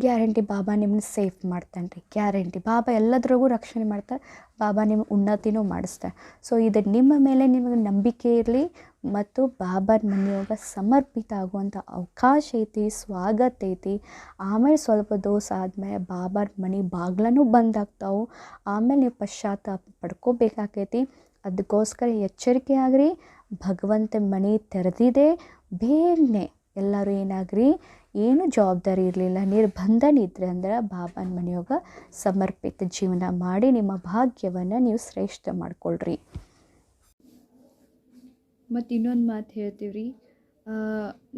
ಗ್ಯಾರಂಟಿ ಬಾಬಾ ನಿಮ್ಮನ್ನ ಸೇಫ್ ಮಾಡ್ತಾನೆ ರೀ, ಗ್ಯಾರಂಟಿ ಬಾಬಾ ಎಲ್ಲದ್ರಾಗೂ ರಕ್ಷಣೆ ಮಾಡ್ತಾರೆ, ಬಾಬಾ ನಿಮ್ಮ ಉನ್ನತಿನೂ ಮಾಡಿಸ್ತಾರೆ. ಸೊ ಇದು ನಿಮ್ಮ ಮೇಲೆ ನಿಮಗೆ ನಂಬಿಕೆ ಇರಲಿ ಮತ್ತು ಬಾಬಾನ ಮನೆಯೊಳಗೆ ಸಮರ್ಪಿತ ಆಗುವಂಥ ಅವಕಾಶ ಐತಿ, ಸ್ವಾಗತ ಐತಿ. ಆಮೇಲೆ ಸ್ವಲ್ಪ ದಿವಸ ಆದಮೇಲೆ ಬಾಬಾನ ಮನೆ ಬಾಗ್ಲೂ ಬಂದಾಗ್ತಾವೆ. ಆಮೇಲೆ ನೀವು ಪಶ್ಚಾತ್ತಾಪ ಪಡ್ಕೋಬೇಕಾಕೈತಿ. ಅದಕ್ಕೋಸ್ಕರ ಎಚ್ಚರಿಕೆ ಆಗ್ರಿ, ಭಗವಂತನ ಮನೆ ತೆರೆದಿದೆ, ಬೇಗನೆ ಎಲ್ಲರೂ ಏನಾಗ್ರಿ, ಏನು ಜವಾಬ್ದಾರಿ ಇರಲಿಲ್ಲ, ನಿರ್ಬಂಧನ ಇದ್ರೆ ಅಂದ್ರೆ ಬಾಬಾನ ಮನೆಯೊಳಗೆ ಸಮರ್ಪಿತ ಜೀವನ ಮಾಡಿ ನಿಮ್ಮ ಭಾಗ್ಯವನ್ನು ನೀವು ಶ್ರೇಷ್ಠ ಮಾಡ್ಕೊಳ್ರಿ. ಮತ್ತು ಇನ್ನೊಂದು ಮಾತು ಹೇಳ್ತೀವಿ ರೀ,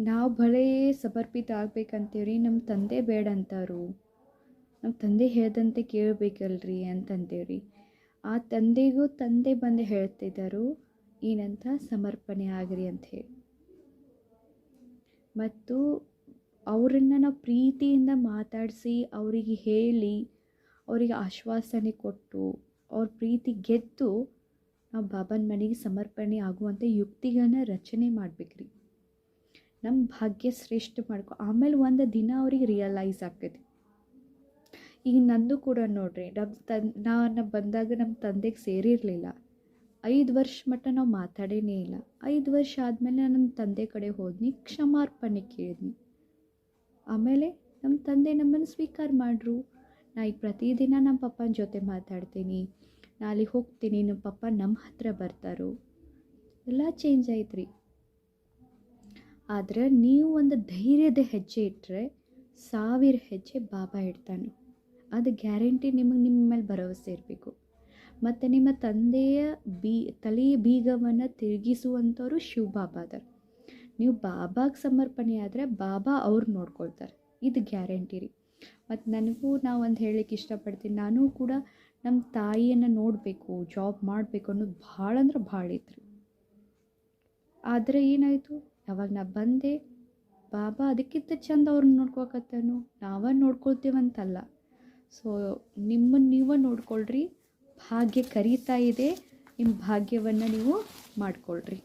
ನಾವು ಭಲೇ ಸಮರ್ಪಿತ ಆಗ್ಬೇಕಂತೀವ್ರಿ, ನಮ್ಮ ತಂದೆ ಬೇಡ ಅಂತಾರು, ನಮ್ಮ ತಂದೆ ಹೇಳ್ದಂತೆ ಕೇಳಬೇಕಲ್ರಿ ಅಂತಂತೇವ್ರಿ. ಆ ತಂದೆಗೂ ತಂದೆ ಬಂದು ಹೇಳ್ತಿದ್ದರು ಏನಂತ, ಸಮರ್ಪಣೆ ಆಗ್ರಿ ಅಂಥೇಳಿ. ಮತ್ತು ಅವರನ್ನು ನಾವು ಪ್ರೀತಿಯಿಂದ ಮಾತಾಡಿಸಿ, ಅವರಿಗೆ ಹೇಳಿ, ಅವರಿಗೆ ಆಶ್ವಾಸನೆ ಕೊಟ್ಟು, ಅವ್ರ ಪ್ರೀತಿ ಗೆದ್ದು ನಾವು ಬಾಬಾನ ಮನೆಗೆ ಸಮರ್ಪಣೆ ಆಗುವಂಥ ಯುಕ್ತಿಗಳನ್ನ ರಚನೆ ಮಾಡ್ಬೇಕ್ರಿ. ನಮ್ಮ ಭಾಗ್ಯ ಶ್ರೇಷ್ಠ ಆಮೇಲೆ ಒಂದು ದಿನ ಅವ್ರಿಗೆ ರಿಯಲೈಸ್ ಆಗ್ತೈತಿ. ಈಗ ನಂದು ಕೂಡ ನೋಡ್ರಿ, ನಾನು ಬಂದಾಗ ನಮ್ಮ ತಂದೆಗೆ ಸೇರಿರಲಿಲ್ಲ. 5 ವರ್ಷ ಮಟ್ಟ ನಾವು ಮಾತಾಡೇನೇ ಇಲ್ಲ. 5 ವರ್ಷ ಆದಮೇಲೆ ನನ್ನ ತಂದೆ ಕಡೆ ಹೋದ್ನಿ, ಕ್ಷಮಾರ್ಪಣೆ ಕೇಳಿದ್ನಿ. ಆಮೇಲೆ ನಮ್ಮ ತಂದೆ ನಮ್ಮನ್ನು ಸ್ವೀಕಾರ ಮಾಡ್ರು. ನಾ ಈಗ ಪ್ರತಿದಿನ ನಮ್ಮ ಪಪ್ಪನ ಜೊತೆ ಮಾತಾಡ್ತೀನಿ, ನಾ ಅಲ್ಲಿಗೆ ಹೋಗ್ತೀನಿ, ನಮ್ಮ ಪಪ್ಪ ನಮ್ಮ ಹತ್ರ ಬರ್ತಾರೋ. ಎಲ್ಲ ಚೇಂಜ್ ಆಯ್ತು. ಆದರೆ ನೀವು ಒಂದು ಧೈರ್ಯದ ಹೆಜ್ಜೆ ಇಟ್ಟರೆ 1000 ಹೆಜ್ಜೆ ಬಾಬಾ ಇಡ್ತಾನೆ. ಅದು ಗ್ಯಾರಂಟಿ. ನಿಮ್ಮ ಮೇಲೆ ಭರವಸೆ ಇರಬೇಕು. ಮತ್ತು ನಿಮ್ಮ ತಂದೆಯ ತಲೆಯ ಬೀಗವನ್ನು ತಿರುಗಿಸುವಂಥವ್ರು ಶಿವ ಬಾಬಾ ಅದಾರ. ನೀವು ಬಾಬಾಗೆ ಸಮರ್ಪಣೆ ಆದರೆ ಬಾಬಾ ಅವ್ರು ನೋಡ್ಕೊಳ್ತಾರೆ. ಇದು ಗ್ಯಾರಂಟಿ ರೀ. ಮತ್ತು ನನಗೂ ಒಂದು ಹೇಳಲಿಕ್ಕೆ ಇಷ್ಟಪಡ್ತೀನಿ, ನಾನು ಕೂಡ ನಮ್ಮ ತಾಯಿಯನ್ನು ನೋಡಬೇಕು, ಜಾಬ್ ಮಾಡಬೇಕು ಅನ್ನೋದು ಭಾಳ ಅಂದ್ರೆ ಭಾಳ ಇತ್ತು. ಆದರೆ ಏನಾಯಿತು, ಯಾವಾಗ ನಾ ಬಂದೆ, ಬಾಬಾ ಅದಕ್ಕಿಂತ ಚಂದ ಅವ್ರನ್ನ ನೋಡ್ಕೋಕತ್ತಾನು. ನಾವೇ ನೋಡ್ಕೊಳ್ತೇವಂತಲ್ಲ. ಸೊ ನಿಮ್ಮನ್ನು ನೀವೇ ನೋಡ್ಕೊಳ್ರಿ. ಭಾಗ್ಯ ಕರೀತಾ ಇದೆ, ನಿಮ್ಮ ಭಾಗ್ಯವನ್ನು ನೀವು ಮಾಡಿಕೊಳ್ಳ್ರಿ.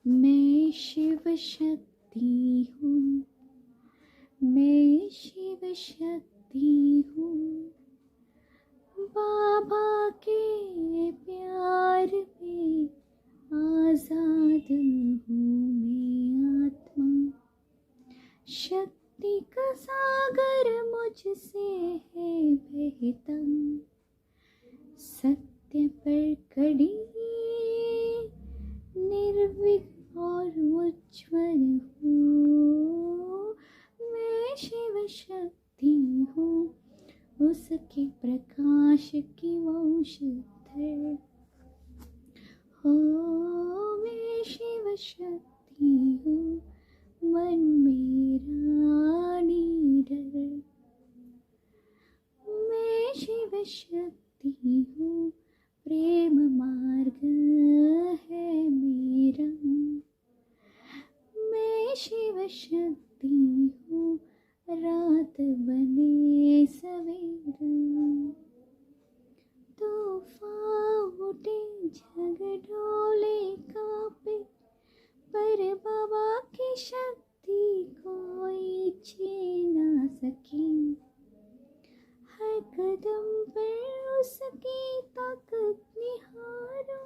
मैं शिव शक्ति हूँ, मैं शिव शक्ति हूँ, बाबा के प्यार में आज़ाद हूँ मैं आत्मा, शक्ति का सागर मुझसे है बहता, सत्य पर कड़ी निर्विघ्न और उज्ज्वल हूँ, मैं शिव शक्ति हूँ, उसके प्रकाश की वंशधर हो, मैं शिव शक्ति हूँ, मन मेरा निडर, मैं शिव शक्ति हूँ, प्रेम मार्ग है मेरा, मैं शिव शक्ति हूँ, रात बने सवेरा, तूफान उठे झगड़ोले कांपे, पर बाबा की शक्ति कोई छीन ना सके, हर कदम पर उसकी ताकत निहारो,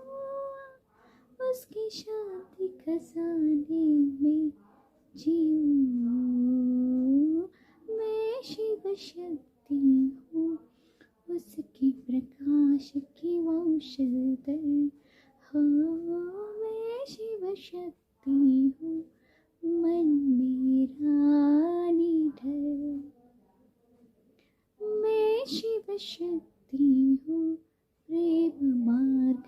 उसकी शांति खजाने में जीऊं, मैं शिव शक्ति हूँ, उसके प्रकाश की वंशधर हो, मैं शिव शक्ति हूँ, मन मेरा निडर, मैं शिव शक्ति हूँ, प्रेम मार्ग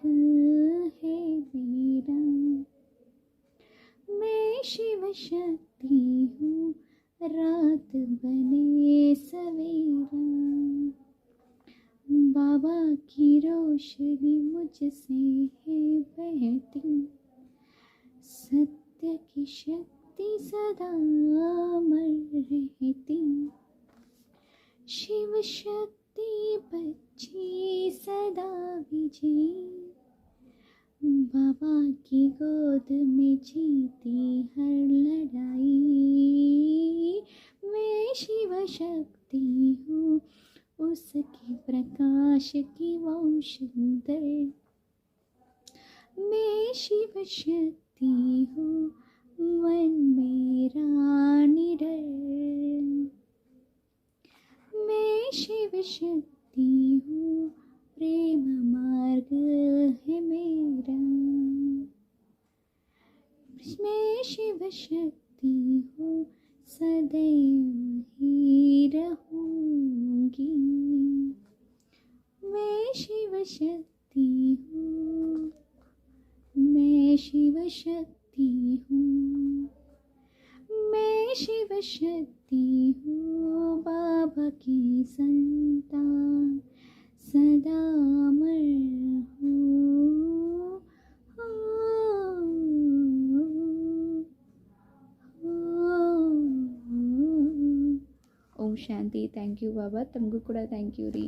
है मेरा, मैं शिव शक्ति हूँ, रात बने सवेरा, बाबा की रोशनी मुझसे है बहती, सत्य की शक्ति सदा अमर रहती, शिव शक्ति बच्ची सदा विजयी, बाबा की गोद में जीती हर लड़ाई, मैं शिव शक्ति हूँ, उसके प्रकाश की वो सुंदर। मैं शिव शक्ति हूँ, मन मेरा निडर। मैं शिव शक्ति हूँ, प्रेम मार्ग है मेरा। मैं शिव शक्ति हूँ, सदैव ही रहूँगी। मैं शिव शक्ति हूँ, मैं शिव शक्ति हूँ, मैं शिव शक्ति हूँ, बाबा की संतान सदा अमर हूँ। ಓಂ ಶಾಂತಿ. ಥ್ಯಾಂಕ್ ಯು ಬಾಬಾ, ತಮಗೂ ಕೂಡ ಥ್ಯಾಂಕ್ ಯು ರೀ.